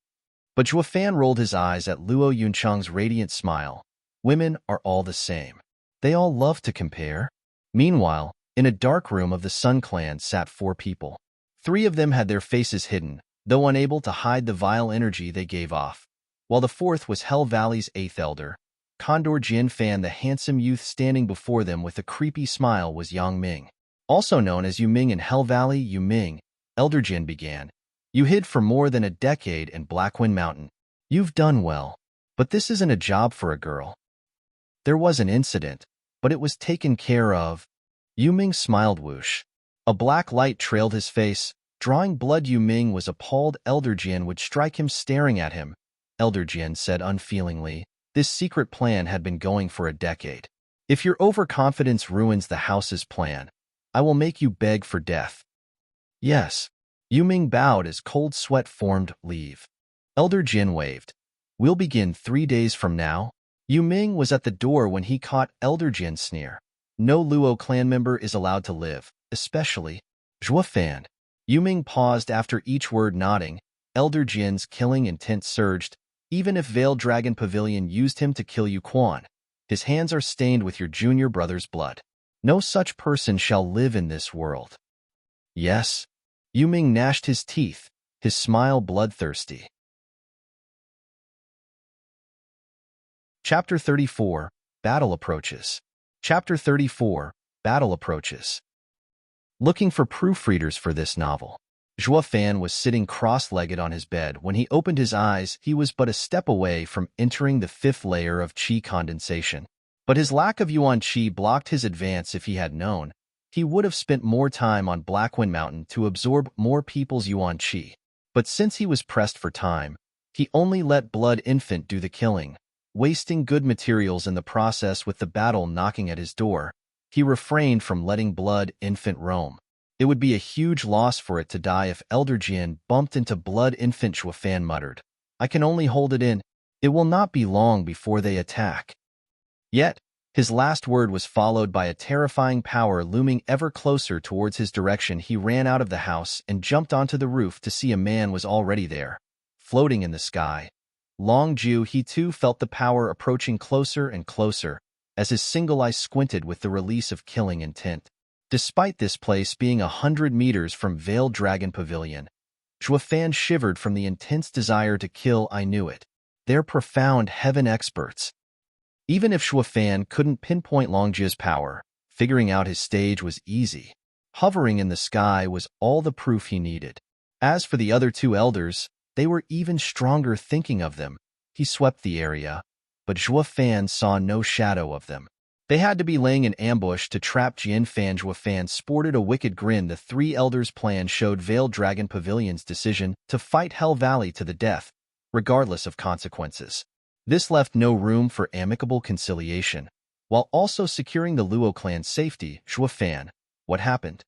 But Zhuo Fan rolled his eyes at Luo Yunchang's radiant smile. Women are all the same. They all love to compare. Meanwhile, in a dark room of the Sun Clan sat 4 people. 3 of them had their faces hidden, though unable to hide the vile energy they gave off, while the 4th was Hell Valley's 8th elder. Condor Jin Fan, the handsome youth standing before them with a creepy smile, was Yang Ming. Also known as Yu Ming in Hell Valley. Yu Ming, Elder Jin began. You hid for more than a decade in Blackwind Mountain. You've done well, but this isn't a job for a girl. There was an incident, but it was taken care of. Yu Ming smiled. Whoosh. A black light trailed his face, drawing blood. Yu Ming was appalled. Elder Jin would strike him. Staring at him, Elder Jin said unfeelingly, this secret plan had been going for a decade. If your overconfidence ruins the house's plan, I will make you beg for death. Yes. Yu Ming bowed as cold sweat formed. Leave. Elder Jin waved. We'll begin 3 days from now. Yu Ming was at the door when he caught Elder Jin's sneer. No Luo clan member is allowed to live, especially Zhuo Fan. Yu Ming paused after each word, nodding. Elder Jin's killing intent surged. Even if Veiled Dragon Pavilion used him to kill Yu Quan, his hands are stained with your junior brother's blood. No such person shall live in this world. Yes. Yu Ming gnashed his teeth, his smile bloodthirsty. Chapter 34, Battle Approaches. Chapter 34, Battle Approaches. Looking for proofreaders for this novel. Zhuo Fan was sitting cross-legged on his bed. When he opened his eyes, he was but a step away from entering the 5th layer of qi condensation. But his lack of yuan qi blocked his advance. If he had known, he would have spent more time on Blackwind Mountain to absorb more people's yuan qi. But since he was pressed for time, he only let Blood Infant do the killing, wasting good materials in the process. With the battle knocking at his door, he refrained from letting Blood Infant roam. It would be a huge loss for it to die if Elder Jian bumped into blood. Infant Zhuo Fan muttered. I can only hold it in. It will not be long before they attack. Yet, his last word was followed by a terrifying power looming ever closer towards his direction. He ran out of the house and jumped onto the roof to see a man was already there, floating in the sky. Long Zhu, he too felt the power approaching closer and closer, as his single eye squinted with the release of killing intent. Despite this place being 100 meters from Veiled Dragon Pavilion, Zhuo Fan shivered from the intense desire to kill. I knew it. They're profound heaven experts. Even if Zhuo Fan couldn't pinpoint Long Zhu's power, figuring out his stage was easy. Hovering in the sky was all the proof he needed. As for the other two elders, they were even stronger. Thinking of them, he swept the area, but Zhuo Fan saw no shadow of them. They had to be laying in ambush to trap Jian Fan. Zhuo Fan sported a wicked grin. The three elders' plan showed Veiled Dragon Pavilion's decision to fight Hell Valley to the death, regardless of consequences. This left no room for amicable conciliation, while also securing the Luo clan's safety. Zhuo Fan, what happened?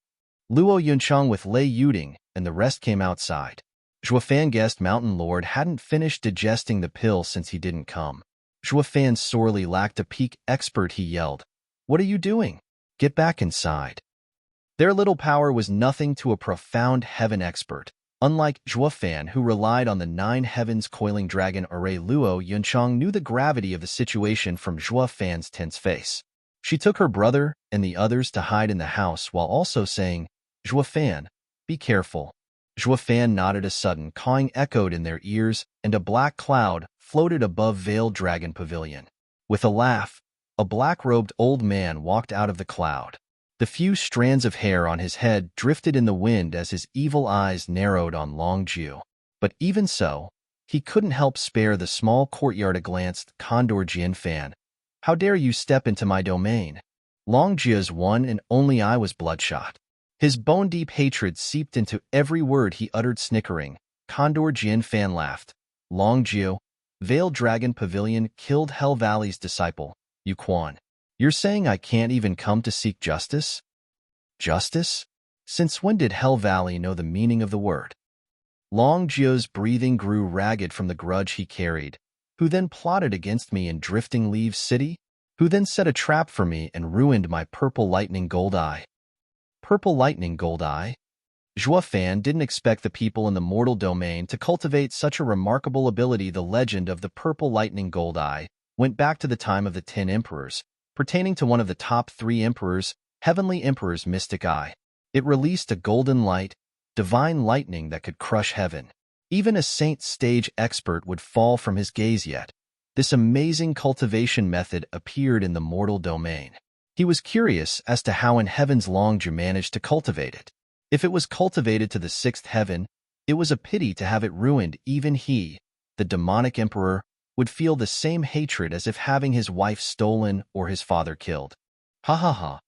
Luo Yuncheng with Lei Yuding and the rest came outside. Zhuo Fan guessed Mountain Lord hadn't finished digesting the pill since he didn't come. Zhuo Fan sorely lacked a peak expert. He yelled, "What are you doing? Get back inside." Their little power was nothing to a profound heaven expert. Unlike Zhuo Fan, who relied on the 9 heavens coiling dragon array, Luo Yuncheng knew the gravity of the situation from Zhuo Fan's tense face. She took her brother and the others to hide in the house while also saying, "Zhuo Fan, be careful." Zhuo Fan nodded. A sudden cawing echoed in their ears, and a black cloud floated above Veiled Dragon Pavilion. With a laugh, a black-robed old man walked out of the cloud. The few strands of hair on his head drifted in the wind as his evil eyes narrowed on Long Zhu. But even so, he couldn't help spare the small courtyard a glance. "Condor Jian Fan, how dare you step into my domain?" Long Zhu's one and only eye was bloodshot. His bone-deep hatred seeped into every word he uttered. Snickering, Condor Jian Fan laughed. "Long Zhu, Veiled Dragon Pavilion killed Hell Valley's disciple, Yu Quan. You're saying I can't even come to seek justice? Justice? Since when did Hell Valley know the meaning of the word?" Long Zhu's breathing grew ragged from the grudge he carried. "Who then plotted against me in Drifting Leaves City? Who then set a trap for me and ruined my Purple Lightning Gold Eye?" Purple Lightning Gold Eye? Zhuo Fan didn't expect the people in the mortal domain to cultivate such a remarkable ability. The legend of the Purple Lightning Gold Eye went back to the time of the 10 Emperors, pertaining to one of the top 3 emperors, Heavenly Emperor's mystic eye. It released a golden light, divine lightning that could crush heaven. Even a saint stage expert would fall from his gaze. Yet this amazing cultivation method appeared in the mortal domain. He was curious as to how in heaven's Long Zhu managed to cultivate it. If it was cultivated to the 6th heaven, it was a pity to have it ruined. Even he, the demonic emperor, would feel the same hatred as if having his wife stolen or his father killed. Ha ha ha.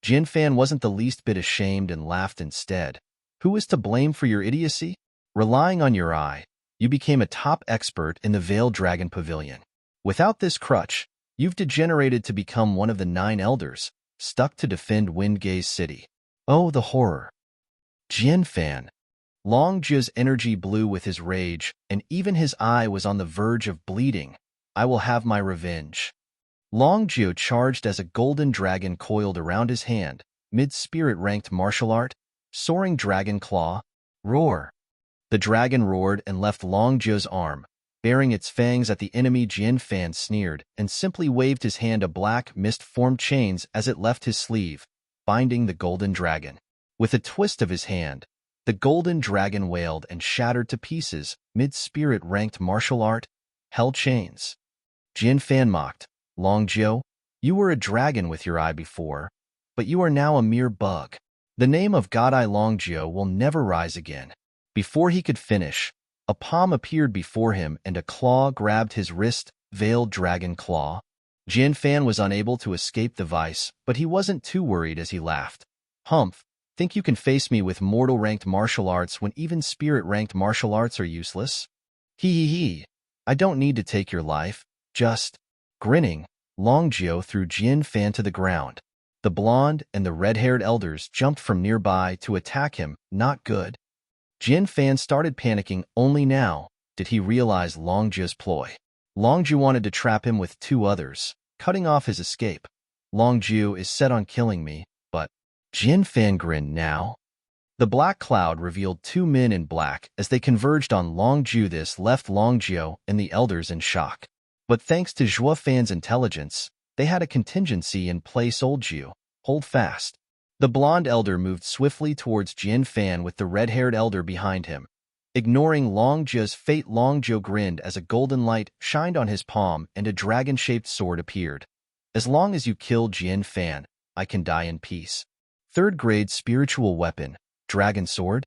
Jian Fan wasn't the least bit ashamed and laughed instead. "Who is to blame for your idiocy? Relying on your eye, you became a top expert in the Veiled Dragon Pavilion. Without this crutch, you've degenerated to become one of the 9 elders, stuck to defend Windgaze City. Oh, the horror." Jian Fan. Long Zhu's energy blew with his rage, and even his eye was on the verge of bleeding. "I will have my revenge." Long Zhu charged as a golden dragon coiled around his hand, mid-spirit ranked martial art, soaring dragon claw, roar. The dragon roared and left Long Zhu's arm, bearing its fangs at the enemy. Jian Fan sneered and simply waved his hand. A black mist formed chains as it left his sleeve, binding the golden dragon. With a twist of his hand, the golden dragon wailed and shattered to pieces. Mid-spirit ranked martial art, held chains. Jian Fan mocked, "Long Zhu, you were a dragon with your eye before, but you are now a mere bug. The name of God Eye Long Zhu will never rise again." Before he could finish, a palm appeared before him and a claw grabbed his wrist. Veiled Dragon Claw. Jian Fan was unable to escape the vice, but he wasn't too worried as he laughed. "Humph. Think you can face me with mortal-ranked martial arts when even spirit-ranked martial arts are useless? Hee. I don't need to take your life, just..." Grinning, Long Zhu threw Jian Fan to the ground. The blonde and the red-haired elders jumped from nearby to attack him. Not good. Zhuo Fan started panicking. Only now did he realize Longzhi's ploy. Longzhi wanted to trap him with two others, cutting off his escape. Longzhi is set on killing me, but Zhuo Fan grinned now. The black cloud revealed two men in black as they converged on Longzhi. This left Longzhi and the elders in shock. But thanks to Zhuo Fan's intelligence, they had a contingency in place. Old Zhu, hold fast. The blonde elder moved swiftly towards Zhuo Fan with the red-haired elder behind him. Ignoring Longzhi's fate, Longzhi grinned as a golden light shined on his palm and a dragon-shaped sword appeared. As long as you kill Zhuo Fan, I can die in peace. Third-grade spiritual weapon, dragon sword?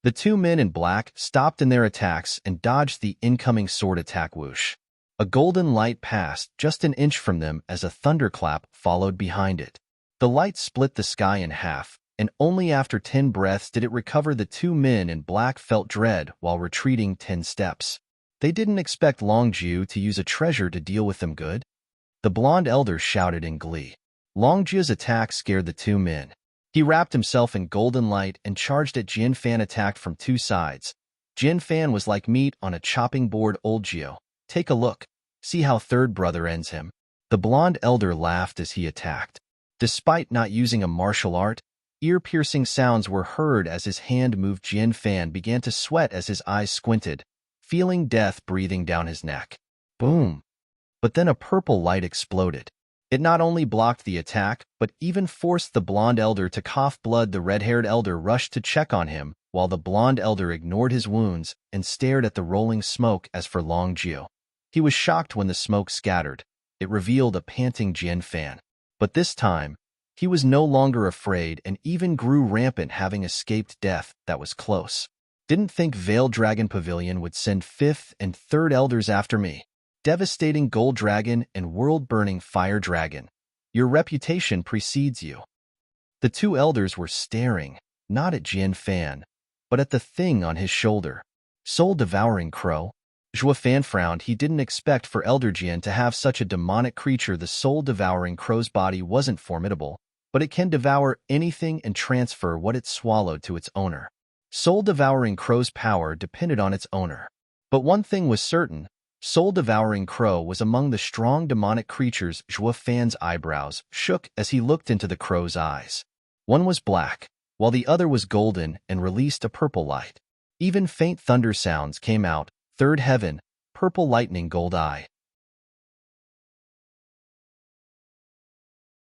The two men in black stopped in their attacks and dodged the incoming sword attack. Whoosh. A golden light passed just an inch from them as a thunderclap followed behind it. The light split the sky in half, and only after 10 breaths did it recover. The two men in black felt dread while retreating 10 steps. They didn't expect Longzhi to use a treasure to deal with them. Good? The blonde elder shouted in glee. Longzhi's attack scared the two men. He wrapped himself in golden light and charged at Zhuo Fan. Attacked from two sides. Zhuo Fan was like meat on a chopping board. Old Zhu, take a look. See how third brother ends him. The blonde elder laughed as he attacked. Despite not using a martial art, ear-piercing sounds were heard as his hand moved. Zhuo Fan began to sweat as his eyes squinted, feeling death breathing down his neck. Boom! But then a purple light exploded. It not only blocked the attack, but even forced the blonde elder to cough blood. The red-haired elder rushed to check on him, while the blonde elder ignored his wounds and stared at the rolling smoke. As for Longzhi, he was shocked when the smoke scattered. It revealed a panting Zhuo Fan. But this time, he was no longer afraid and even grew rampant, having escaped death. That was close. Didn't think Veiled Dragon Pavilion would send 5th and 3rd elders after me. Devastating Gold Dragon and World-Burning Fire Dragon. Your reputation precedes you. The two elders were staring, not at Zhuo Fan, but at the thing on his shoulder. Soul-devouring crow. Zhuo Fan frowned. He didn't expect for Elder Zhuo to have such a demonic creature. The soul-devouring crow's body wasn't formidable, but it can devour anything and transfer what it swallowed to its owner. Soul-devouring crow's power depended on its owner. But one thing was certain. Soul-devouring crow was among the strong demonic creatures. Zhuo Fan's eyebrows shook as he looked into the crow's eyes. One was black, while the other was golden and released a purple light. Even faint thunder sounds came out. Third heaven, purple lightning, gold eye.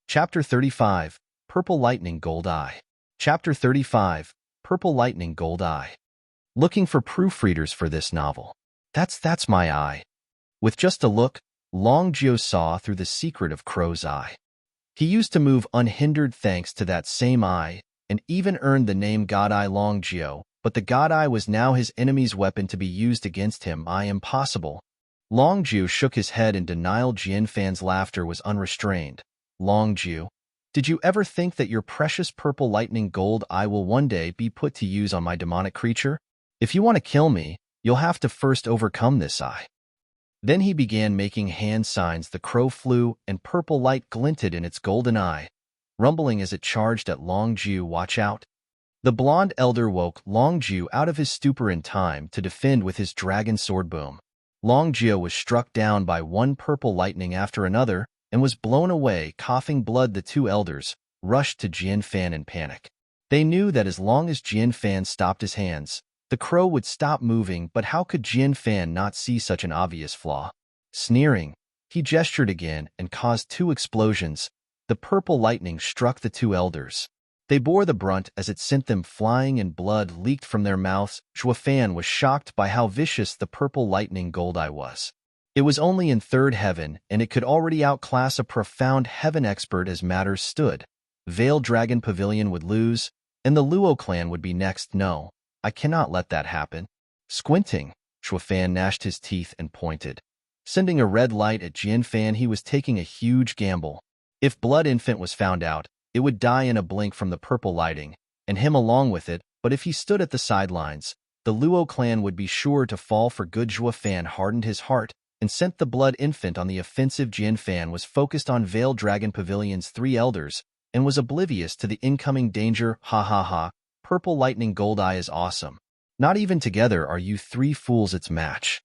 Chapter 35, Purple Lightning, Gold Eye. Chapter 35, Purple Lightning, Gold Eye. Looking for proofreaders for this novel. That's my eye. With just a look, Longzhi saw through the secret of Crow's eye. He used to move unhindered thanks to that same eye, and even earned the name God Eye. Longzhi, but the God Eye was now his enemy's weapon to be used against him. Impossible. Longzhi shook his head in denial. Zhuo Fan's laughter was unrestrained. Longzhi, did you ever think that your precious purple lightning gold eye will one day be put to use on my demonic creature? If you want to kill me, you'll have to first overcome this eye. Then he began making hand signs. The crow flew, and purple light glinted in its golden eye, rumbling as it charged at Longzhi. Watch out. The blonde elder woke Longzhi out of his stupor in time to defend with his dragon sword. Boom. Longzhi was struck down by one purple lightning after another and was blown away, coughing blood. The two elders rushed to Zhuo Fan in panic. They knew that as long as Zhuo Fan stopped his hands, the crow would stop moving. But how could Zhuo Fan not see such an obvious flaw? Sneering, he gestured again and caused 2 explosions. The purple lightning struck the two elders. They bore the brunt as it sent them flying and blood leaked from their mouths. Zhuo Fan was shocked by how vicious the purple lightning gold eye was. It was only in 3rd heaven, and it could already outclass a profound heaven expert. As matters stood, Veiled Dragon Pavilion would lose, and the Luo clan would be next. No, I cannot let that happen. Squinting, Zhuo Fan gnashed his teeth and pointed, sending a red light at Zhuo Fan. He was taking a huge gamble. If Blood Infant was found out, it would die in a blink from the purple lighting, and him along with it. But if he stood at the sidelines, the Luo clan would be sure to fall for good. Zhuo Fan hardened his heart and sent the Blood Infant on the offensive. Zhuo Fan was focused on Veiled Dragon Pavilion's 3 elders, and was oblivious to the incoming danger. Ha ha ha, purple lightning gold eye is awesome. Not even together are you three fools its match.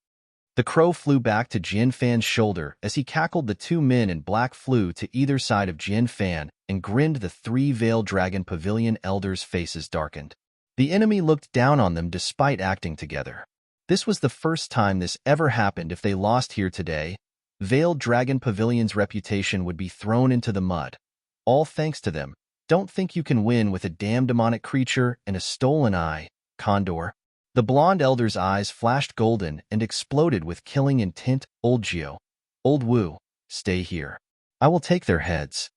The crow flew back to Jian Fan's shoulder as he cackled. The two men in black flew to either side of Jian Fan and grinned. The three veiled dragon pavilion elders' faces darkened. The enemy looked down on them despite acting together. This was the first time this ever happened. If they lost here today, Veiled Dragon Pavilion's reputation would be thrown into the mud. All thanks to them. Don't think you can win with a damn demonic creature and a stolen eye, Condor. The blonde elder's eyes flashed golden and exploded with killing intent. Old Zhuo, Old Wu, stay here. I will take their heads.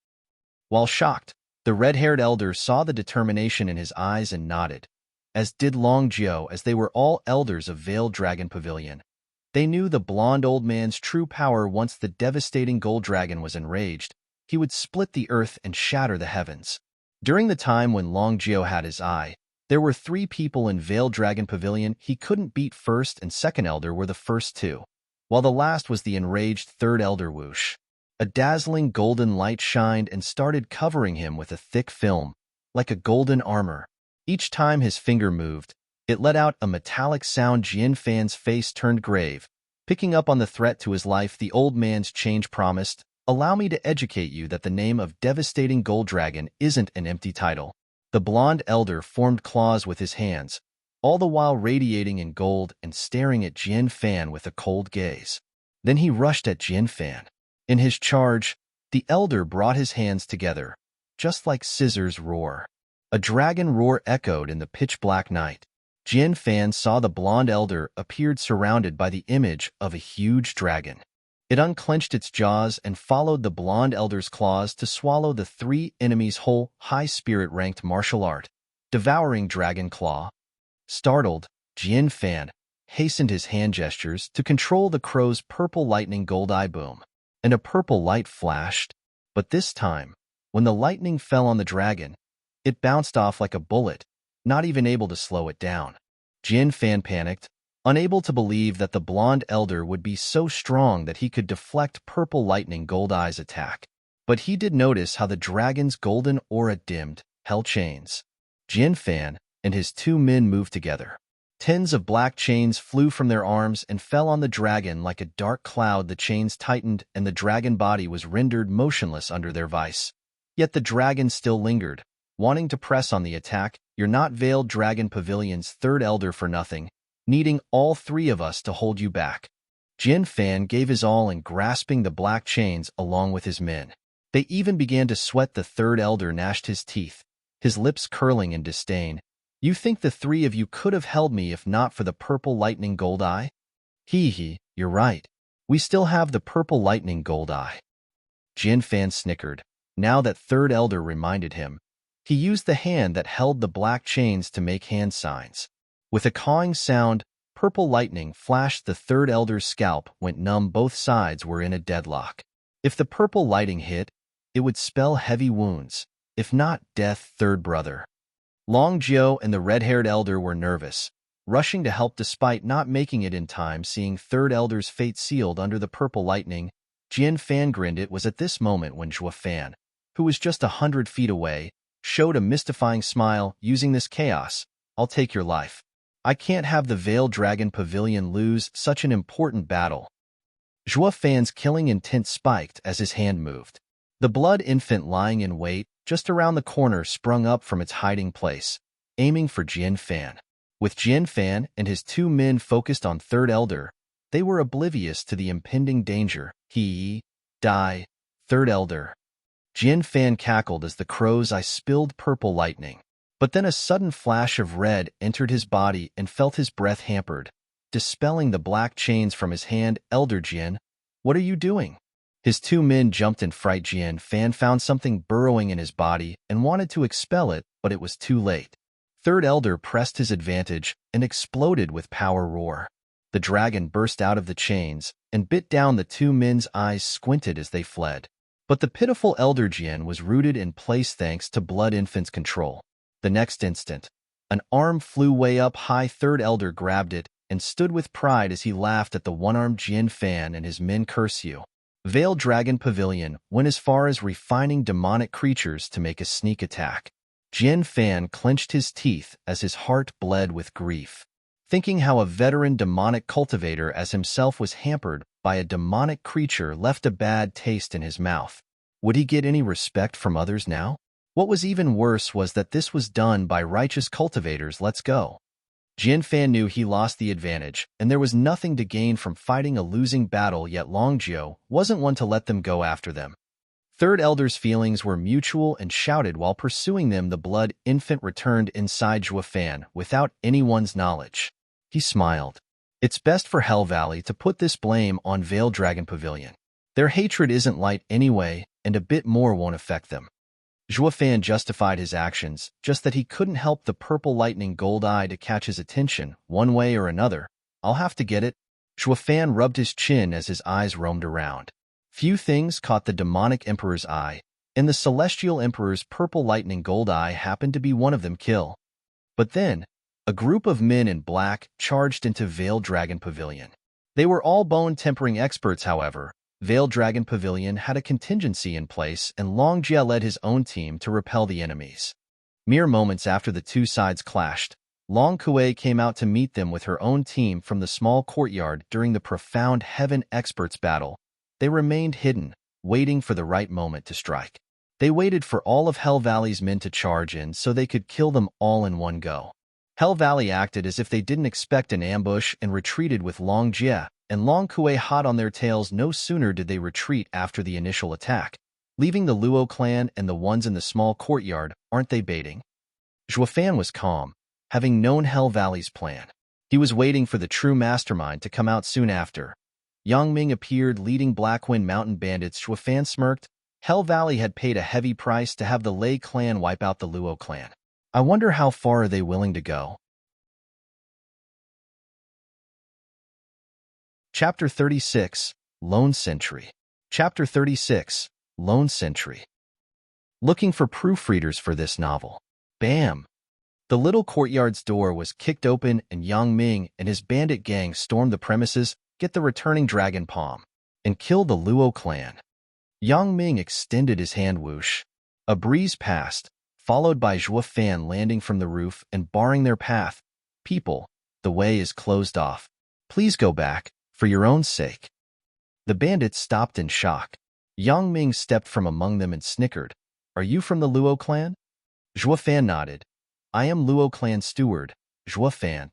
While shocked, the red-haired elder saw the determination in his eyes and nodded, as did Long Zhuo, as they were all elders of Veiled Dragon Pavilion. They knew the blonde old man's true power. Once the devastating gold dragon was enraged, he would split the earth and shatter the heavens. During the time when Long Zhuo had his eye, there were three people in Veiled Dragon Pavilion he couldn't beat. First and second elder were the first two, while the last was the enraged third elder. Whoosh. A dazzling golden light shined and started covering him with a thick film, like a golden armor. Each time his finger moved, it let out a metallic sound. Jian Fan's face turned grave. Picking up on the threat to his life, the old man's change promised, "Allow me to educate you that the name of devastating gold dragon isn't an empty title." The blonde elder formed claws with his hands, all the while radiating in gold and staring at Jian Fan with a cold gaze. Then he rushed at Jian Fan. In his charge, the elder brought his hands together, just like scissors roar. A dragon roar echoed in the pitch-black night. Jian Fan saw the blonde elder appeared surrounded by the image of a huge dragon. It unclenched its jaws and followed the blonde elder's claws to swallow the three enemies whole. High spirit ranked martial art, devouring dragon claw. Startled, Jian Fan hastened his hand gestures to control the crow's purple lightning gold eye. Boom, and a purple light flashed. But this time, when the lightning fell on the dragon, it bounced off like a bullet, not even able to slow it down. Jian Fan panicked, unable to believe that the blonde elder would be so strong that he could deflect purple lightning gold eye's attack. But he did notice how the dragon's golden aura dimmed, held chains. Jian Fan and his two men moved together. Tens of black chains flew from their arms and fell on the dragon like a dark cloud. The chains tightened and the dragon body was rendered motionless under their vice. Yet the dragon still lingered, wanting to press on the attack. You're not Veiled Dragon Pavilion's third elder for nothing, needing all three of us to hold you back. Jian Fan gave his all in grasping the black chains along with his men. They even began to sweat. The third elder gnashed his teeth, his lips curling in disdain. You think the three of you could have held me if not for the purple lightning gold eye? Hee, you're right. We still have the purple lightning gold eye. Jian Fan snickered. Now that third elder reminded him, he used the hand that held the black chains to make hand signs. With a cawing sound, purple lightning flashed. The third elder's scalp went numb. Both sides were in a deadlock. If the purple lightning hit, it would spell heavy wounds, if not death. Third brother Long Zhuo and the red-haired elder were nervous, rushing to help despite not making it in time. Seeing third elder's fate sealed under the purple lightning, Jian Fan grinned. It was at this moment when Zhuo Fan, who was just 100 feet away, showed a mystifying smile. Using this chaos, I'll take your life. I can't have the Veiled Dragon Pavilion lose such an important battle. Zhuo Fan's killing intent spiked as his hand moved. The blood infant lying in wait just around the corner sprung up from its hiding place, aiming for Jian Fan. With Jian Fan and his two men focused on third elder, they were oblivious to the impending danger. Die, third elder. Jian Fan cackled as the crow's eye spilled purple lightning. But then a sudden flash of red entered his body and felt his breath hampered, dispelling the black chains from his hand. Elder Jian, what are you doing? His two men jumped in fright. Jian Fan found something burrowing in his body and wanted to expel it, but it was too late. Third elder pressed his advantage and exploded with power roar. The dragon burst out of the chains and bit down. The two men's eyes squinted as they fled. But the pitiful elder Jian was rooted in place thanks to Blood Infant's control. The next instant, an arm flew way up high. Third elder grabbed it and stood with pride as he laughed at the one-armed Jian Fan and his men. Curse you. Veiled Dragon Pavilion went as far as refining demonic creatures to make a sneak attack. Zhuo Fan clenched his teeth as his heart bled with grief, thinking how a veteran demonic cultivator as himself was hampered by a demonic creature left a bad taste in his mouth. Would he get any respect from others now? What was even worse was that this was done by righteous cultivators. Let's go. Zhuo Fan knew he lost the advantage, and there was nothing to gain from fighting a losing battle, yet Longzhou wasn't one to let them go after them. Third Elder's feelings were mutual and shouted while pursuing them. The blood infant returned inside Zhuo Fan without anyone's knowledge. He smiled. It's best for Hell Valley to put this blame on Veiled Dragon Pavilion. Their hatred isn't light anyway, and a bit more won't affect them. Zhuo Fan justified his actions, just that he couldn't help the purple lightning gold eye to catch his attention, one way or another. I'll have to get it. Zhuo Fan rubbed his chin as his eyes roamed around. Few things caught the demonic emperor's eye, and the celestial emperor's purple lightning gold eye happened to be one of them. Kill. But then, a group of men in black charged into Veiled Dragon Pavilion. They were all bone-tempering experts, however. Veiled Dragon Pavilion had a contingency in place, and Longjia led his own team to repel the enemies. Mere moments after the two sides clashed, Long Kuei came out to meet them with her own team from the small courtyard during the profound Heaven Experts battle. They remained hidden, waiting for the right moment to strike. They waited for all of Hell Valley's men to charge in so they could kill them all in one go. Hell Valley acted as if they didn't expect an ambush and retreated with Longjia and Long Kuei hot on their tails. No sooner did they retreat after the initial attack, leaving the Luo clan and the ones in the small courtyard. Aren't they baiting? Zhuo Fan was calm, having known Hell Valley's plan. He was waiting for the true mastermind to come out soon after. Yang Ming appeared leading Blackwind mountain bandits. Zhuo Fan smirked. Hell Valley had paid a heavy price to have the Lei clan wipe out the Luo clan. I wonder how far are they willing to go? Chapter 36, Lone Sentry. Chapter 36, Lone Sentry. Looking for proofreaders for this novel. Bam! The little courtyard's door was kicked open and Yang Ming and his bandit gang stormed the premises, get the returning dragon palm, and kill the Luo clan. Yang Ming extended his hand. Whoosh. A breeze passed, followed by Zhuo Fan landing from the roof and barring their path. People, the way is closed off. Please go back, for your own sake. The bandits stopped in shock. Yang Ming stepped from among them and snickered. Are you from the Luo clan? Zhuo Fan nodded. I am Luo clan steward, Zhuo Fan.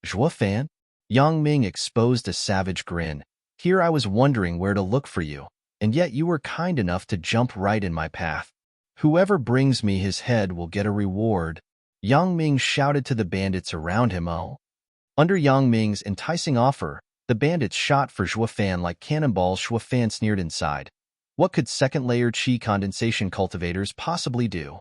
Zhuo Fan? Yang Ming exposed a savage grin. Here I was wondering where to look for you, and yet you were kind enough to jump right in my path. Whoever brings me his head will get a reward. Yang Ming shouted to the bandits around him. Oh. Under Yang Ming's enticing offer, the bandits shot for Zhuo Fan like cannonballs. Zhuo Fan sneered inside. What could second-layer chi condensation cultivators possibly do?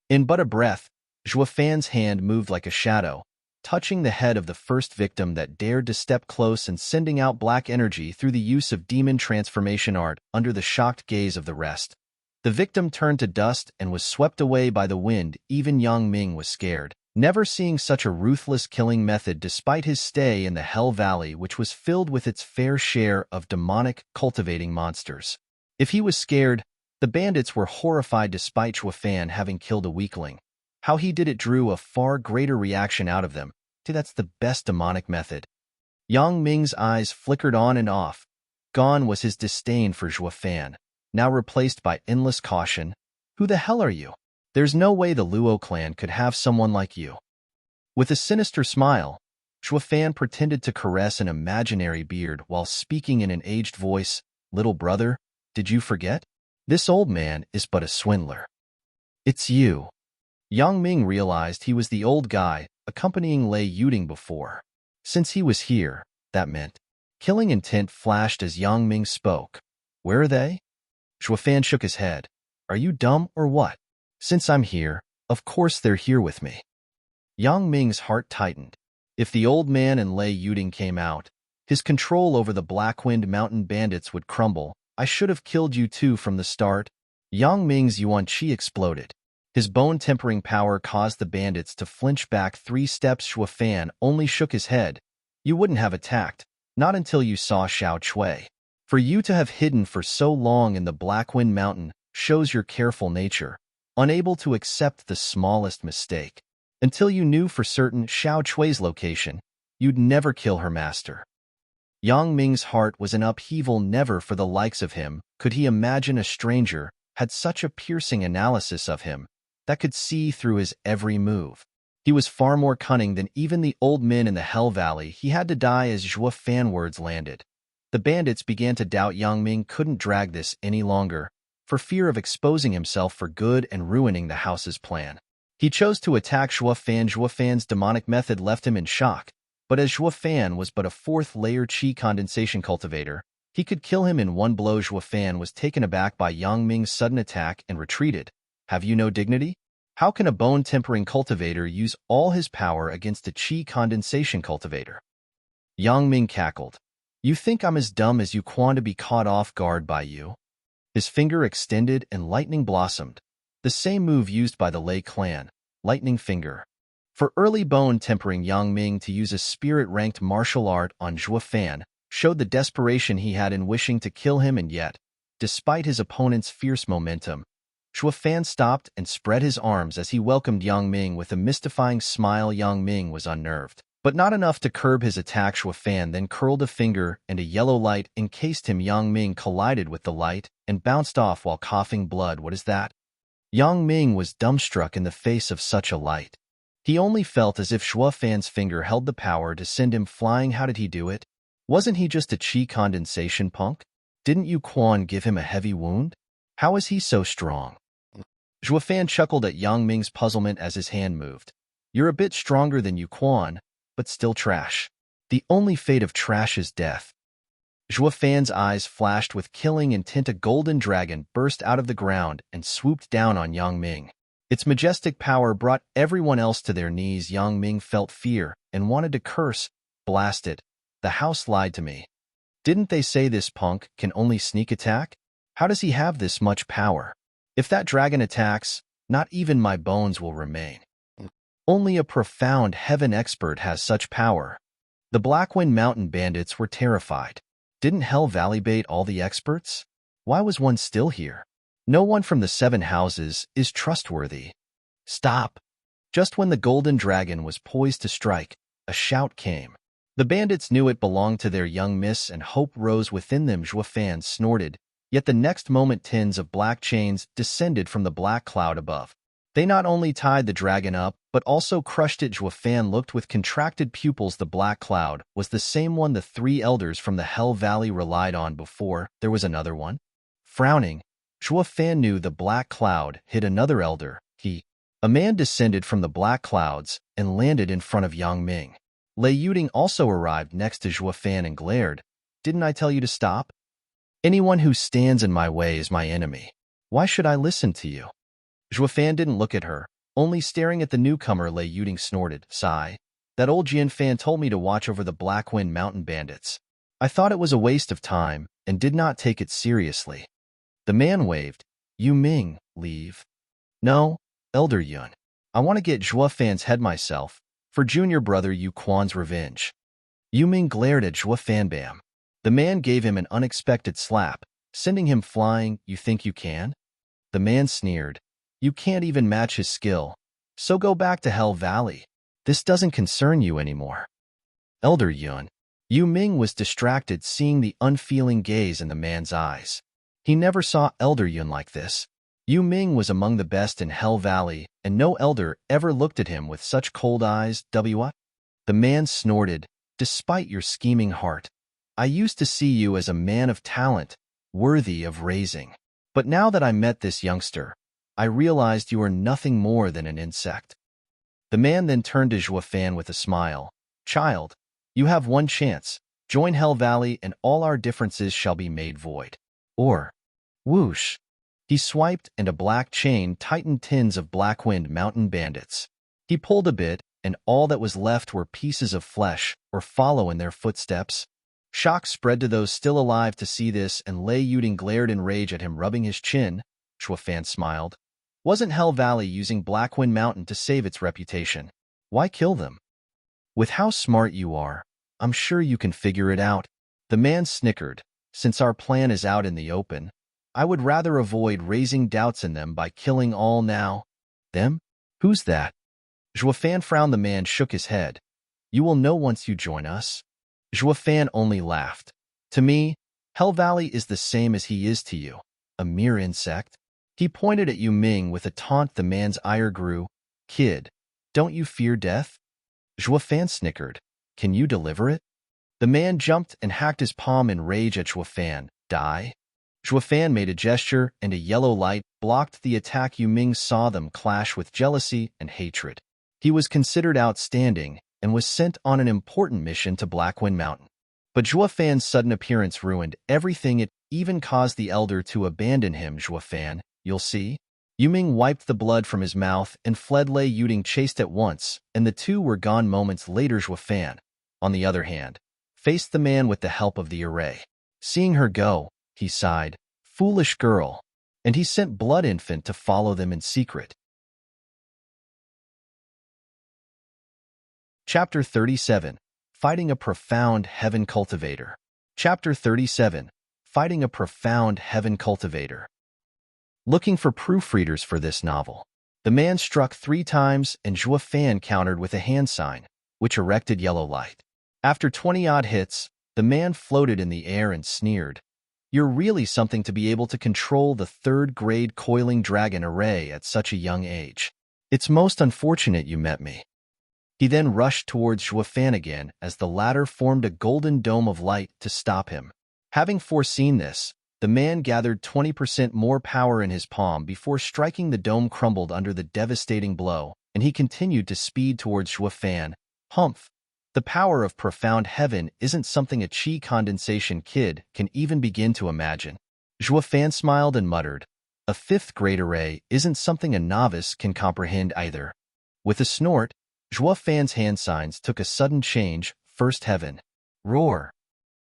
In but a breath, Zhuo Fan's hand moved like a shadow, touching the head of the first victim that dared to step close and sending out black energy through the use of demon transformation art under the shocked gaze of the rest. The victim turned to dust and was swept away by the wind. Even Yang Ming was scared, never seeing such a ruthless killing method despite his stay in the Hell Valley, which was filled with its fair share of demonic, cultivating monsters. If he was scared, the bandits were horrified despite Zhuo Fan having killed a weakling. How he did it drew a far greater reaction out of them. That's the best demonic method. Yang Ming's eyes flickered on and off. Gone was his disdain for Zhuo Fan, now replaced by endless caution. Who the hell are you? There's no way the Luo clan could have someone like you. With a sinister smile, Zhuo Fan pretended to caress an imaginary beard while speaking in an aged voice. Little brother, did you forget? This old man is but a swindler. It's you. Yang Ming realized he was the old guy accompanying Lei Yuding before. Since he was here, that meant. Killing intent flashed as Yang Ming spoke. Where are they? Zhuo Fan shook his head. Are you dumb or what? Since I'm here, of course they're here with me. Yang Ming's heart tightened. If the old man and Lei Yuding came out, his control over the Blackwind mountain bandits would crumble. I should have killed you two from the start. Yang Ming's yuan qi exploded. His bone-tempering power caused the bandits to flinch back 3 steps. Zhuo Fan only shook his head. You wouldn't have attacked, not until you saw Xiao Cui. For you to have hidden for so long in the Blackwind Mountain shows your careful nature, unable to accept the smallest mistake. Until you knew for certain Xiao Chui's location, you'd never kill her master. Yang Ming's heart was in upheaval. Never for the likes of him could he imagine a stranger had such a piercing analysis of him that could see through his every move. He was far more cunning than even the old men in the Hell Valley. He had to die as Zhuo Fan words landed. The bandits began to doubt Yang Ming couldn't drag this any longer, for fear of exposing himself for good and ruining the house's plan. He chose to attack Zhuo Fan. Zhuo Fan's demonic method left him in shock, but as Zhuo Fan was but a fourth-layer Qi condensation cultivator, he could kill him in one blow. Zhuo Fan was taken aback by Yang Ming's sudden attack and retreated. Have you no dignity? How can a bone-tempering cultivator use all his power against a Qi condensation cultivator? Yang Ming cackled. You think I'm as dumb as you Quan to be caught off guard by you? His finger extended and lightning blossomed, the same move used by the Lei clan, lightning finger. For early bone-tempering, Yang Ming to use a spirit-ranked martial art on Zhuo Fan showed the desperation he had in wishing to kill him, and yet, despite his opponent's fierce momentum, Zhuo Fan stopped and spread his arms as he welcomed Yang Ming with a mystifying smile. Yang Ming was unnerved, but not enough to curb his attack. Zhuo Fan then curled a finger and a yellow light encased him. Yang Ming collided with the light and bounced off while coughing blood. What is that? Yang Ming was dumbstruck in the face of such a light. He only felt as if Zhuo Fan's finger held the power to send him flying. How did he do it? Wasn't he just a Qi condensation punk? Didn't Yu Quan give him a heavy wound? How is he so strong? Zhuo Fan chuckled at Yang Ming's puzzlement as his hand moved. You're a bit stronger than Yu Quan, but still trash. The only fate of trash is death. Zhuo Fan's eyes flashed with killing intent. A golden dragon burst out of the ground and swooped down on Yang Ming. Its majestic power brought everyone else to their knees. Yang Ming felt fear and wanted to curse. Blast it. The house lied to me. Didn't they say this punk can only sneak attack? How does he have this much power? If that dragon attacks, not even my bones will remain. Only a profound heaven expert has such power. The Blackwind Mountain bandits were terrified. Didn't Hell Valley bait all the experts? Why was one still here? No one from the 7 houses is trustworthy. Stop! Just when the golden dragon was poised to strike, a shout came. The bandits knew it belonged to their young miss, and hope rose within them. Zhuo Fan snorted, yet the next moment tins of black chains descended from the black cloud above. They not only tied the dragon up, but also crushed it. Zhuo Fan looked with contracted pupils. The black cloud was the same one the 3 elders from the Hell Valley relied on before. There was another one. Frowning, Zhuo Fan knew the black cloud hid another elder. A man descended from the black clouds and landed in front of Yang Ming. Lei Yuding also arrived next to Zhuo Fan and glared. Didn't I tell you to stop? Anyone who stands in my way is my enemy. Why should I listen to you? Zhuo Fan didn't look at her, only staring at the newcomer. Lei Yuding snorted. Sigh. That old Jian Fan told me to watch over the Blackwind Mountain bandits. I thought it was a waste of time and did not take it seriously. The man waved. Yu Ming, leave. No, Elder Yun. I want to get Zhuo Fan's head myself, for junior brother Yu Quan's revenge. Yu Ming glared at Zhuo Fan. Bam. The man gave him an unexpected slap, sending him flying. You think you can? The man sneered. You can't even match his skill, so go back to Hell Valley. This doesn't concern you anymore. Elder Yun. Yu Ming was distracted seeing the unfeeling gaze in the man's eyes. He never saw Elder Yun like this. Yu Ming was among the best in Hell Valley, and no elder ever looked at him with such cold eyes. What? The man snorted. Despite your scheming heart, I used to see you as a man of talent, worthy of raising. But now that I met this youngster, I realized you are nothing more than an insect. The man then turned to Zhuo Fan with a smile. Child, you have one chance. Join Hell Valley and all our differences shall be made void. Or, whoosh. He swiped and a black chain tightened tins of Blackwind Mountain bandits. He pulled a bit, and all that was left were pieces of flesh, or follow in their footsteps. Shock spread to those still alive to see this, and Lei Yuding glared in rage at him, rubbing his chin. Zhuo Fan smiled. Wasn't Hell Valley using Blackwind Mountain to save its reputation? Why kill them? With how smart you are, I'm sure you can figure it out. The man snickered. Since our plan is out in the open, I would rather avoid raising doubts in them by killing all now. Them? Who's that? Zhuo Fan frowned. The man shook his head. You will know once you join us. Zhuo Fan only laughed. To me, Hell Valley is the same as he is to you, a mere insect. He pointed at Yu Ming with a taunt. The man's ire grew. Kid, don't you fear death? Zhuo Fan snickered. Can you deliver it? The man jumped and hacked his palm in rage at Zhuo Fan. Die? Zhuo Fan made a gesture, and a yellow light blocked the attack. Yu Ming saw them clash with jealousy and hatred. He was considered outstanding and was sent on an important mission to Blackwind Mountain. But Zhuo Fan's sudden appearance ruined everything. It even caused the elder to abandon him. Zhuo Fan, you'll see? Yu Ming wiped the blood from his mouth and fled. Lei Yuding chased at once, and the two were gone moments later. Zhuo Fan, on the other hand, faced the man with the help of the array. Seeing her go, he sighed, foolish girl, and he sent Blood Infant to follow them in secret. Chapter 37. Fighting a Profound Heaven Cultivator. Chapter 37. Fighting a Profound Heaven Cultivator. Looking for proofreaders for this novel. The man struck 3 times, and Zhuo Fan countered with a hand sign, which erected yellow light. After 20-odd hits, the man floated in the air and sneered. You're really something to be able to control the 3rd-grade coiling dragon array at such a young age. It's most unfortunate you met me. He then rushed towards Zhuo Fan again as the latter formed a golden dome of light to stop him. Having foreseen this, the man gathered 20% more power in his palm before striking. The dome crumbled under the devastating blow, and he continued to speed towards Zhuo Fan. Humph! The power of profound heaven isn't something a chi condensation kid can even begin to imagine. Zhuo Fan smiled and muttered, a 5th-grade array isn't something a novice can comprehend either. With a snort, Zhuo Fan's hand signs took a sudden change. First heaven. Roar!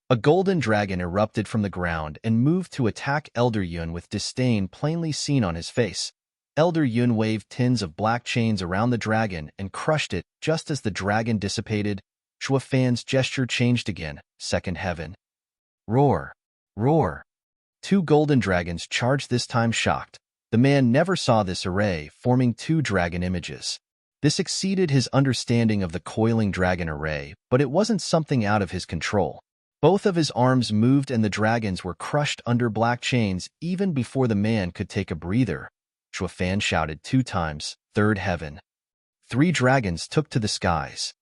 A golden dragon erupted from the ground and moved to attack Elder Yun with disdain plainly seen on his face. Elder Yun waved tins of black chains around the dragon and crushed it. Just as the dragon dissipated, Zhuo Fan's gesture changed again. Second heaven. Roar! Roar! 2 golden dragons charged, this time shocked. The man never saw this array, forming 2 dragon images. This exceeded his understanding of the coiling dragon array, but it wasn't something out of his control. Both of his arms moved and the dragons were crushed under black chains even before the man could take a breather. Zhuo Fan shouted 2 times, 3rd heaven. 3 dragons took to the skies.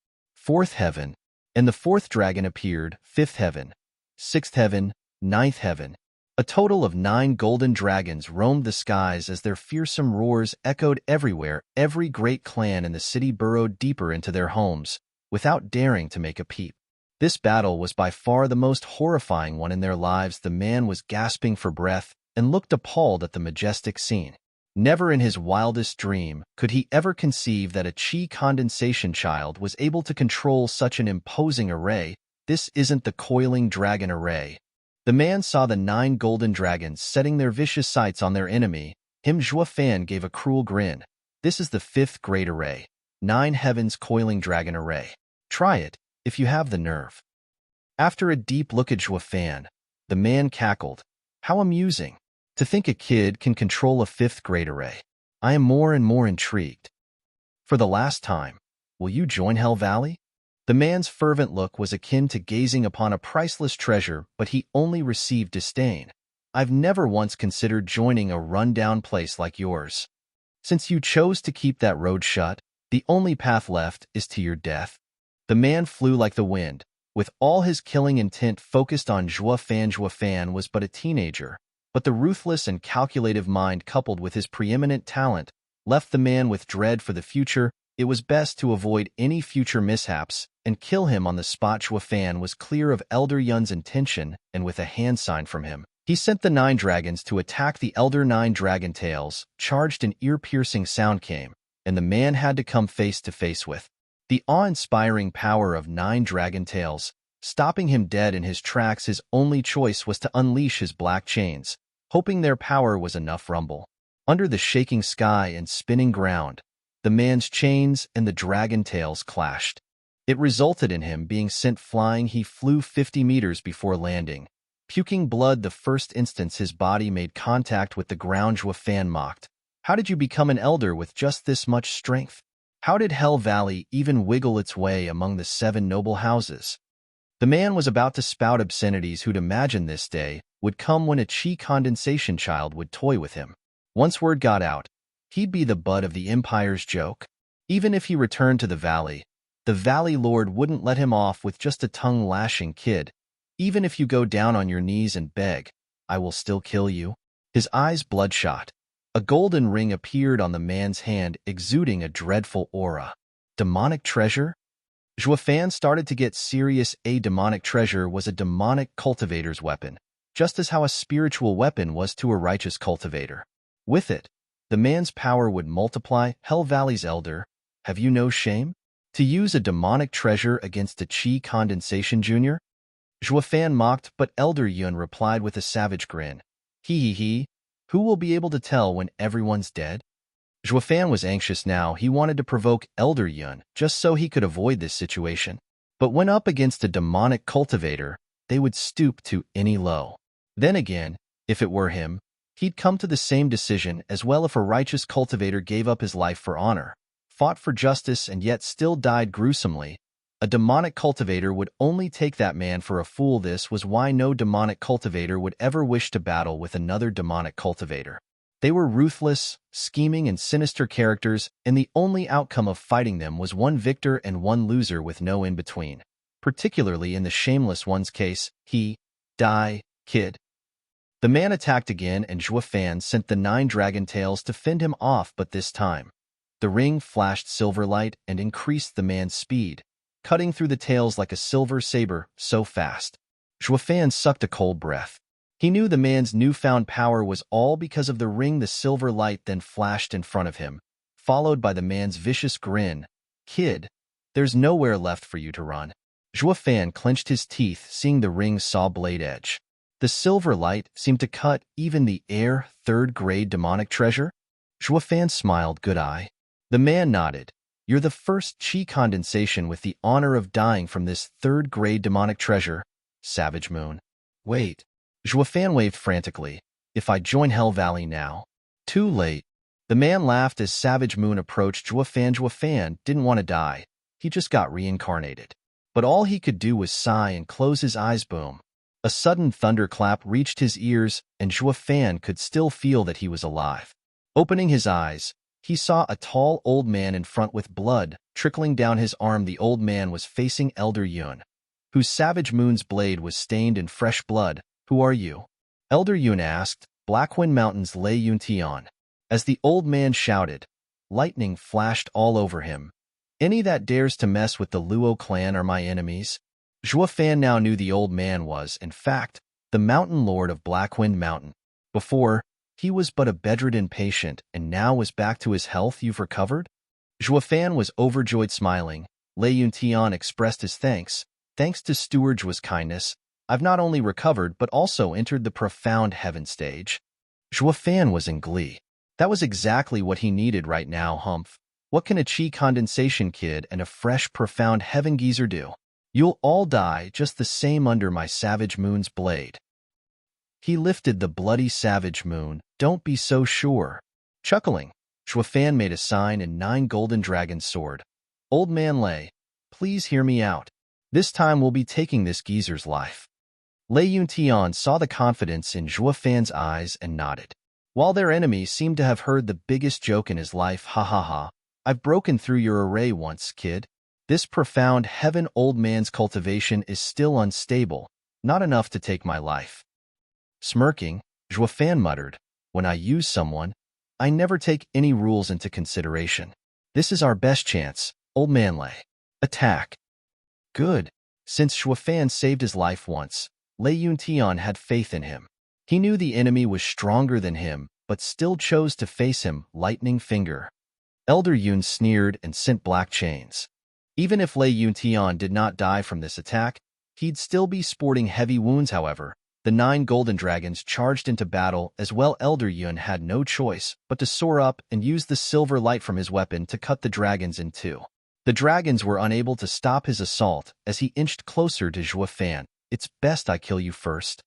4th heaven, and the 4th dragon appeared. 5th heaven, 6th heaven, 9th heaven. A total of 9 golden dragons roamed the skies as their fearsome roars echoed everywhere. Every great clan in the city burrowed deeper into their homes, without daring to make a peep. This battle was by far the most horrifying one in their lives. The man was gasping for breath and looked appalled at the majestic scene. Never in his wildest dream could he ever conceive that a chi condensation child was able to control such an imposing array. This isn't the coiling dragon array. The man saw the 9 golden dragons setting their vicious sights on their enemy. Zhuo Fan gave a cruel grin. This is the 5th-grade array. 9 heavens coiling dragon array. Try it, if you have the nerve. After a deep look at Zhuo Fan, the man cackled. How amusing. To think a kid can control a 5th-grade array. I am more and more intrigued. For the last time, will you join Hell Valley? The man's fervent look was akin to gazing upon a priceless treasure, but he only received disdain. I've never once considered joining a run-down place like yours. Since you chose to keep that road shut, the only path left is to your death. The man flew like the wind, with all his killing intent focused on Zhuo Fan. Zhuo Fan was but a teenager, but the ruthless and calculative mind coupled with his preeminent talent left the man with dread for the future. It was best to avoid any future mishaps and kill him on the spot. Zhuo Fan was clear of Elder Yun's intention, and with a hand sign from him, he sent the 9 dragons to attack the Elder 9 dragon tails. Charged, an ear-piercing sound came, and the man had to come face to face with the awe-inspiring power of 9 dragon tails. Stopping him dead in his tracks, his only choice was to unleash his black chains, hoping their power was enough rumble. Under the shaking sky and spinning ground, the man's chains and the dragon tails clashed. It resulted in him being sent flying. He flew 50 meters before landing, puking blood the first instance his body made contact with the ground. Zhuo Fan mocked. How did you become an elder with just this much strength? How did Hell Valley even wiggle its way among the 7 noble houses? The man was about to spout obscenities. Who'd imagine this day would come when a chi condensation child would toy with him. Once word got out, he'd be the butt of the Empire's joke. Even if he returned to the Valley Lord wouldn't let him off with just a tongue-lashing kid. Even if you go down on your knees and beg, I will still kill you. His eyes bloodshot. A golden ring appeared on the man's hand, exuding a dreadful aura. Demonic treasure? Zhuo Fan started to get serious. A demonic treasure was a demonic cultivator's weapon, just as how a spiritual weapon was to a righteous cultivator. With it, the man's power would multiply. Hell Valley's elder, have you no shame? To use a demonic treasure against a chi condensation junior? Zhuo Fan mocked, but Elder Yun replied with a savage grin. He. Who will be able to tell when everyone's dead? Zhuo Fan was anxious now. He wanted to provoke Elder Yun just so he could avoid this situation. But when up against a demonic cultivator, they would stoop to any low. Then again, if it were him, he'd come to the same decision as well. If a righteous cultivator gave up his life for honor, fought for justice, and yet still died gruesomely, a demonic cultivator would only take that man for a fool. This was why no demonic cultivator would ever wish to battle with another demonic cultivator. They were ruthless, scheming, and sinister characters, and the only outcome of fighting them was one victor and one loser with no in-between. Particularly in the shameless one's case, die, kid. The man attacked again, and Zhuo Fan sent the 9 dragon tails to fend him off, but this time, the ring flashed silver light and increased the man's speed, cutting through the tails like a silver saber, so fast. Zhuo Fan sucked a cold breath. He knew the man's newfound power was all because of the ring. The silver light then flashed in front of him, followed by the man's vicious grin. Kid, there's nowhere left for you to run. Zhuo Fan clenched his teeth, seeing the ring's saw blade edge. The silver light seemed to cut even the air. 3rd-grade demonic treasure? Zhuo Fan smiled. Good eye. The man nodded. You're the first chi condensation with the honor of dying from this 3rd-grade demonic treasure, Savage Moon. Wait. Zhuo Fan waved frantically. If I join Hell Valley now? Too late. The man laughed as Savage Moon approached Zhuo Fan. Zhuo Fan didn't want to die. He just got reincarnated. But all he could do was sigh and close his eyes. Boom. A sudden thunderclap reached his ears, and Zhuo Fan could still feel that he was alive. Opening his eyes, he saw a tall old man in front with blood trickling down his arm. The old man was facing Elder Yun, whose Savage Moon's blade was stained in fresh blood. Who are you? Elder Yun asked. Blackwind Mountain's Lei Yun Tian. As the old man shouted, lightning flashed all over him. Any that dares to mess with the Luo clan are my enemies. Zhuo Fan now knew the old man was, in fact, the mountain lord of Blackwind Mountain. Before, he was but a bedridden patient, and now was back to his health. You've recovered? Zhuo Fan was overjoyed, smiling. Lei Yun Tian expressed his thanks. Thanks to Steward Zhuo's kindness, I've not only recovered but also entered the profound heaven stage. Zhuo Fan was in glee. That was exactly what he needed right now. Humph. What can a chi condensation kid and a fresh profound heaven geezer do? You'll all die just the same under my Savage Moon's blade. He lifted the bloody Savage Moon. Don't be so sure. Chuckling, Zhuo Fan made a sign and 9 golden dragons soared. Old man Lei, please hear me out. This time we'll be taking this geezer's life. Lei Yun Tian saw the confidence in Zhuo Fan's eyes and nodded. While their enemy seemed to have heard the biggest joke in his life. Ha ha ha. I've broken through your array once, kid. This profound heaven old man's cultivation is still unstable, not enough to take my life. Smirking, Zhuo Fan muttered, when I use someone, I never take any rules into consideration. This is our best chance, old man Lei. Attack. Good. Since Zhuo Fan saved his life once, Lei Yun Tian had faith in him. He knew the enemy was stronger than him, but still chose to face him. Lightning finger. Elder Yun sneered and sent black chains. Even if Lei Yun Tian did not die from this attack, he'd still be sporting heavy wounds. However, the 9 golden dragons charged into battle as well. Elder Yun had no choice but to soar up and use the silver light from his weapon to cut the dragons in two. The dragons were unable to stop his assault as he inched closer to Zhuo Fan. It's best I kill you first.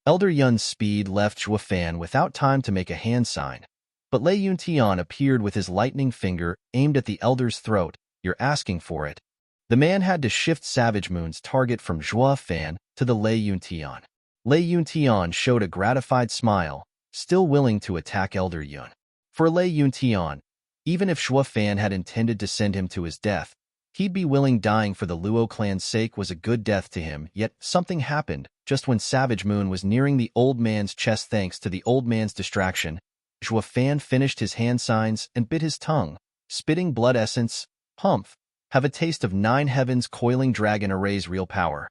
Elder Yun's speed left Zhuo Fan without time to make a hand sign, but Lei Yuntian appeared with his lightning finger aimed at the elder's throat. You're asking for it. The man had to shift Savage Moon's target from Zhuo Fan to the Lei Yuntian. Lei Yuntian showed a gratified smile, still willing to attack Elder Yun. For Lei Yuntian, even if Zhuo Fan had intended to send him to his death, he'd be willing. Dying for the Luo clan's sake was a good death to him, yet something happened just when Savage Moon was nearing the old man's chest. Thanks to the old man's distraction, Zhuo Fan finished his hand signs and bit his tongue, spitting blood essence. Humph, have a taste of 9 heavens. Coiling dragon arrays real power.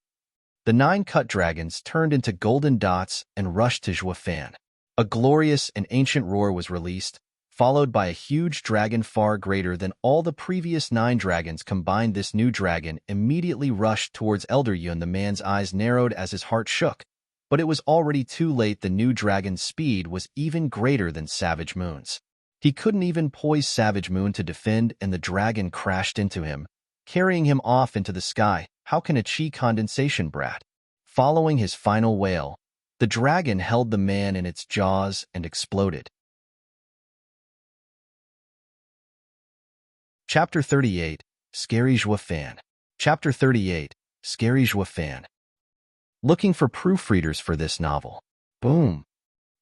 The 9 cut dragons turned into golden dots and rushed to Zhuo Fan. A glorious and ancient roar was released, followed by a huge dragon far greater than all the previous 9 dragons combined. This new dragon immediately rushed towards Elder Yun. The man's eyes narrowed as his heart shook, but it was already too late. The new dragon's speed was even greater than Savage Moon's. He couldn't even poise Savage Moon to defend, and the dragon crashed into him, carrying him off into the sky. How can a chi condensation brat? Following his final wail, the dragon held the man in its jaws and exploded. Chapter 38, Scary Zhuo Fan. Chapter 38, Scary Zhuo Fan. Looking for proofreaders for this novel. Boom!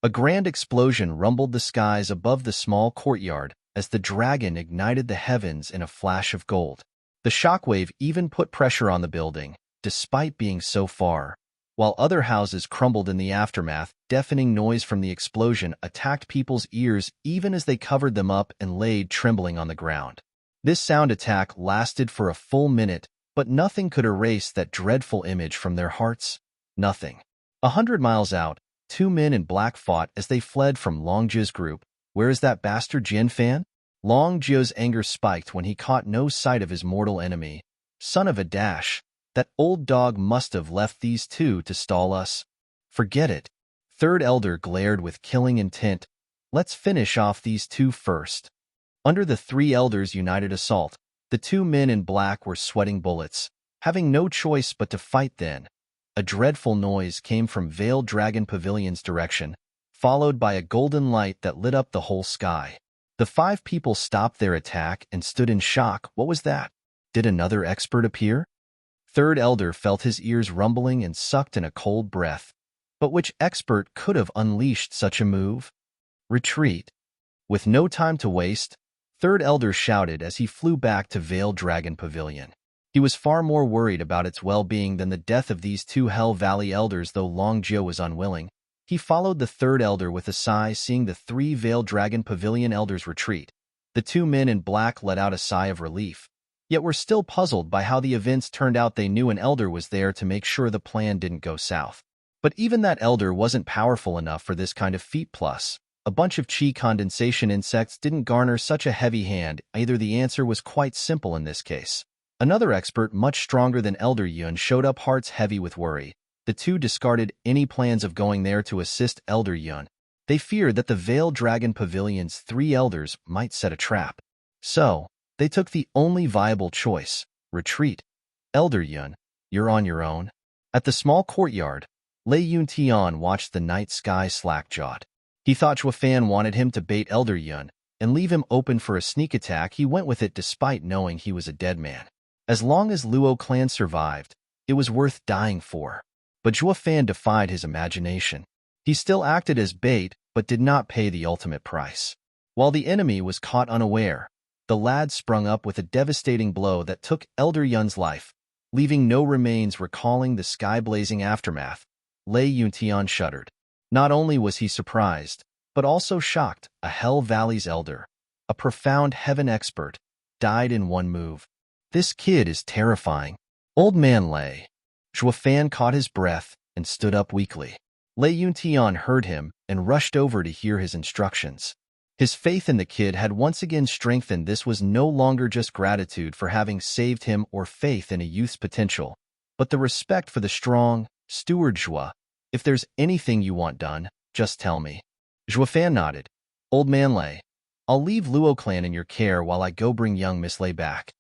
A grand explosion rumbled the skies above the small courtyard as the dragon ignited the heavens in a flash of gold. The shockwave even put pressure on the building, despite being so far. While other houses crumbled in the aftermath, deafening noise from the explosion attacked people's ears even as they covered them up and laid trembling on the ground. This sound attack lasted for a full minute, but nothing could erase that dreadful image from their hearts. Nothing. 100 miles out, 2 men in black fought as they fled from Long Jio's group. Where is that bastard Jian Fan? Long Jio's anger spiked when he caught no sight of his mortal enemy. Son of a dash, that old dog must have left these 2 to stall us. Forget it. Third Elder glared with killing intent. Let's finish off these 2 first. Under the 3 elders' united assault, the 2 men in black were sweating bullets, having no choice but to fight. Then a dreadful noise came from Veiled Dragon Pavilion's direction, followed by a golden light that lit up the whole sky. The 5 people stopped their attack and stood in shock. What was that? Did another expert appear? Third Elder felt his ears rumbling and sucked in a cold breath. But which expert could have unleashed such a move? Retreat. With no time to waste, Third Elder shouted as he flew back to Veiled Dragon Pavilion. He was far more worried about its well-being than the death of these 2 Hell Valley elders. Though Long Jio was unwilling, he followed the Third Elder with a sigh. Seeing the 3 Veiled Dragon Pavilion elders retreat, the 2 men in black let out a sigh of relief, yet were still puzzled by how the events turned out. They knew an elder was there to make sure the plan didn't go south. But even that elder wasn't powerful enough for this kind of feat. Plus, a bunch of chi condensation insects didn't garner such a heavy hand either. The answer was quite simple in this case. Another expert much stronger than Elder Yun showed up, hearts heavy with worry. The 2 discarded any plans of going there to assist Elder Yun. They feared that the Veiled Dragon Pavilion's 3 elders might set a trap. So, they took the only viable choice: retreat. Elder Yun, you're on your own. At the small courtyard, Lei Yuntian watched the night sky slack-jawed. He thought Zhuo Fan wanted him to bait Elder Yun and leave him open for a sneak attack. He went with it despite knowing he was a dead man. As long as Luo clan survived, it was worth dying for. But Zhuo Fan defied his imagination. He still acted as bait, but did not pay the ultimate price. While the enemy was caught unaware, the lad sprung up with a devastating blow that took Elder Yun's life, leaving no remains. Recalling the sky-blazing aftermath, Lei Yuntian shuddered. Not only was he surprised, but also shocked. A Hell Valley's elder, a profound heaven expert, died in one move. This kid is terrifying. Old man Lei. Zhuo Fan caught his breath and stood up weakly. Lei Yuntian heard him and rushed over to hear his instructions. His faith in the kid had once again strengthened. This was no longer just gratitude for having saved him or faith in a youth's potential, but the respect for the strong. Steward Zhuo, if there's anything you want done, just tell me. Zhuo Fan nodded. Old man Lei, I'll leave Luo clan in your care while I go bring young Miss Lei back.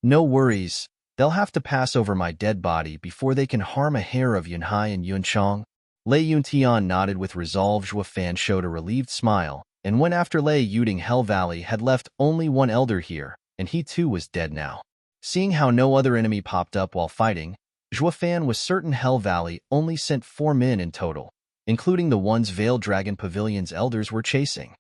No worries, they'll have to pass over my dead body before they can harm a hair of Yunhai and Yunchong. Lei Yuntian nodded with resolve. Zhuo Fan showed a relieved smile, and went after Lei Yuding. Hell Valley had left only one elder here, and he too was dead now. Seeing how no other enemy popped up while fighting, Zhuo Fan was certain Hell Valley only sent 4 men in total, including the ones Veiled Dragon Pavilion's elders were chasing.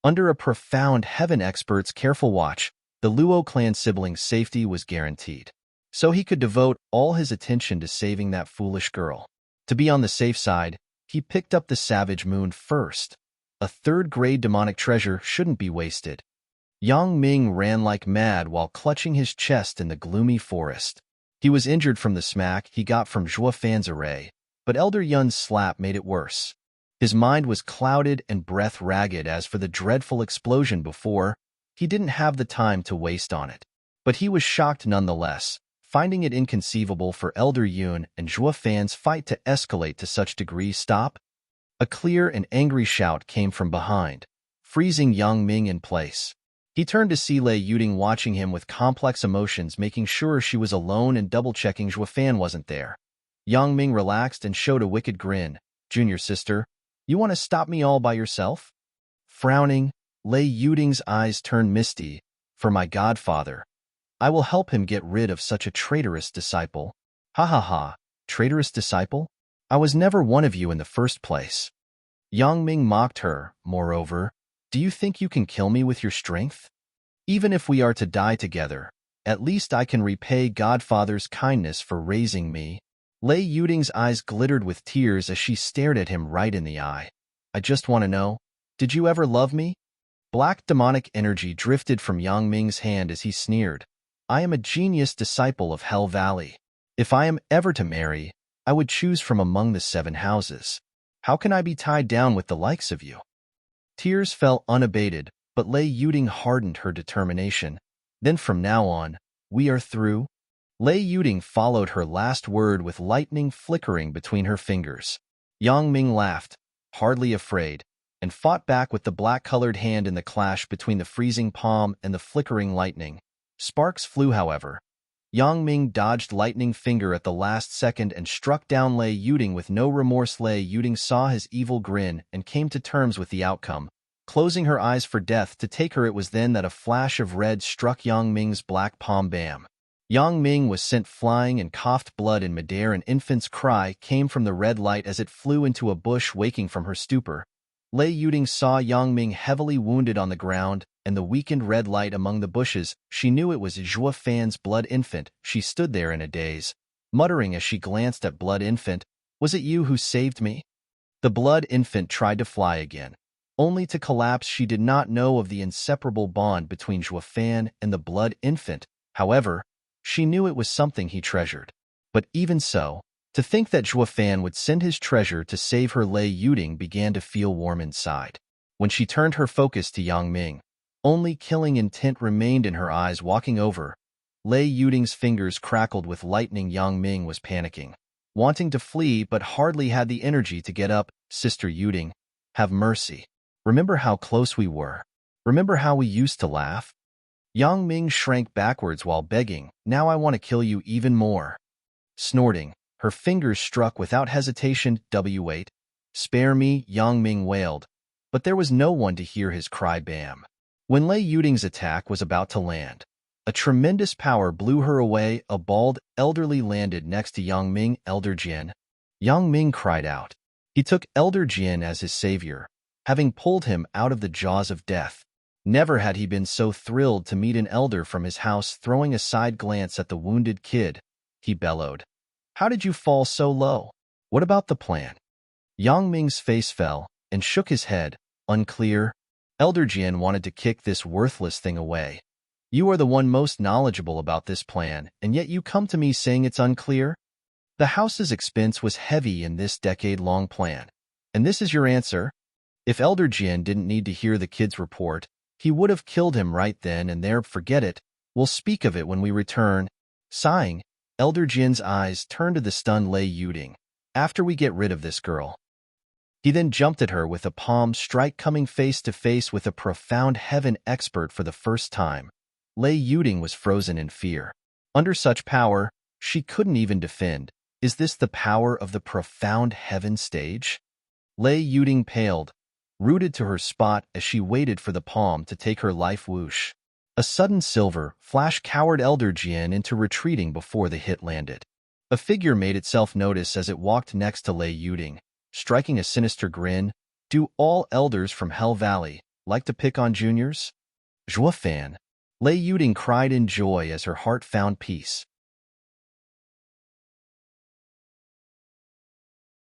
Under a profound heaven expert's careful watch, the Luo clan sibling's safety was guaranteed. So he could devote all his attention to saving that foolish girl. To be on the safe side, he picked up the Savage Moon first. A third-grade demonic treasure shouldn't be wasted. Yang Ming ran like mad while clutching his chest in the gloomy forest. He was injured from the smack he got from Zhuo Fan's array, but Elder Yun's slap made it worse. His mind was clouded and breath ragged. As for the dreadful explosion before, he didn't have the time to waste on it. But he was shocked nonetheless, finding it inconceivable for Elder Yun and Zhuo Fan's fight to escalate to such degree. Stop! A clear and angry shout came from behind, freezing Yang Ming in place. He turned to see Lei Yuding watching him with complex emotions, making sure she was alone and double-checking Zhuo Fan wasn't there. Yang Ming relaxed and showed a wicked grin. Junior sister, you want to stop me all by yourself? Frowning, Lei Yuding's eyes turned misty. For my godfather, I will help him get rid of such a traitorous disciple. Ha ha ha, traitorous disciple? I was never one of you in the first place. Yang Ming mocked her. Moreover, do you think you can kill me with your strength? Even if we are to die together, at least I can repay Godfather's kindness for raising me. Lei Yuding's eyes glittered with tears as she stared at him right in the eye. I just want to know, did you ever love me? Black demonic energy drifted from Yang Ming's hand as he sneered. I am a genius disciple of Hell Valley. If I am ever to marry, I would choose from among the 7 houses. How can I be tied down with the likes of you? Tears fell unabated, but Lei Yuding hardened her determination. Then from now on, we are through? Lei Yuding followed her last word with lightning flickering between her fingers. Yang Ming laughed, hardly afraid, and fought back with the black-colored hand in the clash between the freezing palm and the flickering lightning. Sparks flew, however. Yang Ming dodged lightning finger at the last second and struck down Lei Yuding with no remorse. Lei Yuding saw his evil grin and came to terms with the outcome, closing her eyes for death to take her. It was then that a flash of red struck Yang Ming's black palm. Bam! Yang Ming was sent flying and coughed blood in midair. An infant's cry came from the red light as it flew into a bush, waking from her stupor. Lei Yuding saw Yang Ming heavily wounded on the ground, and the weakened red light among the bushes. She knew it was Zhuo Fan's blood infant. She stood there in a daze, muttering as she glanced at blood infant, "Was it you who saved me?" The blood infant tried to fly again, only to collapse. She did not know of the inseparable bond between Zhuo Fan and the blood infant. However, she knew it was something he treasured. But even so, to think that Zhuo Fan would send his treasure to save her, Lei Yuding began to feel warm inside. When she turned her focus to Yang Ming, only killing intent remained in her eyes. Walking over, Lei Yuding's fingers crackled with lightning. Yang Ming was panicking, wanting to flee but hardly had the energy to get up. Sister Yuding, have mercy. Remember how close we were. Remember how we used to laugh? Yang Ming shrank backwards while begging, now I want to kill you even more. Snorting, her fingers struck without hesitation. Wait. Spare me, Yang Ming wailed. But there was no one to hear his cry. Bam! When Lei Yuding's attack was about to land, a tremendous power blew her away. A bald, elderly landed next to Yang Ming. Elder Jian. Yang Ming cried out. He took Elder Jian as his savior, having pulled him out of the jaws of death. Never had he been so thrilled to meet an elder from his house. Throwing a side glance at the wounded kid, he bellowed, "How did you fall so low? What about the plan?" Yang Ming's face fell and shook his head. Unclear. Elder Jian wanted to kick this worthless thing away. You are the one most knowledgeable about this plan, and yet you come to me saying it's unclear? The house's expense was heavy in this decade-long plan, and this is your answer? If Elder Jian didn't need to hear the kid's report, he would have killed him right then and there. Forget it. We'll speak of it when we return. Sighing, Elder Jian's eyes turned to the stunned Lei Yuding. After we get rid of this girl. He then jumped at her with a palm strike, coming face to face with a profound heaven expert for the first time. Lei Yuding was frozen in fear. Under such power, she couldn't even defend. Is this the power of the profound heaven stage? Lei Yuding paled, rooted to her spot as she waited for the palm to take her life whoosh. A sudden silver flash cowered Elder Jian into retreating before the hit landed. A figure made itself notice as it walked next to Lei Yuding, striking a sinister grin. Do all elders from Hell Valley like to pick on juniors? Zhuo Fan. Lei Yuding cried in joy as her heart found peace.